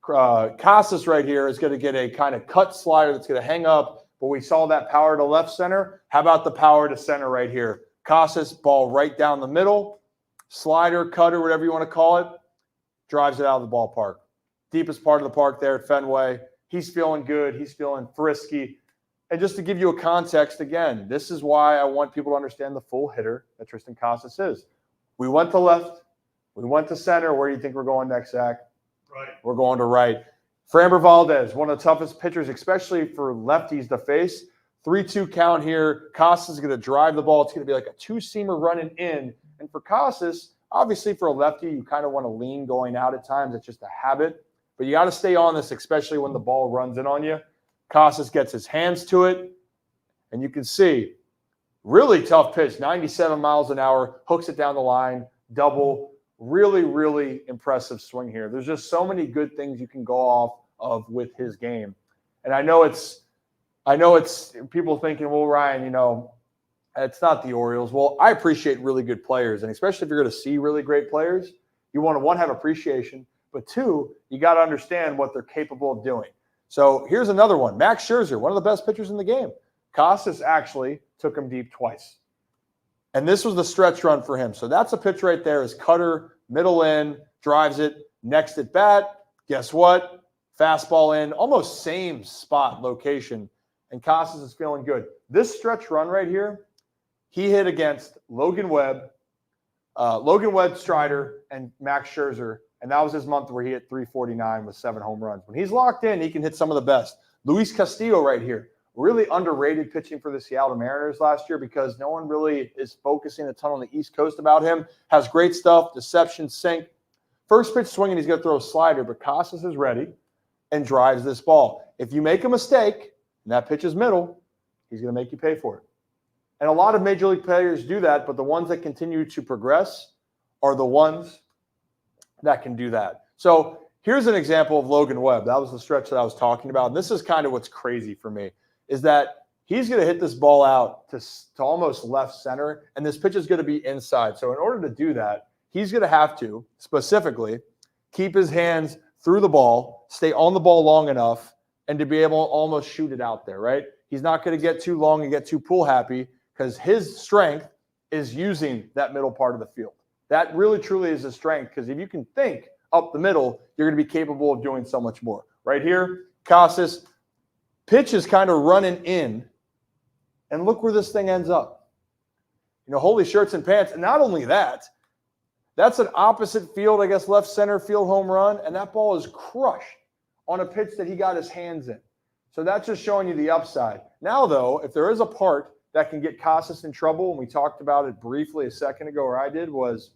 Casas right here is going to get a kind of cut slider that's going to hang up, but we saw that power to left center. How about the power to center right here? Casas, ball right down the middle, slider, cutter, whatever you want to call it, drives it out of the ballpark. Deepest part of the park there at Fenway. He's feeling good. He's feeling frisky. And just to give you a context, again, this is why I want people to understand the full hitter that Tristan Casas is. We went to left. We went to center. Where do you think we're going next, Zach? Right. We're going to right. Framber Valdez, one of the toughest pitchers, especially for lefties to face. 3-2 count here. Casas is going to drive the ball. It's going to be like a two-seamer running in. And for Casas, obviously for a lefty, you kind of want to lean going out at times. It's just a habit. But you got to stay on this, especially when the ball runs in on you. Casas gets his hands to it. And you can see, really tough pitch, 97 miles an hour, hooks it down the line, double. Really, really impressive swing here. There's just so many good things you can go off of with his game. And I know it's people thinking, well, Ryan, it's not the Orioles. Well, I appreciate really good players. And especially if you're going to see really great players, you want to, one, have appreciation. But two, you got to understand what they're capable of doing. So here's another one. Max Scherzer, one of the best pitchers in the game. Casas actually took him deep twice. And this was the stretch run for him. So that's a pitch right there is cutter, middle in, drives it. Next at bat, guess what? Fastball in, almost same spot, location. And Casas is feeling good. This stretch run right here, he hit against Logan Webb, Strider, and Max Scherzer. And that was his month where he hit 349 with 7 home runs. When he's locked in, he can hit some of the best. Luis Castillo right here. Really underrated pitching for the Seattle Mariners last year because no one really is focusing a ton on the East Coast about him. Has great stuff, deception, sink. First pitch swinging, he's going to throw a slider, but Casas is ready and drives this ball. If you make a mistake and that pitch is middle, he's going to make you pay for it. And a lot of Major League players do that, but the ones that continue to progress are the ones that can do that. So here's an example of Logan Webb. That was the stretch that I was talking about. And this is kind of what's crazy for me. Is that he's going to hit this ball out to almost left center, and this pitch is going to be inside. So in order to do that, he's going to have to specifically keep his hands through the ball, stay on the ball long enough, and to be able to almost shoot it out there, right? He's not going to get too long and get too pool happy because his strength is using that middle part of the field. That really, truly is his strength because if you can think up the middle, you're going to be capable of doing so much more. Right here, Casas, pitch is kind of running in, and look where this thing ends up. Holy shirts and pants. And not only that, that's an opposite field, I guess, left center field home run, and that ball is crushed on a pitch that he got his hands in. So that's just showing you the upside. Now, though, if there is a part that can get Casas in trouble, and we talked about it briefly a second ago, or I did, was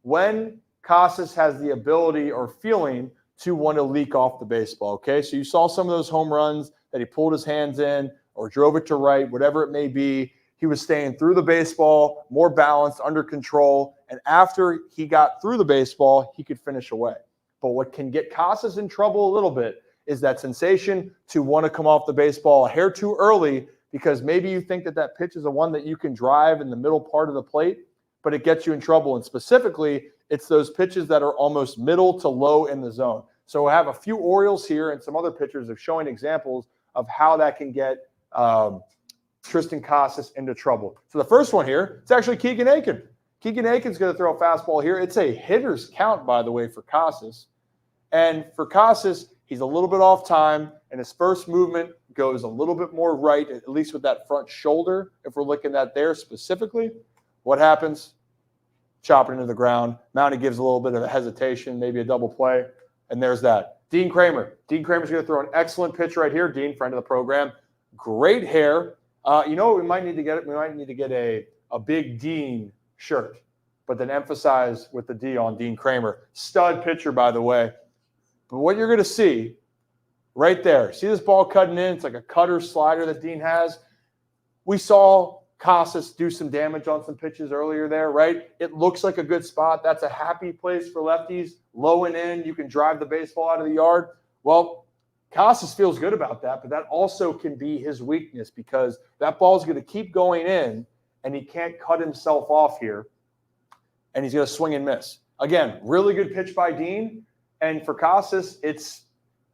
when Casas has the ability or feeling to want to leak off the baseball, okay? So you saw some of those home runs that he pulled his hands in or drove it to right, whatever it may be. He was staying through the baseball, more balanced, under control, and after he got through the baseball, he could finish away. But what can get Casas in trouble a little bit is that sensation to want to come off the baseball a hair too early because maybe you think that that pitch is the one that you can drive in the middle part of the plate, but it gets you in trouble. And specifically, it's those pitches that are almost middle to low in the zone. So I have a few Orioles here and some other pitchers of showing examples of how that can get Tristan Casas into trouble. So the first one here, it's actually Keegan Aiken. Keegan Aiken's going to throw a fastball here. It's a hitter's count, by the way, for Casas. And for Casas, he's a little bit off time, and his first movement goes a little bit more right, at least with that front shoulder. If we're looking at there specifically, what happens? Chop it into the ground. Mountie gives a little bit of a hesitation, maybe a double play, and there's that. Dean Kramer. Dean Kramer's going to throw an excellent pitch right here. Dean, friend of the program. Great hair. You know what we might need to get? We might need to get a big Dean shirt, but then emphasize with the D on Dean Kramer. Stud pitcher, by the way. But what you're going to see right there, see this ball cutting in? It's like a cutter slider that Dean has. We saw Casas do some damage on some pitches earlier there, right? It looks like a good spot. That's a happy place for lefties. Low and in, you can drive the baseball out of the yard. Well, Casas feels good about that, but that also can be his weakness because that ball is going to keep going in, and he can't cut himself off here, and he's going to swing and miss. Again, really good pitch by Dean, and for Casas, it's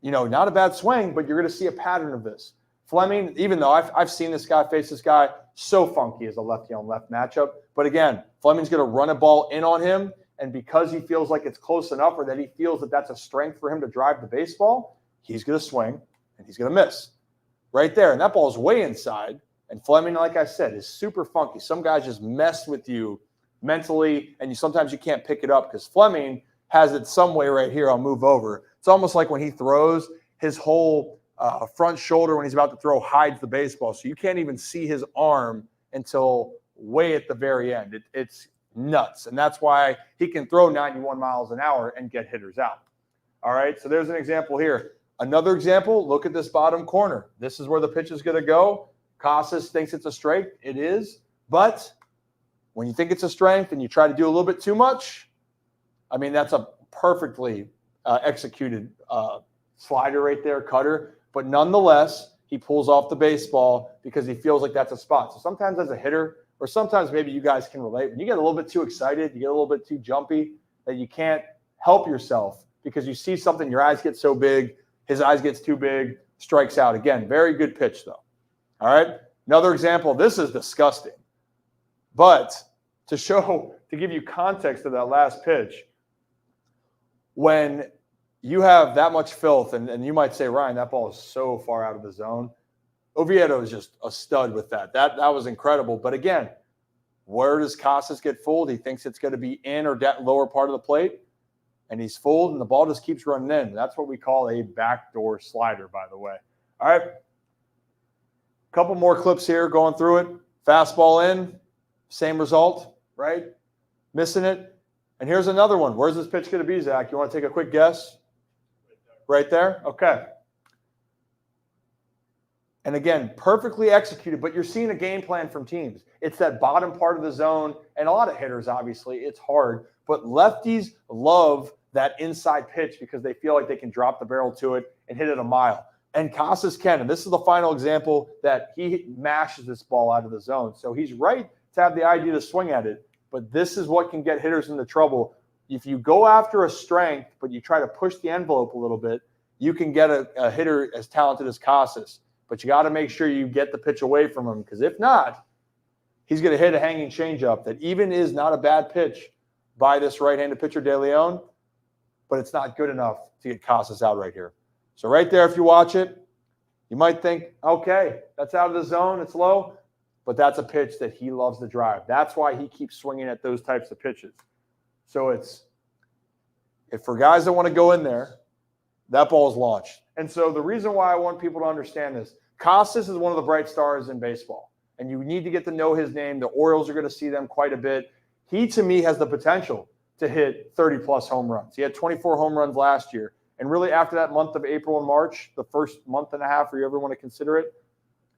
not a bad swing, but you're going to see a pattern of this. Fleming, even though I've seen this guy face this guy, so funky as a lefty-on-left matchup. But again, Fleming's going to run a ball in on him, and because he feels like it's close enough or that he feels that that's a strength for him to drive the baseball, he's going to swing, and he's going to miss. Right there, and that ball is way inside. And Fleming, like I said, is super funky. Some guys just mess with you mentally, and sometimes you can't pick it up because Fleming has it some way right here. I'll move over. It's almost like when he throws, his whole front shoulder when he's about to throw hides the baseball. So you can't even see his arm until way at the very end. It's nuts. And that's why he can throw 91 miles an hour and get hitters out. All right, so there's an example here. Another example, look at this bottom corner. This is where the pitch is going to go. Casas thinks it's a strength. It is. But when you think it's a strength and you try to do a little bit too much, I mean, that's a perfectly executed slider right there, cutter. But nonetheless, he pulls off the baseball because he feels like that's a spot. So sometimes as a hitter, or sometimes maybe you guys can relate, when you get a little bit too excited, you get a little bit too jumpy, that you can't help yourself because you see something, your eyes get so big, his eyes gets too big, strikes out. Again, very good pitch, though. All right, another example. This is disgusting. But to give you context of that last pitch, when you have that much filth, and you might say, Ryan, that ball is so far out of the zone. Oviedo is just a stud with that. That was incredible. But again, where does Casas get fooled? He thinks it's going to be in or that lower part of the plate, and he's fooled, and the ball just keeps running in. That's what we call a backdoor slider, by the way. All right. A couple more clips here going through it. Fastball in, same result, right? Missing it. And here's another one. Where's this pitch going to be, Zach? You want to take a quick guess? Right there? Okay. And again, perfectly executed, but you're seeing a game plan from teams. It's that bottom part of the zone, and a lot of hitters, obviously, it's hard. But lefties love that inside pitch because they feel like they can drop the barrel to it and hit it a mile. And Casas can. And this is the final example that he mashes this ball out of the zone. So he's right to have the idea to swing at it. But this is what can get hitters into trouble. If you go after a strength, but you try to push the envelope a little bit, you can get a hitter as talented as Casas, but you got to make sure you get the pitch away from him, because if not, he's going to hit a hanging changeup that even is not a bad pitch by this right-handed pitcher, De Leon, but it's not good enough to get Casas out right here. So right there, if you watch it, you might think, okay, that's out of the zone, it's low, but that's a pitch that he loves to drive. That's why he keeps swinging at those types of pitches. So if for guys that want to go in there, that ball is launched. And so the reason why I want people to understand this, Casas is one of the bright stars in baseball, and you need to get to know his name. The Orioles are going to see them quite a bit. He, to me, has the potential to hit 30-plus home runs. He had 24 home runs last year. And really after that month of April and March, the first month and a half, or you ever want to consider it,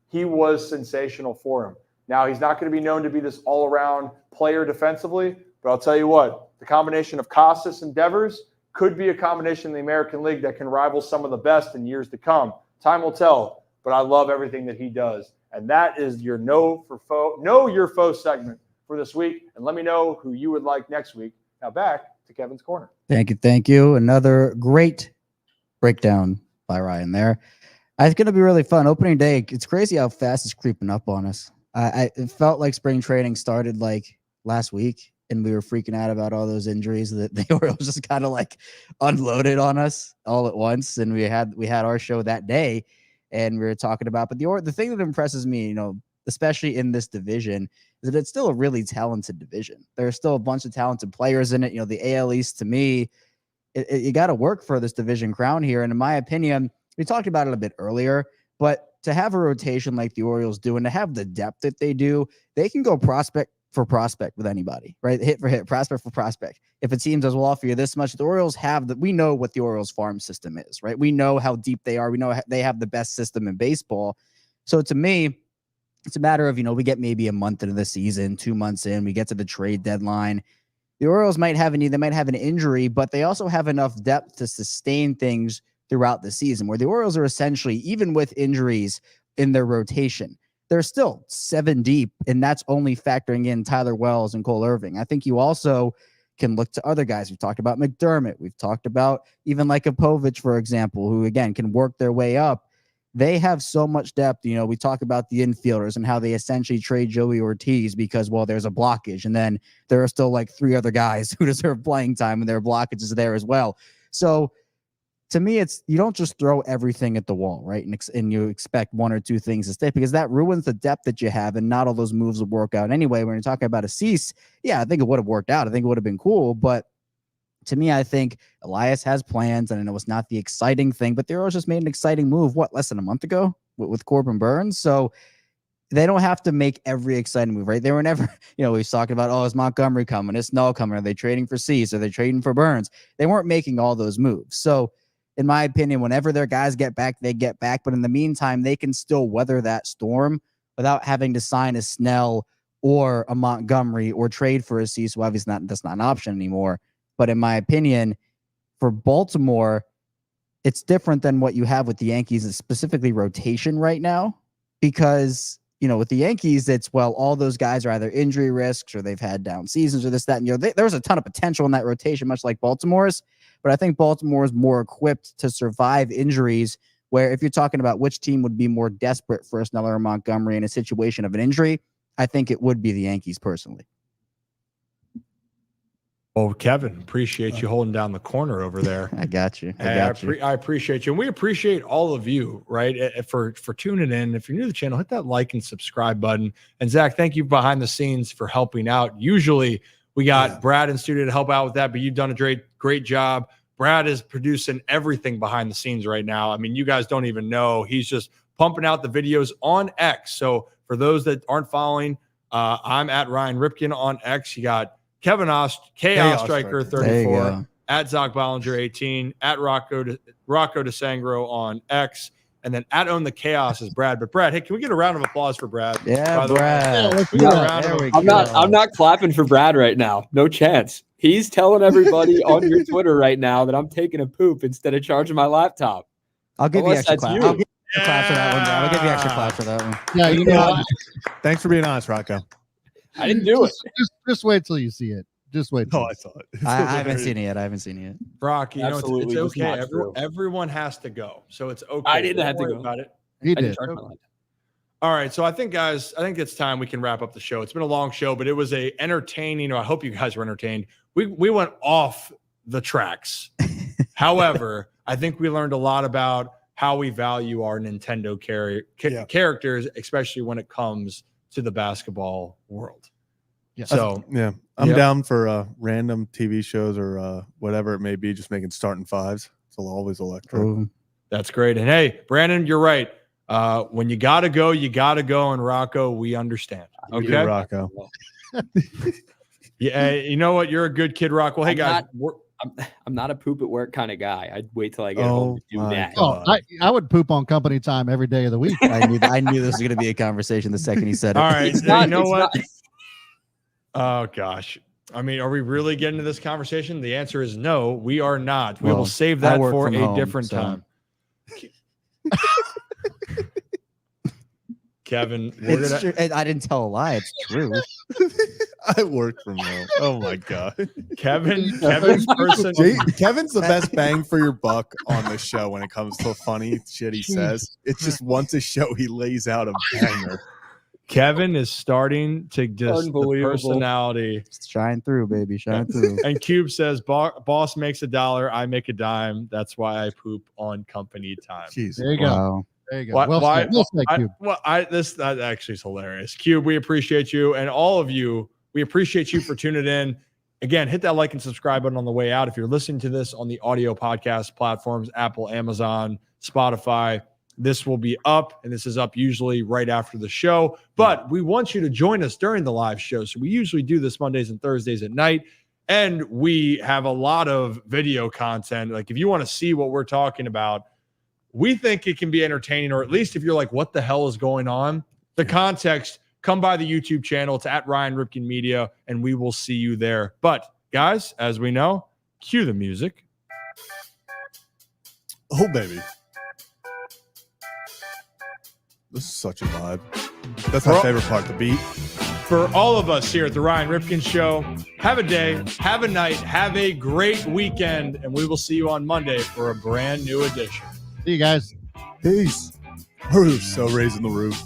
he was sensational for him. Now, he's not going to be known to be this all-around player defensively, but I'll tell you what, the combination of Casas and Devers could be a combination in the American League that can rival some of the best in years to come. Time will tell, but I love everything that he does. And that is your Know Your Foe segment for this week. And let me know who you would like next week. Now back to Kevin's Corner. Thank you. Another great breakdown by Ryan there. It's going to be really fun. Opening day, it's crazy how fast it's creeping up on us. It felt like spring training started like last week, and we were freaking out about all those injuries that the Orioles just kind of like unloaded on us all at once. And we had our show that day, and we were talking about. But the thing that impresses me, especially in this division, is that it's still a really talented division. There's still a bunch of talented players in it. The AL East, to me, you got to work for this division crown here. And in my opinion, we talked about it a bit earlier, but to have a rotation like the Orioles do and to have the depth that they do, they can go prospect for prospect with anybody, right? Hit for hit, prospect for prospect. If a team does, we'll offer you this much. The Orioles we know what the Orioles farm system is, right? We know how deep they are. We know they have the best system in baseball. So to me, it's a matter of, we get maybe a month into the season, 2 months in, we get to the trade deadline. The Orioles might have an injury, but they also have enough depth to sustain things throughout the season, where the Orioles are essentially, even with injuries in their rotation, they're still 7 deep, and that's only factoring in Tyler Wells and Cole Irving. I think you also can look to other guys. We've talked about McDermott. We've talked about even like a Povich, for example, who, again, can work their way up. They have so much depth. We talk about the infielders and how they essentially trade Joey Ortiz because, well, there's a blockage, and then there are still like 3 other guys who deserve playing time, and their blockage is there as well. So to me, you don't just throw everything at the wall, right? And you expect 1 or 2 things to stay, because that ruins the depth that you have, and not all those moves will work out anyway. When you're talking about a Cease, yeah, I think it would have worked out. I think it would have been cool, but to me, I think Elias has plans, and I know it's not the exciting thing, but the Orioles just made an exciting move, less than a month ago with Corbin Burns. So they don't have to make every exciting move, right? They were never, we've talked about, is Montgomery coming? Is Snell coming? Are they trading for Cease? Are they trading for Burns? They weren't making all those moves. So in my opinion, whenever their guys get back, they get back. But in the meantime, they can still weather that storm without having to sign a Snell or a Montgomery or trade for a Cease. So obviously that's not an option anymore. But in my opinion, for Baltimore, it's different than what you have with the Yankees, specifically rotation right now, because, with the Yankees, it's, well, all those guys are either injury risks or they've had down seasons or this, that, and there's a ton of potential in that rotation, much like Baltimore's. But I think Baltimore is more equipped to survive injuries, where if you're talking about which team would be more desperate for a Snell or Montgomery in a situation of an injury, I think it would be the Yankees personally. Well, Kevin, appreciate you holding down the corner over there. I got you. I appreciate you. And we appreciate all of you, right, for tuning in. If you're new to the channel, hit that like and subscribe button. And Zach, thank you behind the scenes for helping out. Usually we got Brad in studio to help out with that, but you've done a great job. Brad is producing everything behind the scenes right now. I mean, you guys don't even know. He's just pumping out the videos on X. So for those that aren't following, I'm at Ryan Ripken on X. You got Kevin Ost, Chaos Striker 34, at Zach Ballinger 18, at Rocco DeSangro on X, and then at Own the Chaos is Brad. But Brad, hey, can we get a round of applause for Brad? Yeah, Brad. I'm not clapping for Brad right now. No chance. He's telling everybody on your Twitter right now that I'm taking a poop instead of charging my laptop. I'll give you extra clap. I'll give you clap for that one, Brad. I'll give you extra clap for that one. Yeah, thanks for being honest, Rocco. I didn't do it. Just wait till you see it. Just wait. Oh, I saw it. I haven't seen it yet. I haven't seen it yet. Brock, you know, Absolutely it's was okay. not true. Everyone has to go, so it's okay. I didn't Don't have to worry go. about it. He I did. didn't charge my light. All right, so I think, guys, it's time we can wrap up the show. It's been a long show, but it was a entertaining. I hope you guys were entertained. We went off the tracks. However, I think we learned a lot about how we value our Nintendo characters, especially when it comes to the basketball world. Yeah. So Yeah, I'm Yep. down for random TV shows or whatever it may be, just making starting fives. It's always electric. Ooh. that's great. And hey, Brandon, you're right. When you gotta go, you gotta go. And Rocco, we understand. You do, Okay. Rocco. Yeah, you know what? You're a good kid, Rock. Well, hey guys, I'm not a poop at work kind of guy. I'd wait till I get Oh home to do my that. God. Oh, I would poop on company time every day of the week. I knew this was going to be a conversation the second he said it. all right. It's not- you know it's what? not- Oh gosh. I mean, are we really getting to this conversation? The answer is no, we are not. We Well, will save I that work for from a home, different so- time. Kevin, we're It's gonna true. I didn't tell a lie. It's true. I work from home. Oh my God. Kevin's person. Kevin's the best bang for your buck on the show when it comes to funny shit he says. It's just once a show he lays out a banger. Kevin is starting to just the Unbelievable. personality. Shine through, baby. Shine through. And Cube says, boss makes $1, I make a dime. That's why I poop on company time. Jeez. There you go. Wow. There you go. Why- Well why- said. Well said, Cube. That actually is hilarious. Cube, we appreciate you, and all of you. We appreciate you for tuning in. Again, hit that like and subscribe button on the way out. If you're listening to this on the audio podcast platforms, Apple, Amazon, Spotify, this will be up, and this is up usually right after the show. But we want you to join us during the live show. So we usually do this Mondays and Thursdays at night, and we have a lot of video content. Like if you want to see what we're talking about, we think it can be entertaining, or at least if you're like, what the hell is going on? The context, come by the YouTube channel. It's at Ryan Ripken Media, and we will see you there. But guys, as we know, cue the music. Oh, baby. This is such a vibe. That's my favorite part, the beat. For all of us here at the Ryan Ripken Show, have a day, have a night, have a great weekend, and we will see you on Monday for a brand new edition. See you guys. Peace. We're so raising the roof.